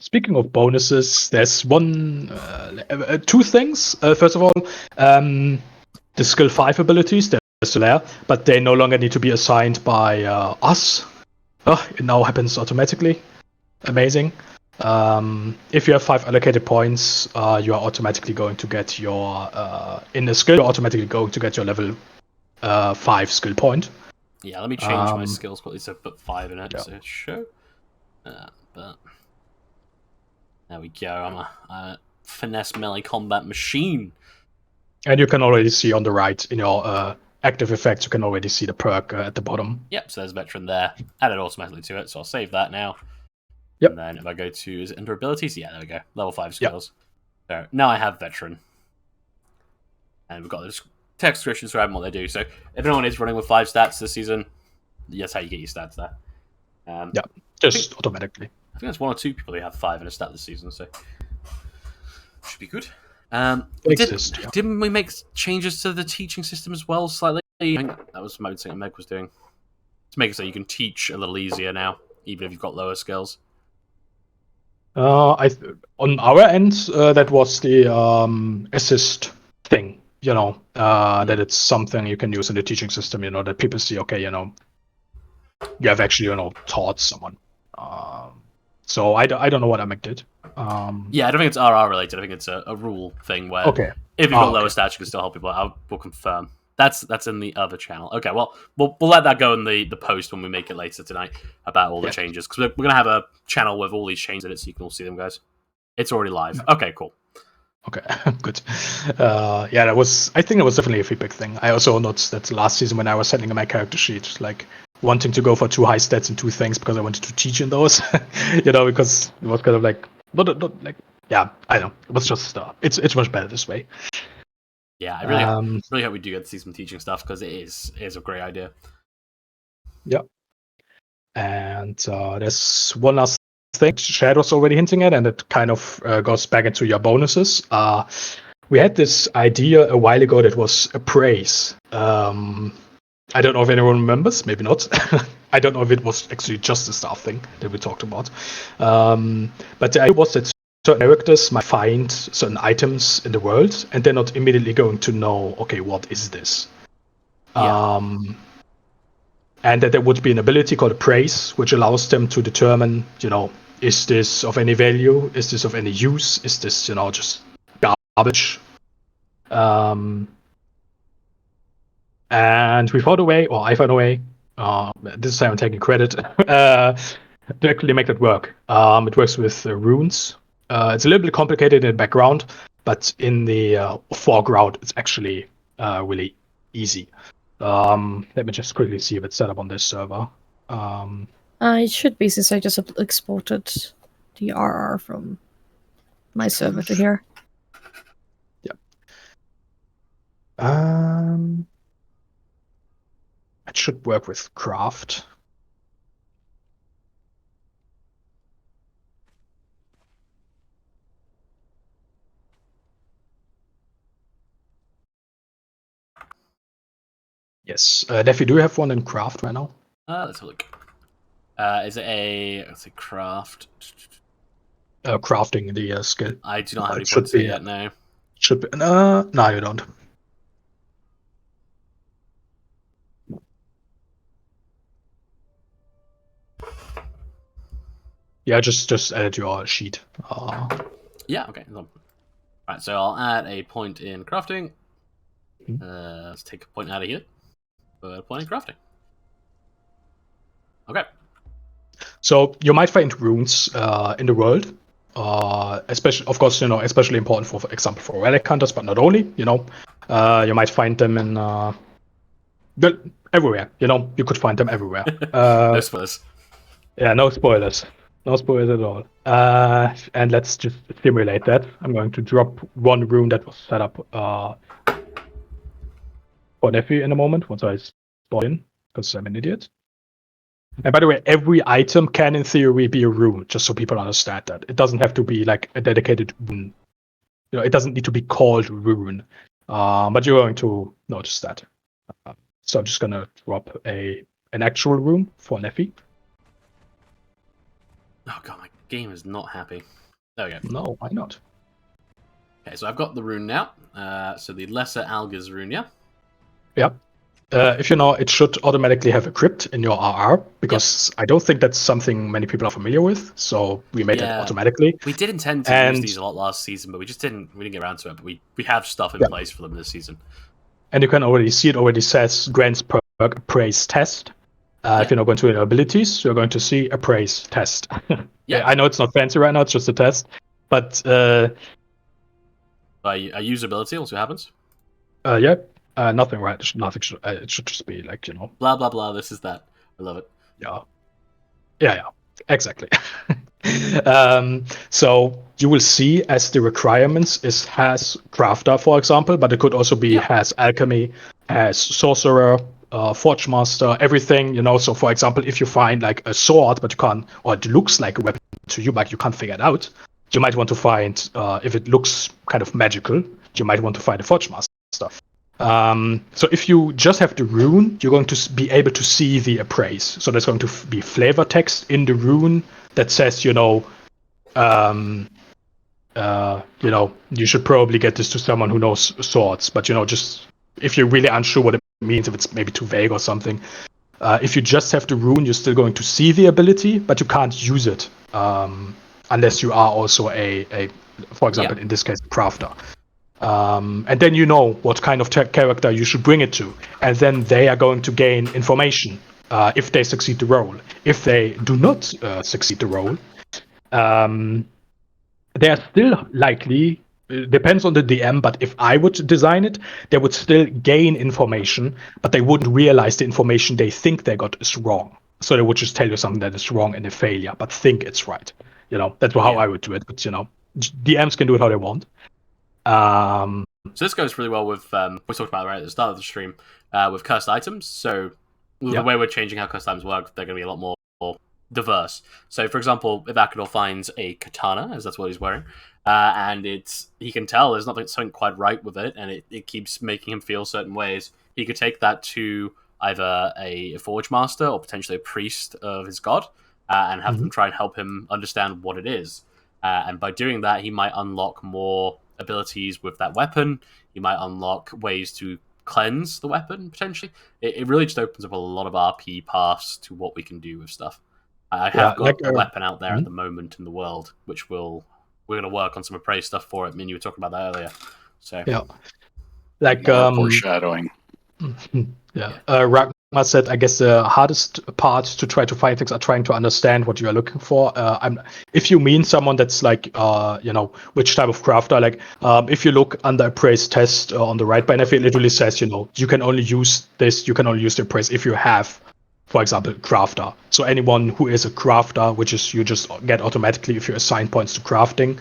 Speaking of bonuses, there's two things. First of all, the skill 5 abilities, they're still there, but they no longer need to be assigned by us. It now happens automatically. Amazing. If you have 5 allocated points, you are automatically going to get your in the skill. You're automatically going to get your level 5 skill point. Yeah, let me change my Um, skills quickly so put 5 in it. yeah. So show. But there we go. I'm a finesse melee combat machine. And you can already see on the right in your active effects, you can already see the perk at the bottom. Yep, so there's veteran there. Added automatically to it, so I'll save that now. Yep. And then if I go to, is it under abilities? Yeah, there we go. Level 5 Yep. skills. So now I have veteran. And we've got the text descriptions for what they do. So if anyone is running with 5 stats this season, that's how you get your stats there. Yeah, just automatically. I think there's 1 or 2 people who have 5 in a stat this season, so should be good. Exist, yeah. Didn't we make changes to the teaching system as well slightly? I think that was maybe something Meg was doing. To make it so you can teach a little easier now, even if you've got lower skills. On our end, that was the assist thing. That it's something you can use in the teaching system. That people see. Okay, you have actually taught someone. So I don't know what Amek did. Yeah, I don't think it's RR related. I think it's a rule thing where Okay. if you've got lower okay. stats, you can still help people. We'll confirm. That's in the other channel. Okay, well, we'll let that go in the post when we make it later tonight about all the Yeah. changes. Because we're going to have a channel with all these changes in it so you can all see them, guys. It's already live. Okay, cool. Okay, good. Yeah, I think it was definitely a feedback thing. I also noticed that last season when I was setting my character sheet, like wanting to go for 2 high stats in 2 things because I wanted to teach in those, because it was kind of like, not like, yeah, I know. It was just, it's much better this way. Yeah, I really hope we do get to see some teaching stuff because it is a great idea. Yeah. And there's one last thing Chad was already hinting at, and it kind of goes back into your bonuses. We had this idea a while ago that was a praise. I don't know if anyone remembers, maybe not. I don't know if it was actually just a staff thing that we talked about. But the idea was that certain characters might find certain items in the world, and they're not immediately going to know, okay, what is this? Yeah. And that there would be an ability called praise, which allows them to determine, is this of any value? Is this of any use? Is this, just garbage? And we found a way, or I found a way, this time I'm taking credit, to actually make that work. It works with runes. It's a little bit complicated in the background, but in the foreground, it's actually really easy. Let me just quickly see if it's set up on this server. It should be, since I just exported the RR from my server to here. It should work with craft. Yes. Defi, do you have one in craft right now? Let's have a look. Is it let's say craft? Crafting the skill. I do not have any It should points here be, yet, no. Should be. No, you don't. Yeah, just add your sheet. Yeah, okay. Right, so I'll add a point in crafting. Mhm. Let's take a point out of here. Put a point in crafting. Okay. So you might find runes in the world, especially, of course, especially important for example, for relic hunters, but not only. You might find them in everywhere. You could find them everywhere. No spoilers. Yeah, no spoilers. No spoilers at all. And let's just simulate that. I'm going to drop one rune that was set up for Nephi in a moment once I spawn in, because I'm an idiot. And by the way, every item can in theory be a rune, just so people understand that. It doesn't have to be like a dedicated rune. It doesn't need to be called rune. But you're going to notice that. So I'm just gonna drop an actual rune for Nephi. Oh god, my game is not happy. There we go. No, why not? Okay, so I've got the rune now. So the Lesser Alga's rune, yeah? Yep. If you know, it should automatically have a crypt in your RR, because I don't think that's something many people are familiar with. So we made that automatically. We did intend to use these a lot last season, but we didn't get around to it. But we have stuff in place for them this season. And you can already see it already says grants per appraise test. If you're not going to your abilities, you're going to see appraise test. Yeah. I know it's not fancy right now; it's just a test. But I use ability. We'll see what happens. nothing. Right? Nothing. It should just be like Blah blah blah. This is that. I love it. Yeah, exactly. So you will see as the requirements has crafter, for example, but it could also be has alchemy, has sorcerer, forge master, everything. So for example, if you find like a sword, but you can't, or it looks like a weapon to you, but you can't figure it out, you might want to find if it looks kind of magical, you might want to find a forge master. So if you just have the rune, you're going to be able to see the appraise. So there's going to be flavor text in the rune that says, you should probably get this to someone who knows swords. But just if you're really unsure what it means, if it's maybe too vague or something, if you just have the rune, you're still going to see the ability, but you can't use it unless you are also for example, in this case, crafter. And then you know what kind of character you should bring it to, and then they are going to gain information if they succeed the role. If they do not succeed the role, they are still likely. Depends on the DM, but if I would design it, they would still gain information, but they wouldn't realize the information they think they got is wrong. So they would just tell you something that is wrong and a failure, but think it's right. That's how I would do it. But DMs can do it how they want. So this goes really well with we talked about right at the start of the stream with cursed items. So the way we're changing how cursed items work, they're going to be a lot more diverse. So for example, if Akador finds a katana, as that's what he's wearing, and he can tell there's something quite right with it, and it keeps making him feel certain ways, he could take that to either a forge master or potentially a priest of his god, and have them try and help him understand what it is. And by doing that, he might unlock more abilities with that weapon. You might unlock ways to cleanse the weapon, potentially. It really just opens up a lot of RP paths to what we can do with stuff. I have got a weapon out there at the moment in the world, which we're going to work on some appraise stuff for it. I mean, you were talking about that earlier. So foreshadowing. Ragnar said, I guess the hardest part to try to find things are trying to understand what you are looking for. If you mean someone that's like, which type of crafter, like if you look under appraise test on the right benefit, it literally says, you can only use this, you can only use the appraise if you have, for example, crafter. So anyone who is a crafter, which is you just get automatically if you assign points to crafting,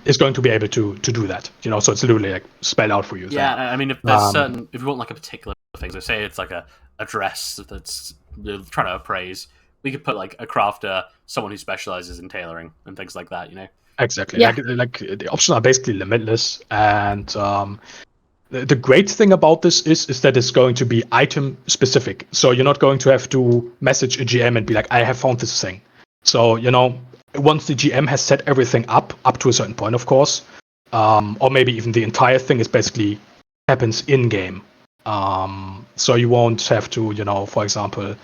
is going to be able to do that. So it's literally like spelled out for you. Yeah, I mean, if there's if you want like a particular thing, so say it's like a dress that's trying to appraise, we could put like a crafter, someone who specializes in tailoring and things like that. Exactly. Yeah. Like the options are basically limitless, and the great thing about this is that it's going to be item specific. So you're not going to have to message a GM and be like, I have found this thing. So once the GM has set everything up to a certain point, of course, or maybe even the entire thing is basically happens in game. So you won't have to, for example,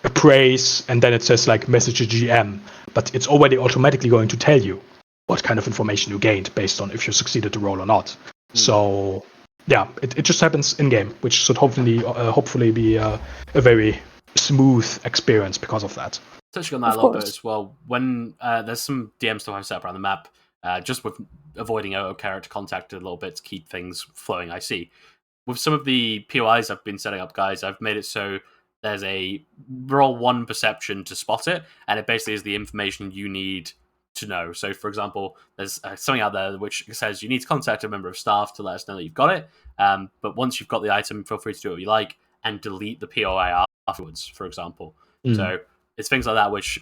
appraise and then it says like message a GM, but it's already automatically going to tell you what kind of information you gained based on if you succeeded the role or not. So yeah, it just happens in game, which should hopefully be a very smooth experience because of that. Touching on that a little bit as well, when there's some DM stuff I've set up around the map, just with avoiding character contact a little bit to keep things flowing, I see. With some of the POIs I've been setting up, guys, I've made it so there's a roll 1 perception to spot it, and it basically is the information you need to know. So, for example, there's something out there which says you need to contact a member of staff to let us know that you've got it, but once you've got the item, feel free to do what you like, and delete the POI afterwards, for example. So it's things like that which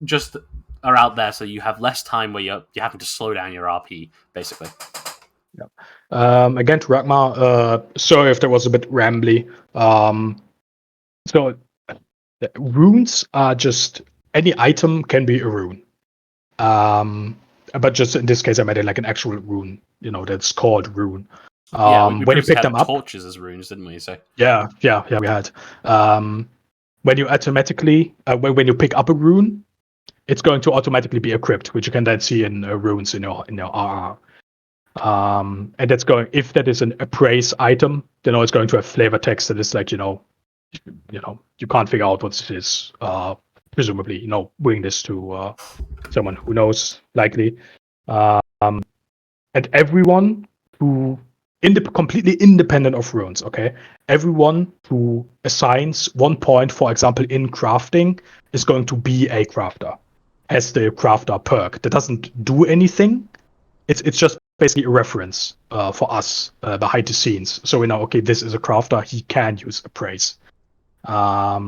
just are out there so you have less time where you're having to slow down your RP, basically. Again, to Ragnar, sorry if that was a bit rambly. So runes are just any item can be a rune. But just in this case, I made it like an actual rune, that's called rune. We when you pick them up, torches as runes, didn't we? So yeah, we had. When you automatically, when you pick up a rune, it's going to automatically be equipped, which you can then see in runes in your RR. And that's going, if that is an appraise item, it's going to have flavor text that is like, you can't figure out what this is. Presumably, bring this to someone who knows, likely. And everyone who completely independent of runes, okay? Everyone who assigns 1 point, for example, in crafting, is going to be a crafter. Has the crafter perk. That doesn't do anything. It's just basically a reference for us behind the scenes. So we know, okay, this is a crafter. He can use appraise. I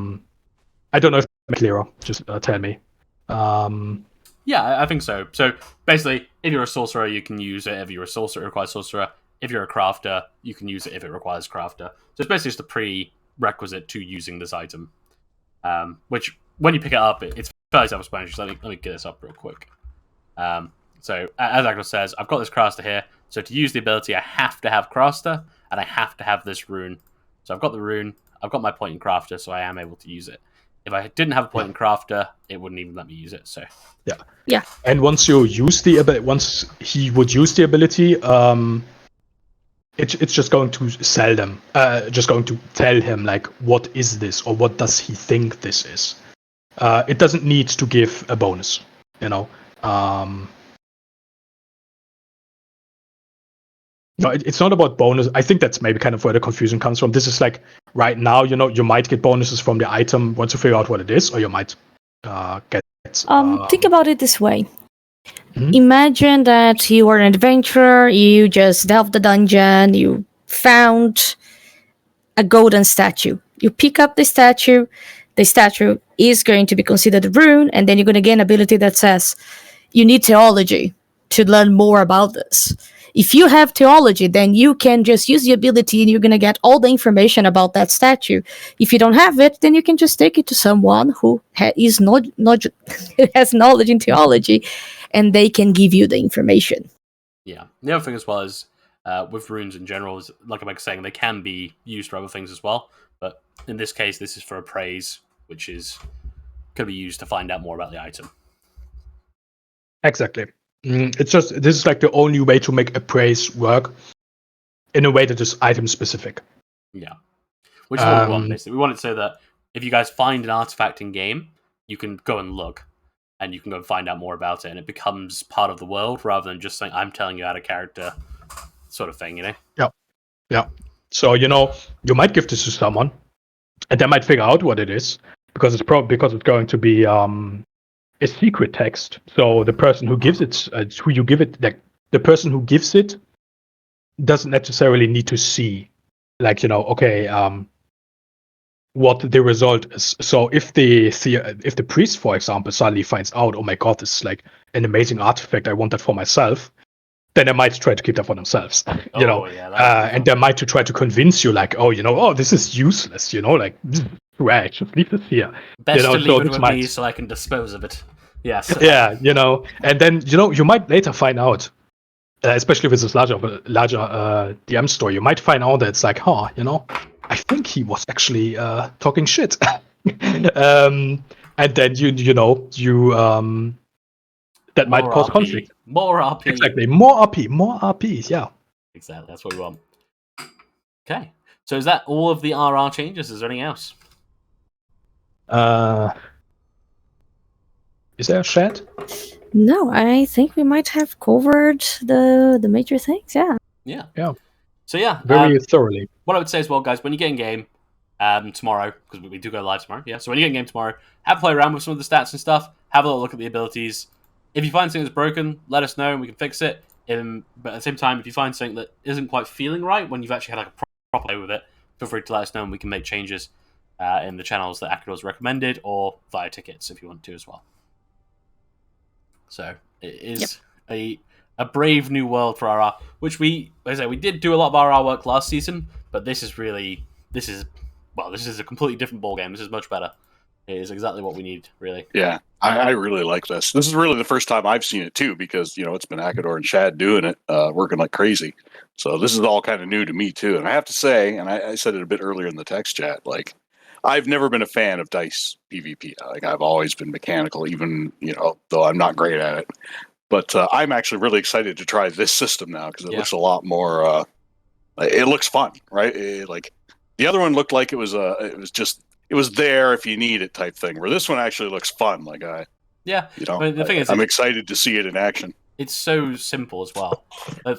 don't know if I'm clearer. Just tell me. Yeah, I think so. So basically, if you're a sorcerer, you can use it. If you're a sorcerer, it requires sorcerer. If you're a crafter, you can use it if it requires crafter. So it's basically just a prerequisite to using this item. Which, when you pick it up, it's fairly self-explanatory. So let me get this up real quick. So, as Agnos says, I've got this Craster here. So to use the ability, I have to have Craster, and I have to have this rune. So I've got the rune, I've got my point in Crafter, so I am able to use it. If I didn't have a point in Crafter, it wouldn't even let me use it. So Yeah. And once you use the ability, once he would use the ability, it's just going to sell them. Just going to tell him like, what is this, or what does he think this is. It doesn't need to give a bonus. No, it's not about bonus. I think that's maybe kind of where the confusion comes from. This is like right now, you might get bonuses from the item once you figure out what it is, or you might get. Think about it this way. Mhm. Imagine that you are an adventurer, you just delved the dungeon, you found a golden statue. You pick up the statue is going to be considered a rune, and then you're going to gain an ability that says you need theology to learn more about this. If you have theology, then you can just use the ability and you're going to get all the information about that statue. If you don't have it, then you can just take it to someone who has knowledge in theology, and they can give you the information. yeah. The other thing as well is, with runes in general, is like I'm saying, they can be used for other things as well. But in this case, this is for appraise, which is could be used to find out more about the item. Exactly. It's just this is like the only way to make appraise work in a way that is item specific. Yeah. Which is what we want, basically. We want it so that if you guys find an artifact in game, you can go and look, and you can go and find out more about it, and it becomes part of the world rather than just saying, I'm telling you out of character sort of thing, Yeah. So you might give this to someone, and they might figure out what it is because it's going to be a secret text. So the person who gives it, who you give it, like the person who gives it, doesn't necessarily need to see, like what the result is. So if the priest, for example, suddenly finds out, oh my god, this is like an amazing artifact, I want that for myself, then they might try to keep that for themselves. And they might try to convince you, like, oh, this is useless. Like, right, just leave this here. Best to so leave it this with me so I can dispose of it. Yes. Yeah, and then you might later find out, especially with this larger DM story, you might find out that it's like, I think he was actually talking shit. And then that might cause RP. conflict. More RP. Exactly, more RPs. Yeah. Exactly, that's what we want. Okay, so is that all of the RR changes? Is there anything else? Is there a chat? No, I think we might have covered the major things. Yeah. Yeah. So Very thoroughly. What I would say as well, guys, when you get in game tomorrow, because we do go live tomorrow, so when you get in game tomorrow, have a play around with some of the stats and stuff, have a little look at the abilities. If you find something that's broken, let us know and we can fix it. But at the same time, if you find something that isn't quite feeling right when you've actually had like a proper play with it, feel free to let us know and we can make changes in the channels that Akador's recommended, or via tickets if you want to as well. So it is a brave new world for RR, which we did do a lot of RR work last season, but this is a completely different ballgame. This is much better. It is exactly what we need, really. Yeah, I really like this. This is really the first time I've seen it too, because it's been Akador and Shad doing it, working like crazy. So this is all kind of new to me too. And I have to say, and I said it a bit earlier in the text chat, like I've never been a fan of dice PvP. Like I've always been mechanical, even though I'm not great at it. But I'm actually really excited to try this system now because it looks a lot more. It looks fun, right? The other one looked like it was there if you need it type thing. Where this one actually looks fun. Like Yeah. you know, But the thing is, I'm excited to see it in action. it's so simple as well.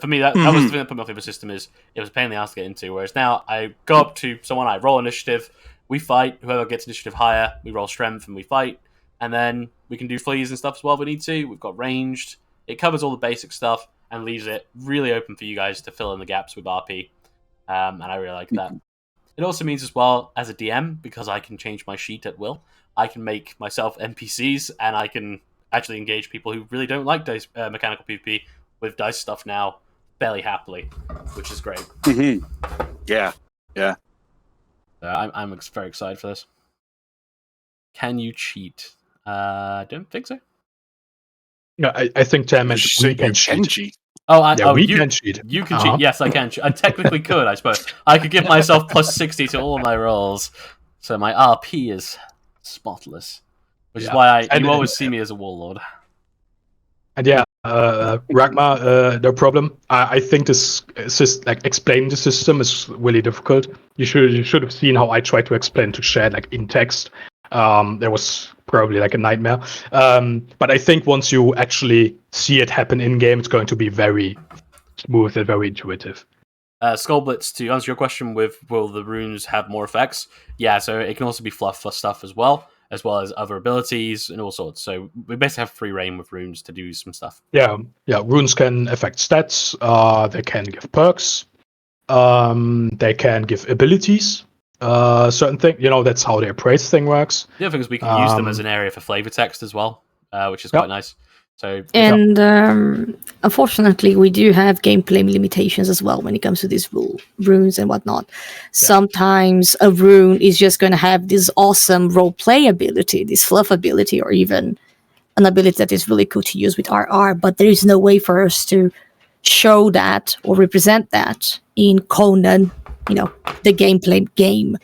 For me, that was the thing that put me off the other system. Is it was a pain in the ass to get into. Whereas now, I go up to someone, I roll initiative, we fight. Whoever gets initiative higher, we roll strength and we fight. And then we can do fleas and stuff as well if we need to. We've got ranged. It covers all the basic stuff and leaves it really open for you guys to fill in the gaps with RP. And I really like that. It also means as well, as a DM, because I can change my sheet at will, I can make myself NPCs and I can actually engage people who really don't like dice, mechanical PvP with dice stuff now fairly happily, which is great. Mm-hmm. Yeah. I'm very excited for this. Can you cheat? I don't think so. Yeah, I think Tam meant You we can cheat. cheat. We you can cheat. You can cheat. Yes, I can. I technically could, I suppose. I could give myself plus 60 to all my rolls, so my RP is spotless. Which is why you always see me as a warlord. And yeah, Ragma, no problem. I think this explaining the system is really difficult. You should have seen how I tried to explain to Shad like in text. There was probably like a nightmare. But I think once you actually see it happen in game, it's going to be very smooth and very intuitive. Skullblitz, to answer your question with will the runes have more effects? Yeah, so it can also be fluff for stuff as well as other abilities and all sorts. So we basically have free reign with runes to do some stuff. Yeah. Runes can affect stats. They can give perks. They can give abilities. Certain thing, that's how the appraise thing works. The other thing is we can use them as an area for flavor text as well, which is quite nice. So, and unfortunately, we do have gameplay limitations as well when it comes to these runes and whatnot. Yeah. Sometimes a rune is just going to have this awesome roleplay ability, this fluff ability, or even an ability that is really cool to use with RR, but there is no way for us to show that or represent that in Conan, the gameplay game.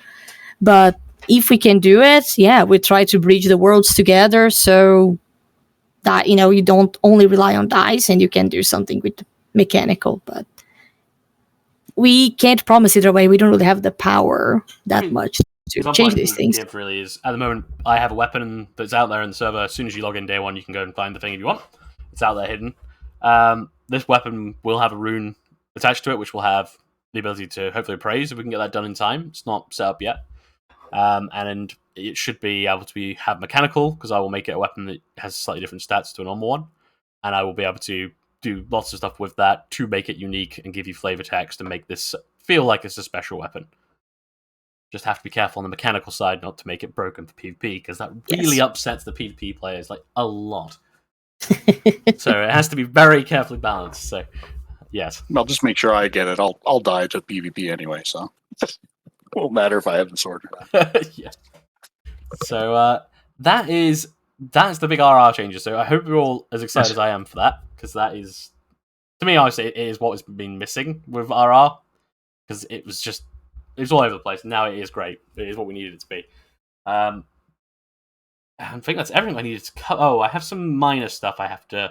But if we can do it, we try to bridge the worlds together so that you don't only rely on dice and you can do something with mechanical. But we can't promise either way. We don't really have the power that much to change these things. It really is. At the moment, I have a weapon that's out there in the server. As soon as you log in day one, you can go and find the thing if you want. It's out there hidden. This weapon will have a rune attached to it, which will have the ability to hopefully appraise if we can get that done in time. It's not set up yet. And it should be able to have mechanical, because I will make it a weapon that has slightly different stats to a normal one. And I will be able to do lots of stuff with that to make it unique and give you flavor text and make this feel like it's a special weapon. Just have to be careful on the mechanical side not to make it broken for PvP, because that really upsets the PvP players like a lot. So it has to be very carefully balanced. So yes, I'll just make sure I get it. I'll die to PvP anyway, so it won't matter if I have the sword or not. Yeah. So that's the big RR changes. So I hope you're all as excited as I am for that, because that is, to me, honestly, it is what has been missing with RR, because it was all over the place. Now it is great. It is what we needed it to be. I think that's everything I needed to cover. Oh, I have some minor stuff I have to.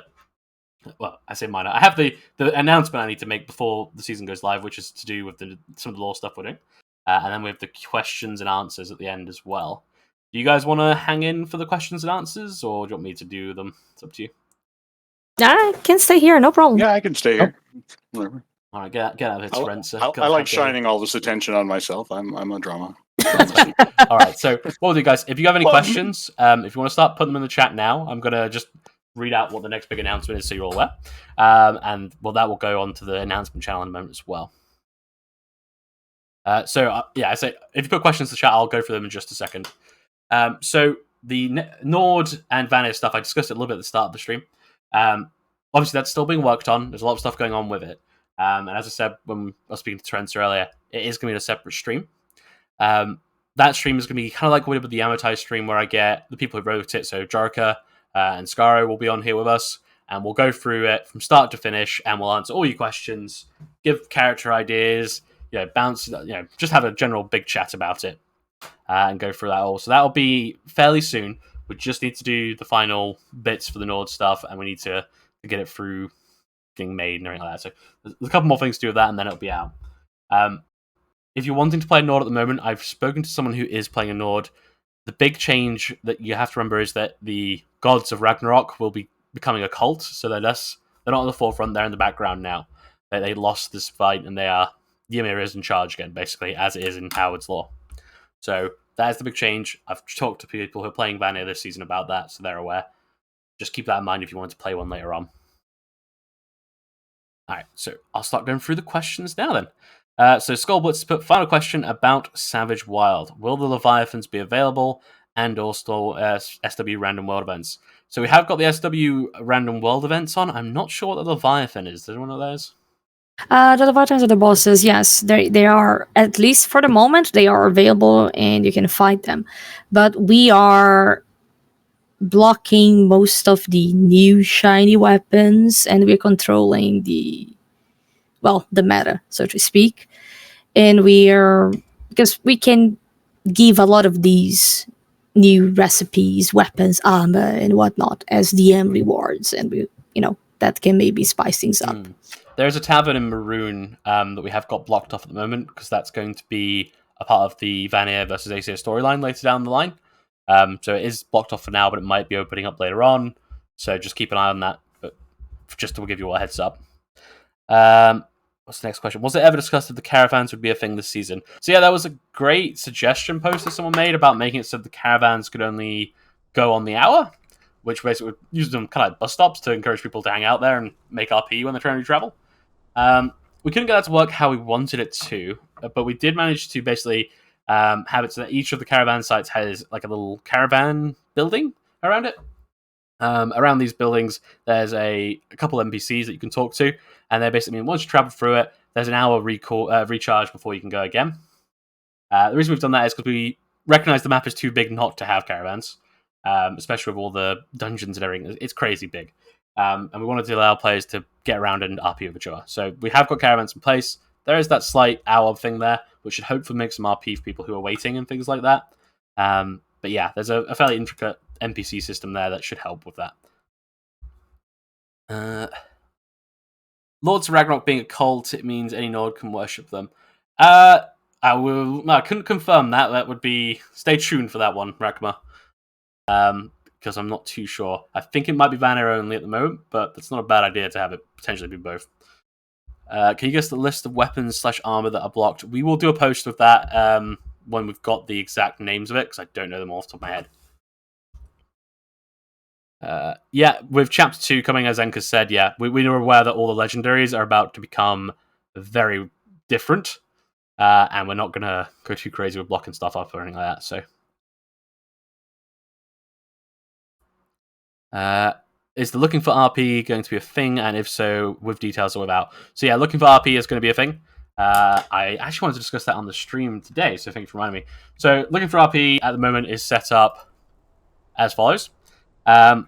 Well, I say minor. I have the announcement I need to make before the season goes live, which is to do with some of the lore stuff we're doing. And then we have the questions and answers at the end as well. Do you guys want to hang in for the questions and answers, or do you want me to do them? It's up to you. I can stay here, no problem. Yeah, I can stay here. Whatever. All right, get out of it, Spencer. I like shining all this attention on myself. I'm a drama. All right, so what we'll do, guys, if you have any questions, if you want to start putting them in the chat now, I'm going to just read out what the next big announcement is so you're all aware. And that will go on to the announcement channel in a moment as well. I say if you put questions in the chat, I'll go through them in just a second. So the Nord and Vanir stuff, I discussed it a little bit at the start of the stream. Obviously, that's still being worked on. There's a lot of stuff going on with it. And as I said when I was speaking to Trent earlier, it is going to be a separate stream. That stream is going to be kind of like what we did with the amortized stream, where I get the people who wrote it. So Jarka and Scaro will be on here with us, and we'll go through it from start to finish, and we'll answer all your questions, give character ideas, bounce, just have a general big chat about it, and go through that all. So that'll be fairly soon. We just need to do the final bits for the Nord stuff, and we need to get it through getting made and everything like that. So there's a couple more things to do with that, and then it'll be out. if you're wanting to play a Nord at the moment, I've spoken to someone who is playing a Nord. The big change that you have to remember is that the gods of Ragnarok will be becoming a cult, so they're not on the forefront, they're in the background now. They lost this fight, and Ymir is in charge again, basically, as it is in Howard's Law. So that is the big change. I've talked to people who are playing Vanir this season about that, so they're aware. Just keep that in mind if you want to play one later on. Alright, so I'll start going through the questions now then. So Skullblitz put final question about Savage Wild. Will the Leviathans be available and also SW random world events? So we have got the SW random world events on. I'm not sure what the Leviathan is. Does anyone know those? The Leviathans are the bosses, yes. They are, at least for the moment, they are available and you can fight them. But we are blocking most of the new shiny weapons, and we're controlling the meta, so to speak. And because we can give a lot of these new recipes, weapons, armor, and whatnot as DM rewards, and that can maybe spice things up. There's a tavern in Maroon that we have got blocked off at the moment, because that's going to be a part of the Vanir versus Aesir storyline later down the line. So it is blocked off for now, but it might be opening up later on. So just keep an eye on that. But just to give you all a heads up. What's the next question? Was it ever discussed that the caravans would be a thing this season? So yeah, that was a great suggestion post that someone made about making it so the caravans could only go on the hour, which basically would use them kind of like bus stops to encourage people to hang out there and make RP when they're trying to travel. We couldn't get that to work how we wanted it to, but we did manage to basically have it so that each of the caravan sites has like a little caravan building around it. Around these buildings, there's a couple NPCs that you can talk to, and they basically mean once you travel through it, there's an hour recharge before you can go again. The reason we've done that is because we recognize the map is too big not to have caravans, especially with all the dungeons and everything. It's crazy big. And we wanted to allow players to get around and RP with each other. So we have got caravans in place. There is that slight hour thing there, which should hopefully make some RP for people who are waiting and things like that. But yeah, there's a fairly intricate NPC system there that should help with that. Lords of Ragnarok being a cult, it means any Nord can worship them. I couldn't confirm that. That would be... Stay tuned for that one, Rakma. Because I'm not too sure. I think it might be Vanir only at the moment, but it's not a bad idea to have it potentially be both. Can you guess the list of weapons / armor that are blocked? We will do a post with that when we've got the exact names of it, because I don't know them off the top of my head. Yeah, with Chapter 2 coming, as Enka said, yeah, we are aware that all the legendaries are about to become very different, and we're not going to go too crazy with blocking stuff up or anything like that, so... Is the looking for RP going to be a thing, and if so, with details or without? So yeah, looking for RP is going to be a thing. I actually wanted to discuss that on the stream today, so thank you for reminding me. So looking for RP at the moment is set up as follows. What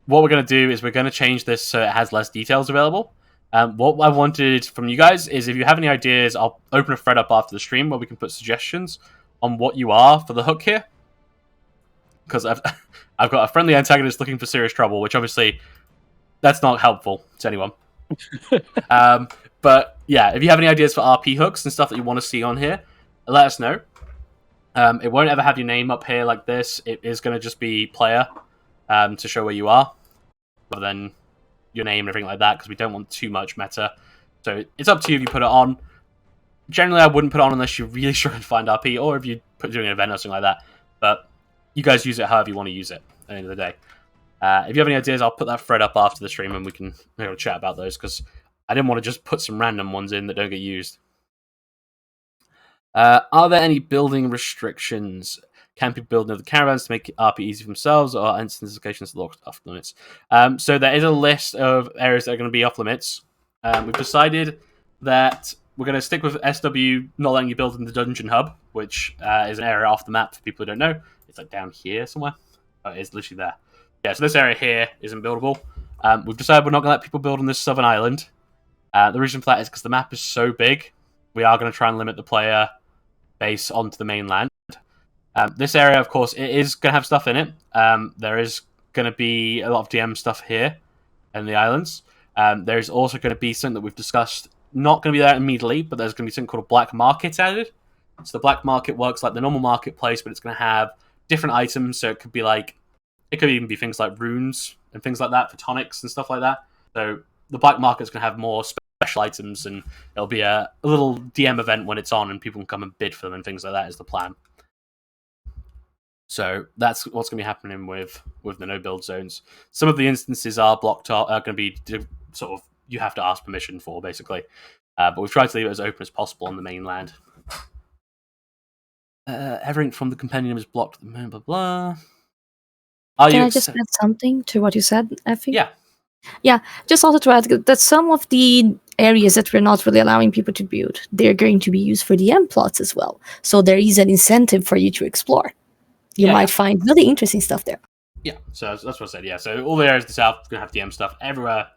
we're going to do is we're going to change this so it has less details available. What I wanted from you guys is if you have any ideas, I'll open a thread up after the stream where we can put suggestions on what you are for the hook here. Because I've got a friendly antagonist looking for serious trouble, which obviously that's not helpful to anyone. But yeah, if you have any ideas for RP hooks and stuff that you want to see on here, let us know. It won't ever have your name up here like this. It is going to just be player to show where you are, rather than your name and everything like that, because we don't want too much meta. So it's up to you if you put it on. Generally, I wouldn't put it on unless you're really struggling to find RP, or if you're doing an event or something like that. But you guys use it however you want to use it at the end of the day. If you have any ideas, I'll put that thread up after the stream and we can chat about those, because I didn't want to just put some random ones in that don't get used. Are there any building restrictions? Can people build another caravans to make RP easy for themselves, or are instance locations locked off limits? So there is a list of areas that are going to be off limits. We've decided that we're going to stick with SW not letting you build in the Dungeon Hub, which is an area off the map for people who don't know. It's like down here somewhere. Oh, it's literally there. Yeah, so this area here isn't buildable. We've decided we're not going to let people build on this southern island. The reason for that is because the map is so big, we are going to try and limit the player base onto the mainland. This area, of course, it is going to have stuff in it. There is going to be a lot of DM stuff here in the islands. There's also going to be something that we've discussed not going to be there immediately, but there's going to be something called a black market added. So the black market works like the normal marketplace, but it's going to have different items. So it could be like, it could even be things like runes and things like that, photonics and stuff like that. So the black market's going to have more special items, and it'll be a little DM event when it's on, and people can come and bid for them and things like that is the plan. So that's what's going to be happening with the no build zones. Some of the instances are blocked off, are going to be sort of, you have to ask permission for, basically. But we've tried to leave it as open as possible on the mainland. Everything from the compendium is blocked at the moment, blah blah. Can I just add something to what you said, Effie? Yeah. Yeah, just also to add that some of the areas that we're not really allowing people to build, they're going to be used for DM plots as well. So there is an incentive for you to explore. You might find really interesting stuff there. Yeah, so that's what I said. Yeah, so all the areas in the south are going to have DM stuff. Everywhere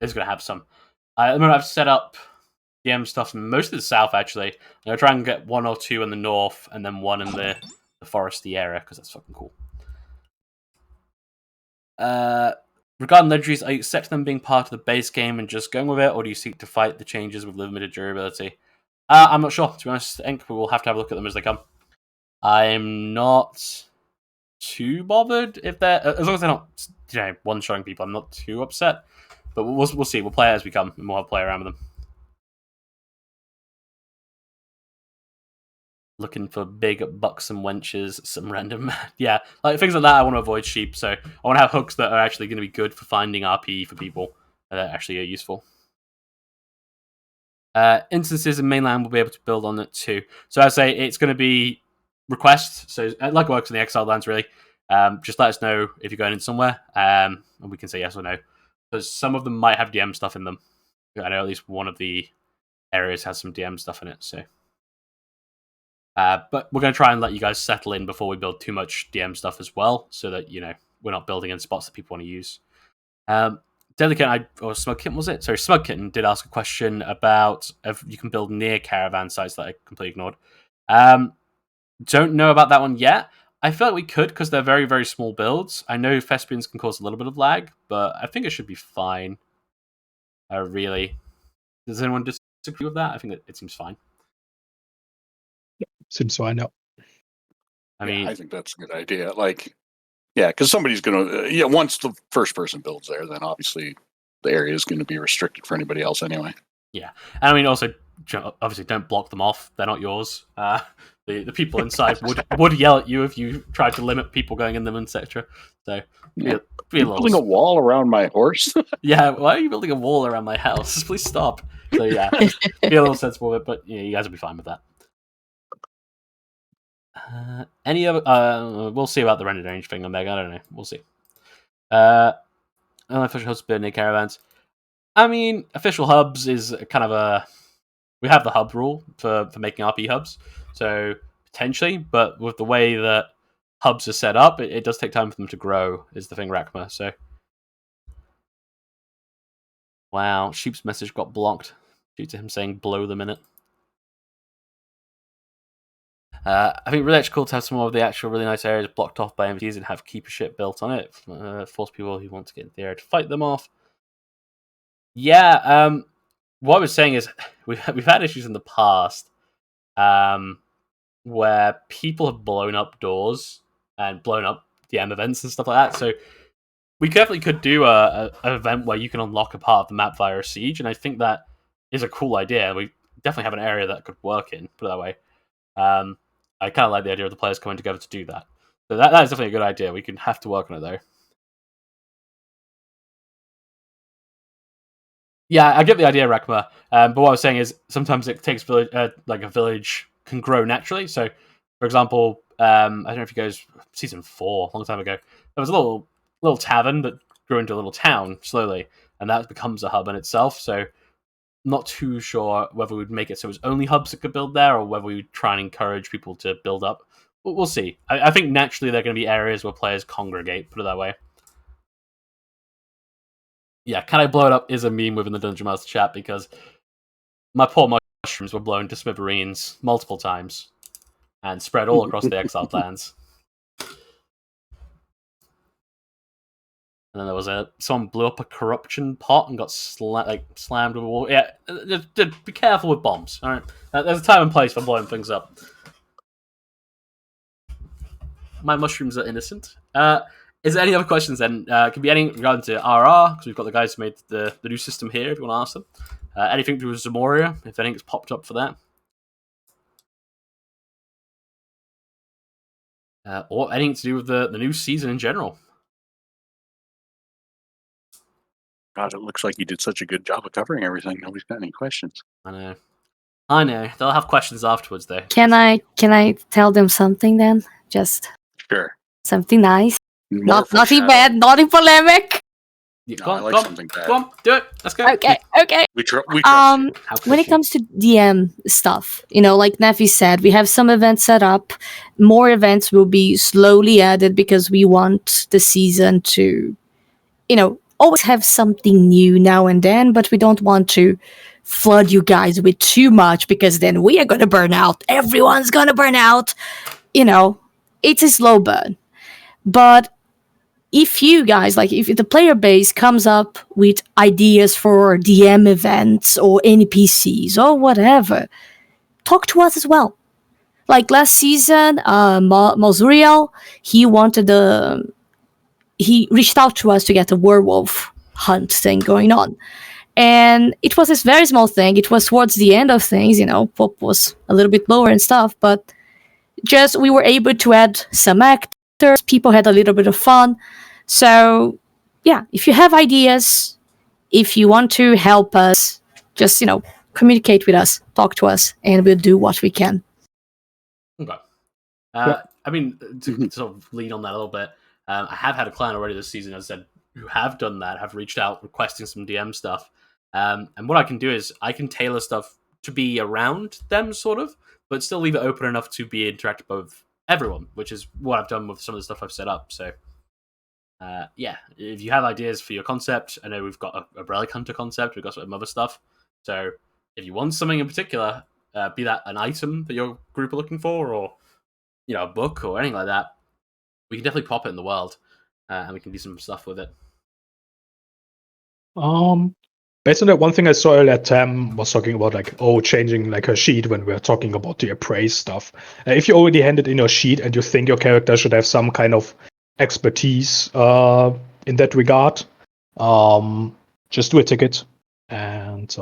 is going to have some. I remember I've set up DM stuff in most of the south, actually. I'm going to try and get 1 or 2 in the north, and then 1 in the foresty area, because that's fucking cool. Regarding legendaries, are you accepting them being part of the base game and just going with it, or do you seek to fight the changes with limited durability? I'm not sure, to be honest. I think we'll have to have a look at them as they come. I'm not too bothered if they're, as long as they're not, one-shotting people. I'm not too upset, but we'll see. We'll play it as we come, and we'll have play around with them. Looking for big buxom wenches, some random, yeah, like things like that. I want to avoid sheep, so I want to have hooks that are actually going to be good for finding RP for people that actually are useful. Instances in mainland will be able to build on it too. So I say it's going to be requests. So like it works in the Exiled Lands, really. Just let us know if you're going in somewhere, and we can say yes or no. Because some of them might have DM stuff in them. I know at least one of the areas has some DM stuff in it. So, but we're going to try and let you guys settle in before we build too much DM stuff as well, so that we're not building in spots that people want to use. Deadly Kitten, or Smug Kitten, was it? Sorry, Smug Kitten did ask a question about if you can build near caravan sites that I completely ignored. Don't know about that one yet. I feel like we could, because they're very, very small builds. I know Thespians can cause a little bit of lag, but I think it should be fine. Really. Does anyone disagree with that? I think it seems fine. Seems fine, yeah. I mean, I think that's a good idea. Like, yeah, because somebody's going to, once the first person builds there, then obviously the area is going to be restricted for anybody else anyway. Yeah. And I mean, also, obviously, don't block them off. They're not yours. The people inside would yell at you if you tried to limit people going in them, etc. So, be a little... building a wall around my horse? Yeah, why are you building a wall around my house? Please stop. So, yeah, be a little sensible with it, but you guys will be fine with that. Any other? We'll see about the rendered range thing on Meg. I don't know. We'll see. Unofficial hubs near caravans. I mean, official hubs is kind of a. We have the hub rule for making RP hubs, so potentially, but with the way that hubs are set up, it does take time for them to grow. Is the thing, Rakma? So, wow, Sheep's message got blocked due to him saying "blow the minute." I think really actually cool to have some more of the actual really nice areas blocked off by MVPs and have keeper shit built on it. Force people who want to get in the area to fight them off. Yeah, what I was saying is we've had issues in the past where people have blown up doors and blown up DM events and stuff like that. So we definitely could do an event where you can unlock a part of the map via a siege, and I think that is a cool idea. We definitely have an area that could work in, put it that way. I kind of like the idea of the players coming together to do that. So that is definitely a good idea. We can have to work on it, though. Yeah, I get the idea, Rakma. But what I was saying is sometimes it takes a village can grow naturally. So, for example, I don't know if you guys season 4, a long time ago, there was a little tavern that grew into a little town slowly, and that becomes a hub in itself. So, not too sure whether we'd make it so it was only hubs that could build there, or whether we'd try and encourage people to build up. We'll see. I think naturally there are going to be areas where players congregate, put it that way. Yeah, Can I Blow It Up is a meme within the Dungeon Master chat, because my poor mushrooms were blown to smithereens multiple times and spread all across the Exiled Lands. And then there was someone blew up a corruption pot and got slammed with a wall. Yeah, just be careful with bombs. All right, there's a time and place for blowing things up. My mushrooms are innocent. Is there any other questions then? Could be anything regarding to RR, because we've got the guys who made the new system here, if you want to ask them. Anything to do with Zamoria, if anything's popped up for that. Or anything to do with the new season in general. God, it looks like you did such a good job of covering everything. Nobody's got any questions. I know. They'll have questions afterwards, though. Can I tell them something then? Just Sure. something nice. More Nothing bad, nothing polemic. Yeah, No, go I on, like go on, something bad. go on, do it. Let's go. Okay. We trust you. How When it could comes to DM stuff, like Neffy said, we have some events set up. More events will be slowly added because we want the season to, always have something new now and then, but we don't want to flood you guys with too much because then we are going to burn out. Everyone's going to burn out. It's a slow burn. But if you guys, if the player base comes up with ideas for DM events or NPCs or whatever, talk to us as well. Like last season, Mozuriel, he reached out to us to get a werewolf hunt thing going on. And it was this very small thing. It was towards the end of things, Pop was a little bit lower and stuff, but just we were able to add some actors, people had a little bit of fun. So, yeah, if you have ideas, if you want to help us, just, communicate with us, talk to us, and we'll do what we can. Okay. I mean, to sort of lean on that a little bit, I have had a client already this season, as I said, who have done that, have reached out requesting some DM stuff. And what I can do is I can tailor stuff to be around them, sort of, but still leave it open enough to be interactive with everyone, which is what I've done with some of the stuff I've set up. So, yeah, if you have ideas for your concept, I know we've got a Relic Hunter concept, we've got some other stuff. So if you want something in particular, be that an item that your group are looking for, or a book or anything like that, we can definitely pop it in the world, and we can do some stuff with it. Based on that one thing I saw earlier, Tam was talking about changing her sheet when we were talking about the appraise stuff. If you already handed in your sheet and you think your character should have some kind of expertise in that regard, just do a ticket and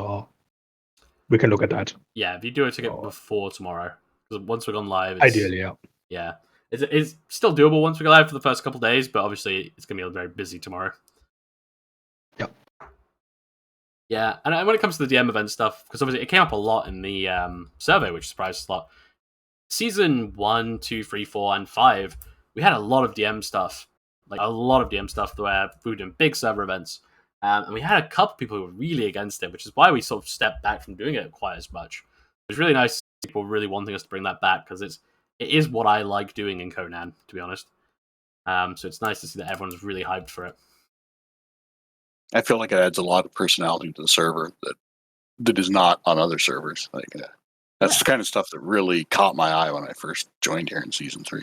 we can look at that. Yeah, if you do a ticket before tomorrow, because once we're gone live, Ideally, yeah, it's still doable once we go live for the first couple of days, but obviously it's gonna be very busy tomorrow. Yep. Yeah, and when it comes to the DM event stuff, because obviously it came up a lot in the survey, which surprised us a lot. Season 1, 2, 3, 4, and 5, we had a lot of DM stuff, where we were doing big server events, and we had a couple people who were really against it, which is why we sort of stepped back from doing it quite as much. It was really nice to see people really wanting us to bring that back, because it is what I like doing in Conan, to be honest. So it's nice to see that everyone's really hyped for it. I feel like it adds a lot of personality to the server that is not on other servers. That's the kind of stuff that really caught my eye when I first joined here in Season 3.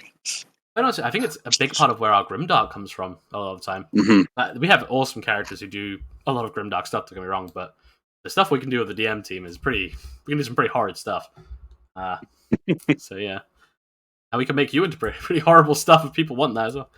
I think it's a big part of where our Grimdark comes from a lot of the time. Mm-hmm. We have awesome characters who do a lot of Grimdark stuff, don't get me wrong, but the stuff we can do with the DM team is we can do some pretty horrid stuff. So yeah. And we can make you into pretty horrible stuff if people want that as well.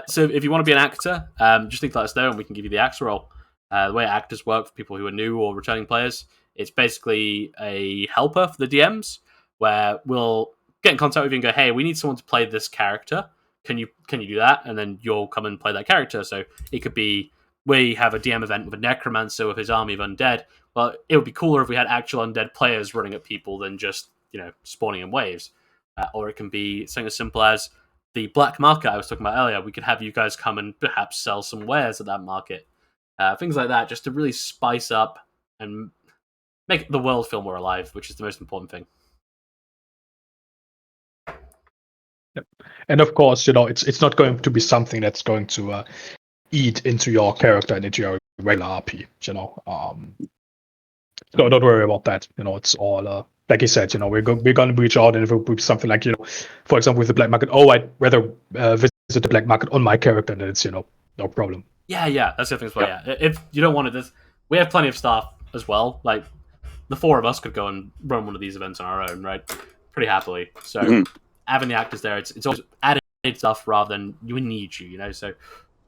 So if you want to be an actor, just need to let us know and we can give you the actor role. The way actors work for people who are new or returning players, it's basically a helper for the DMs, where we'll get in contact with you and go, hey, we need someone to play this character. Can you do that? And then you'll come and play that character. So it could be, we have a DM event with a necromancer with his army of undead. Well, it would be cooler if we had actual undead players running at people than just, spawning in waves. Or it can be something as simple as the black market I was talking about earlier. We could have you guys come and perhaps sell some wares at that market. Things like that, just to really spice up and make the world feel more alive, which is the most important thing. Yep. And of course, it's not going to be something that's going to eat into your character and into your regular RP. So don't worry about that. It's all like you said. We're going to reach out, and if it would be something like, for example, with the black market. Oh, I'd rather visit visit the black market on my character, then it's no problem. Yeah, that's the thing as well. Yeah, if you don't want it, we have plenty of staff as well. Like the four of us could go and run one of these events on our own, right? Pretty happily. So having the actors there, it's always added stuff rather than we need you. So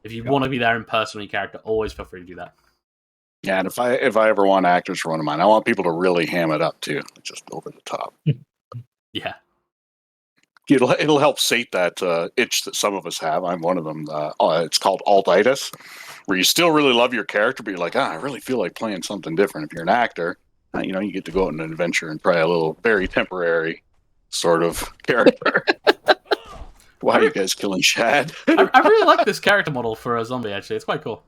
if you want to be there in person in character, always feel free to do that. Yeah, and if I ever want actors for one of mine, I want people to really ham it up too, just over the top. Yeah. It'll help sate that itch that some of us have. I'm one of them. It's called altitis, where you still really love your character, but you're like, I really feel like playing something different. If you're an actor, you get to go out on an adventure and try a little very temporary sort of character. Why are you guys killing Shad? I really like this character model for a zombie. Actually, it's quite cool.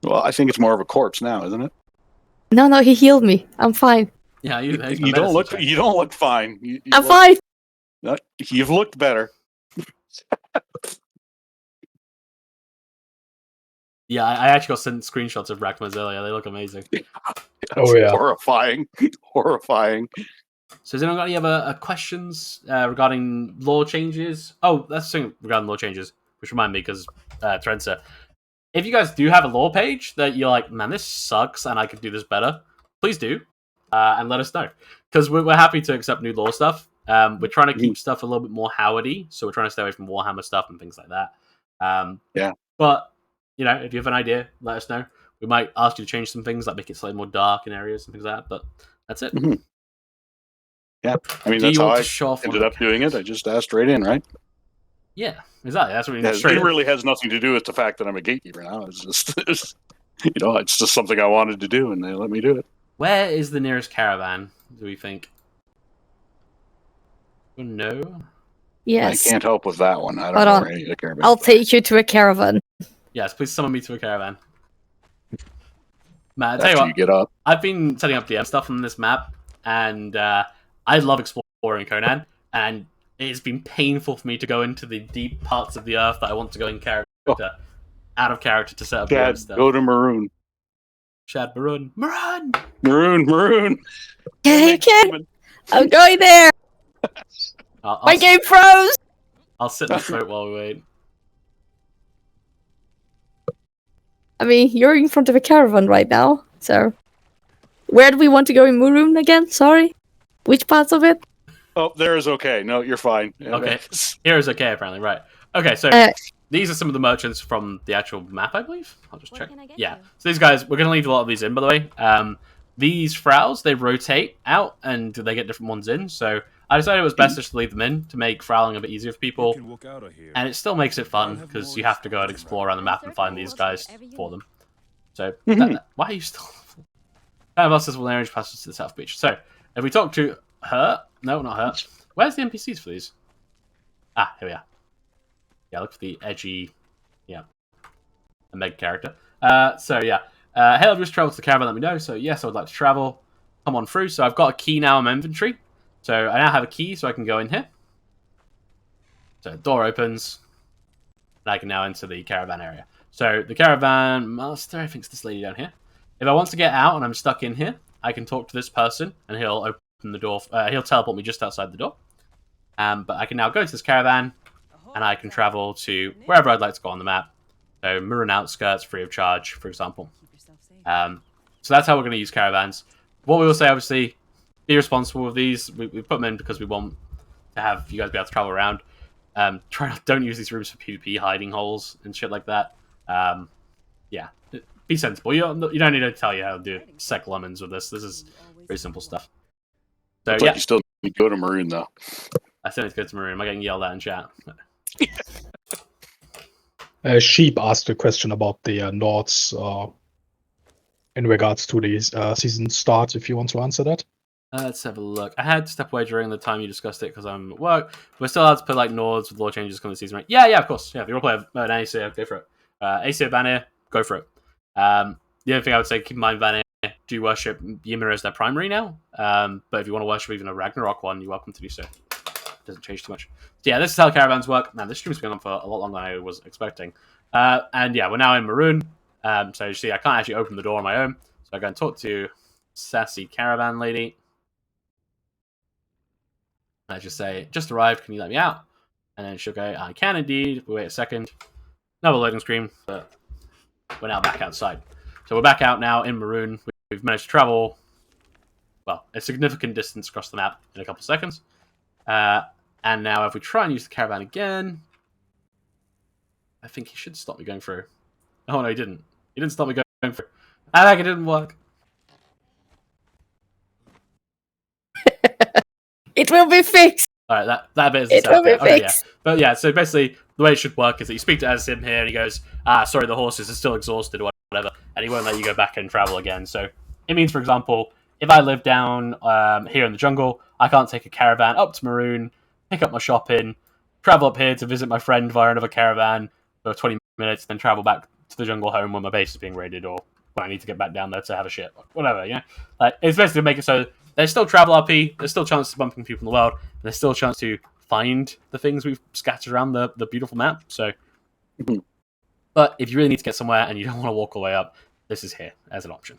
Well, I think it's more of a corpse now, isn't it? No, he healed me. I'm fine. Yeah, You don't look fine. I'm fine. You've looked better. Yeah, I actually got sent screenshots of Rakmas earlier. They look amazing. Horrifying. So has anyone got any other questions regarding law changes? Oh, that's the thing regarding law changes, which remind me because Trenza, if you guys do have a law page that you're like, man, this sucks and I could do this better, please do and let us know, because we're happy to accept new law stuff. We're trying to keep stuff a little bit more Howardy, so we're trying to stay away from Warhammer stuff and things like that. Yeah. But if you have an idea, let us know. We might ask you to change some things, like make it slightly more dark in areas and things like that. But that's it. Mm-hmm. Yeah, I mean, that's how I ended up doing it. I just asked right in, right? Yeah, exactly. That's what it really has nothing to do with the fact that I'm a gatekeeper now. It's just, it's just something I wanted to do, and they let me do it. Where is the nearest caravan, do we think? No? Yes. I can't help with that one. I don't know where any of the caravans I'll take you to a caravan. Yes, please summon me to a caravan. Matt, I tell after you what, you get up. I've been setting up DM stuff on this map, and I love exploring Conan, and it's been painful for me to go into the deep parts of the earth that I want to go in character, out of character to set up Shad, stuff. go to Maroon. Shad, Maroon. Maroon. Okay. I'm going there. My game froze. I'll sit in the boat while we wait. I mean, you're in front of a caravan right now, so... Where do we want to go in Maroon again? Sorry? Which parts of it? Oh, there is okay. No, you're fine. Okay. Here is okay, apparently. Right. Okay, so these are some of the merchants from the actual map, I believe. I'll just check. Yeah. So these guys, we're going to leave a lot of these in, by the way. These Frowls, they rotate out, and they get different ones in, so... I decided it was best just to leave them in to make Frowling a bit easier for people, and it still makes it fun because you have to go and explore around the map and find these guys for them. So, why are you still? Kind of us as Valerian passes to the South Beach. So, if we talk to her, no, not her. Where's the NPCs for these? Ah, here we are. Yeah, look for the edgy, a Meg character. So yeah, hey, I've just traveled to the caravan. Let me know. So yes, I would like to travel. Come on through. So I've got a key now in my inventory. So I now have a key, so I can go in here. So the door opens, and I can now enter the caravan area. So the caravan master, I think it's this lady down here. If I want to get out and I'm stuck in here, I can talk to this person, and he'll open the door. He'll teleport me just outside the door. But I can now go to this caravan, and I can travel to wherever I'd like to go on the map. So Maroon outskirts, free of charge, for example. So that's how we're going to use caravans. What we will say, obviously, be responsible with these. We put them in because we want to have you guys be able to travel around. Don't use these rooms for PvP hiding holes and shit like that. Yeah, be sensible. You don't need to tell you how to do sec lemons with this. This is very simple stuff. So Looks like you still need to go to Maroon though. I still need to go to Maroon. Am I getting yelled at in chat? Sheep asked a question about the Nords in regards to the season start, if you want to answer that. Let's have a look. I had to step away during the time you discussed it because I'm at work. But we're still allowed to put like Nords with law changes coming this season, right? Yeah, of course. Yeah, if you want to play an Aesir, go for it. Aesir Vanir, go for it. The other thing I would say, keep in mind, Vanir do worship Ymir as their primary now. But if you want to worship even a Ragnarok one, you're welcome to do so. Doesn't change too much. So yeah, this is how caravans work. Man, this stream's been on for a lot longer than I was expecting. And yeah, we're now in Maroon. So you see, I can't actually open the door on my own. So I go and talk to sassy caravan lady. I just say, just arrived, can you let me out? And then she'll go, I can indeed. Wait a second. Another loading screen, but we're now back outside. So we're back out now in Maroon. We've managed to travel, well, a significant distance across the map in a couple of seconds. And now if we try and use the caravan again, I think he should stop me going through. Oh, no, he didn't. He didn't stop me going through. I think it didn't work. It will be fixed. All right, that bit is It will be okay, yeah. fixed. But yeah, so basically the way it should work is that you speak to Azim here, and he goes, sorry, the horses are still exhausted or whatever, and he won't let you go back and travel again. So it means, for example, if I live down here in the jungle, I can't take a caravan up to Maroon, pick up my shopping, travel up here to visit my friend via another caravan for 20 minutes, then travel back to the jungle home when my base is being raided, or when I need to get back down there to have a shit, whatever, you know? Like, it's basically to make it so there's still travel RP, there's still a chance to bump into people in the world, and there's still a chance to find the things we've scattered around the beautiful map. So, but if you really need to get somewhere and you don't want to walk all the way up, this is here as an option.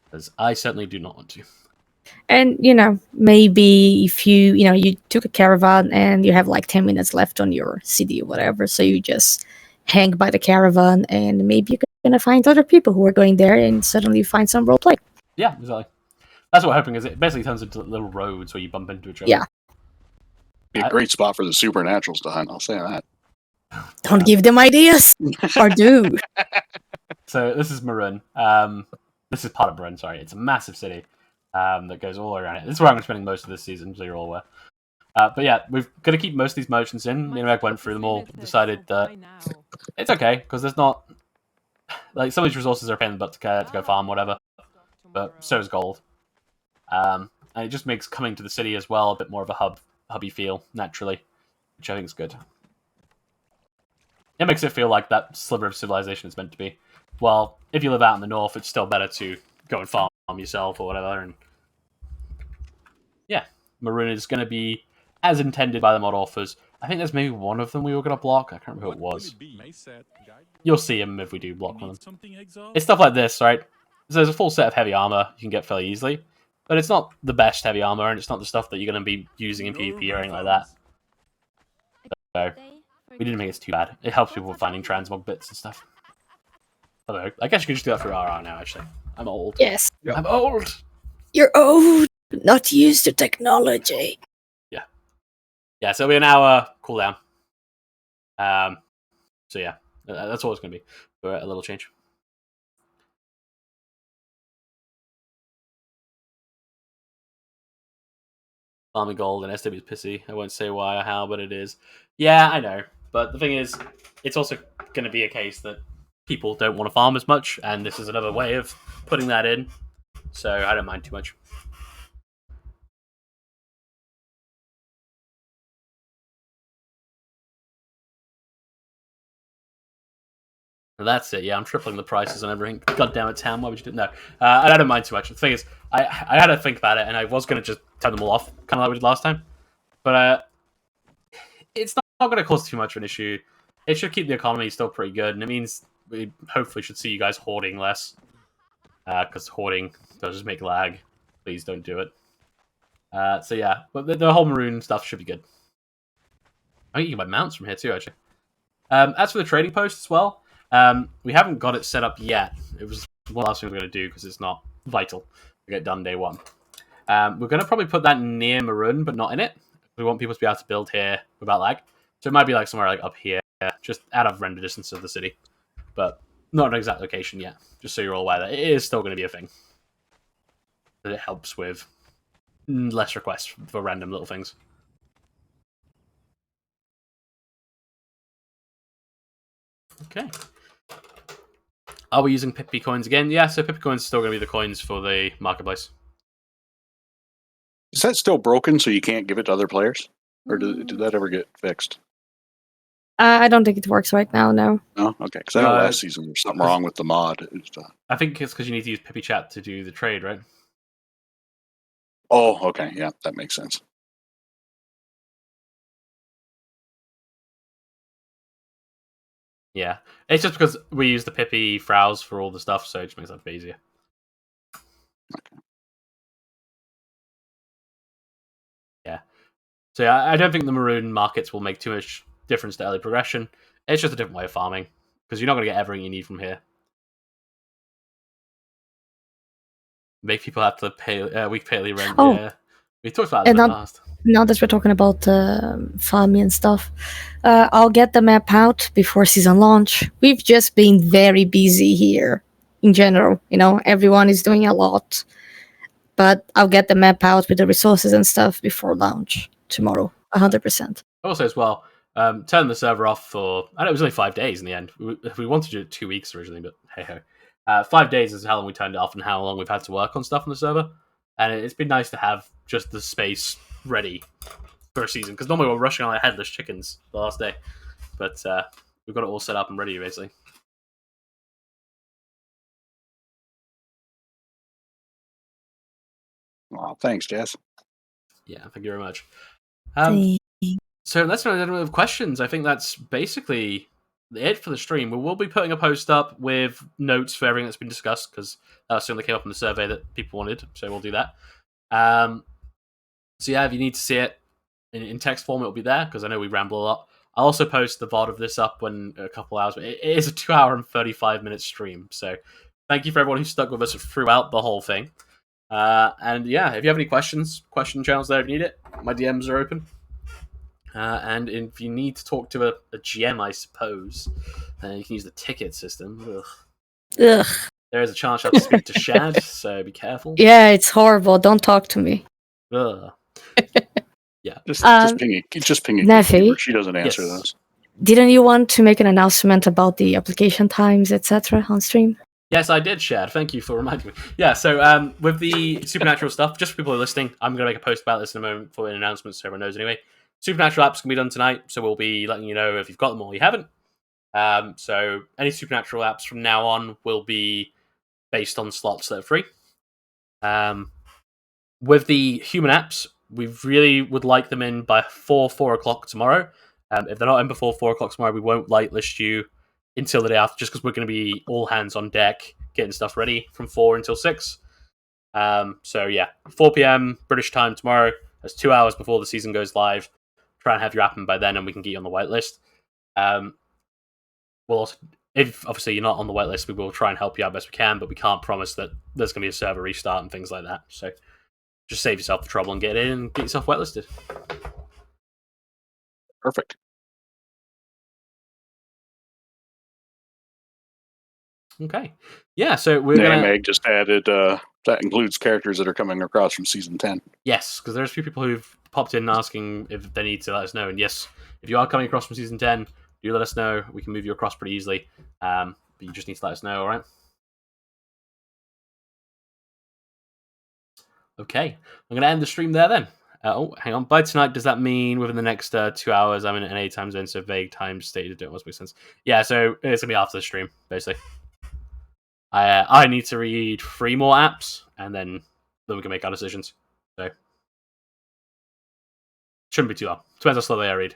Because I certainly do not want to. And, maybe if you took a caravan and you have like 10 minutes left on your city or whatever, so you just hang by the caravan and maybe you're going to find other people who are going there and suddenly you find some role play. Yeah, exactly. That's what happening is it basically turns into little roads where you bump into each other. Yeah. Be a great spot for the supernaturals to hunt. I'll say that. Don't give them ideas. Or do. So this is Maroon. This is part of Maroon, sorry. It's a massive city that goes all around it. This is where I'm spending most of this season, so you're all aware. But yeah, we've got to keep most of these merchants in. Me and Meg went through them all, decided that it's okay, because there's not... Like, some of these resources are a pain in the butt to go farm, whatever. But so is gold. And it just makes coming to the city as well a bit more of a hubby feel, naturally, which I think is good. It makes it feel like that sliver of civilization is meant to be. Well, if you live out in the north, it's still better to go and farm yourself or whatever. And yeah, Maroon is going to be as intended by the mod authors. I think there's maybe one of them we were going to block. I can't remember who it was. You'll see him if we do block one of them. It's stuff like this, right? So there's a full set of heavy armor you can get fairly easily. But it's not the best heavy armor, and it's not the stuff that you're going to be using in PvP or anything like that. So, we didn't make it too bad. It helps people with finding transmog bits and stuff. Although, I guess you can just do that through RR now, actually. I'm old. Yes. I'm old! You're old. Not used to technology. Yeah. Yeah, so we're an hour cooldown. So yeah, that's all it's going to be for a little change. Farming gold and SW is pissy. I won't say why or how, but it is. Yeah, I know. But the thing is, it's also going to be a case that people don't want to farm as much, and this is another way of putting that in. So I don't mind too much. And that's it. Yeah, I'm tripling the prices on everything. God damn it, Tam. Why would you do that? No, I don't mind too much. The thing is, I had to think about it, and I was going to just turn them all off, kind of like we did last time. But it's not going to cause too much of an issue. It should keep the economy still pretty good, and it means we hopefully should see you guys hoarding less. Because hoarding does just make lag. Please don't do it. So yeah, but the whole Maroon stuff should be good. I think you can buy mounts from here too, actually. As for the trading post as well, we haven't got it set up yet. It was one last thing we we're going to do because it's not vital to get done day one. We're going to probably put that near Maroon, but not in it. We want people to be able to build here without lag. So it might be like somewhere like up here, just out of render distance of the city. But not an exact location yet, just so you're all aware that it is still going to be a thing. That it helps with less requests for random little things. Okay. Are we using Pippi coins again? Yeah, so Pippi coins are still going to be the coins for the marketplace. Is that still broken so you can't give it to other players? Or did that ever get fixed? I don't think it works right now, no. No? Okay. Because I know last season there was something wrong with the mod. I think it's because you need to use Pippi Chat to do the trade, right? Oh, okay. Yeah, that makes sense. Yeah. It's just because we use the Pippi Frowse for all the stuff, so it just makes life easier. Okay. Yeah. So yeah, I don't think the maroon markets will make too much difference to early progression. It's just a different way of farming because you're not going to get everything you need from here. Make people have to pay week payly rent. Oh. Yeah, we talked about that in And the now- past. Now that we're talking about farming and stuff, I'll get the map out before season launch. We've just been very busy here in general. You know, everyone is doing a lot. But I'll get the map out with the resources and stuff before launch tomorrow, 100%. Also, as well, turn the server off for. I know it was only 5 days in the end. We wanted to do it 2 weeks originally, but hey ho. 5 days is how long we turned it off and how long we've had to work on stuff on the server. And it's been nice to have just the space ready for a season because normally we're rushing on like headless chickens the last day, but we've got it all set up and ready basically. Oh, thanks, Jess. Yeah, thank you very much. Thank- So let's know any other questions. I think that's basically it for the stream. We will be putting a post up with notes for everything that's been discussed because that certainly came up in the survey that people wanted, so we'll do that. So yeah, if you need to see it in text form, it'll be there because I know we ramble a lot. I'll also post the VOD of this up when a couple hours, but it is a 2 hour and 35-minute stream. So thank you for everyone who stuck with us throughout the whole thing. And yeah, if you have any questions, question channels there if you need it. My DMs are open. And if you need to talk to a GM, I suppose, you can use the ticket system. Ugh. Ugh. There is a chance you'll have to speak to Shad, so be careful. Yeah, it's horrible. Don't talk to me. Ugh. Just Um, ping it. Just ping it. Nevi? She doesn't answer Yes. those. Didn't you want to make an announcement about the application times, etc. on stream? Yes, I did, Shad. Thank you for reminding me. Yeah, so with the Supernatural stuff, just for people who are listening, I'm going to make a post about this in a moment for an announcement so everyone knows anyway. Supernatural apps can be done tonight, so we'll be letting you know if you've got them or you haven't. So any Supernatural apps from now on will be based on slots that are free. With the human apps, we really would like them in by 4 o'clock tomorrow. If they're not in before 4 o'clock tomorrow, we won't light list you until the day after, just because we're going to be all hands on deck getting stuff ready from 4 until 6. So yeah, 4 p.m. British time tomorrow. That's 2 hours before the season goes live. Try and have your app in by then, and we can get you on the whitelist. We'll also, if obviously you're not on the whitelist, we will try and help you out best we can, but we can't promise that there's going to be a server restart and things like that. So just save yourself the trouble and get in and get yourself whitelisted. Perfect. Okay. Yeah, so we're Name going to... Egg just added that includes characters that are coming across from season 10. Yes, because there's a few people who've popped in asking if they need to let us know. And yes, if you are coming across from season 10, do let us know. We can move you across pretty easily. But you just need to let us know, all right? Okay. I'm going to end the stream there then. Oh, hang on. By tonight, does that mean within the next 2 hours I'm in an 8 time zone, so vague time stated? It must make sense. Yeah, so it's going to be after the stream, basically. I need to read 3 more apps, and then we can make our decisions. So shouldn't be too long. Depends how slowly I read.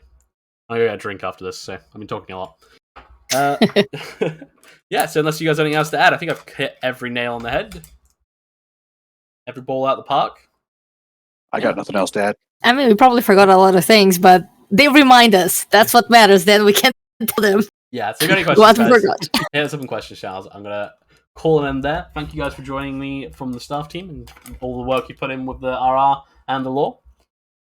I'm going to get a drink after this, so I've been talking a lot. Yeah, so unless you guys have anything else to add, I think I've hit every nail on the head. Every ball out the park. I got nothing else to add. I mean, we probably forgot a lot of things, but they remind us. That's what matters. Then we can tell them Yeah, so if you got any what questions, we guys, forgot. hit us up in questions, Charles. I'm going to call an end there. Thank you guys for joining me from the staff team and all the work you put in with the RR and the law.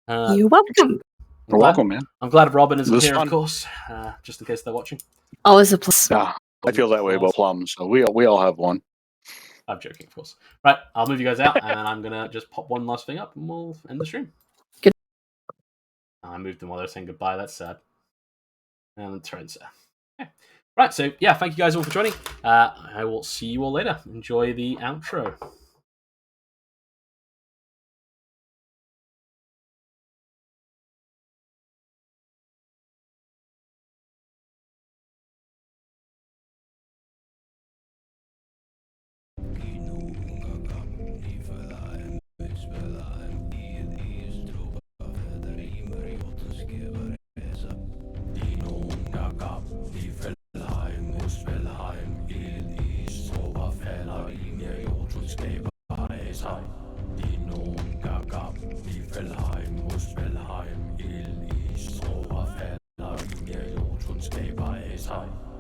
You're welcome. You're welcome, man. I'm glad Robin isn't It was here, fun. of course, just in case they're watching. Always a plus. Yeah, I feel that way about plums. So we all have one. I'm joking, of course. Right, I'll move you guys out, and I'm going to just pop one last thing up, and we'll end the stream. Good. I moved them while they were saying goodbye. That's sad. And the turns there. Okay. Right, so yeah, thank you guys all for joining. I will see you all later. Enjoy the outro. Muspelheim, Ildis, Oberfäller, Imir, Jotunskleber. Sai.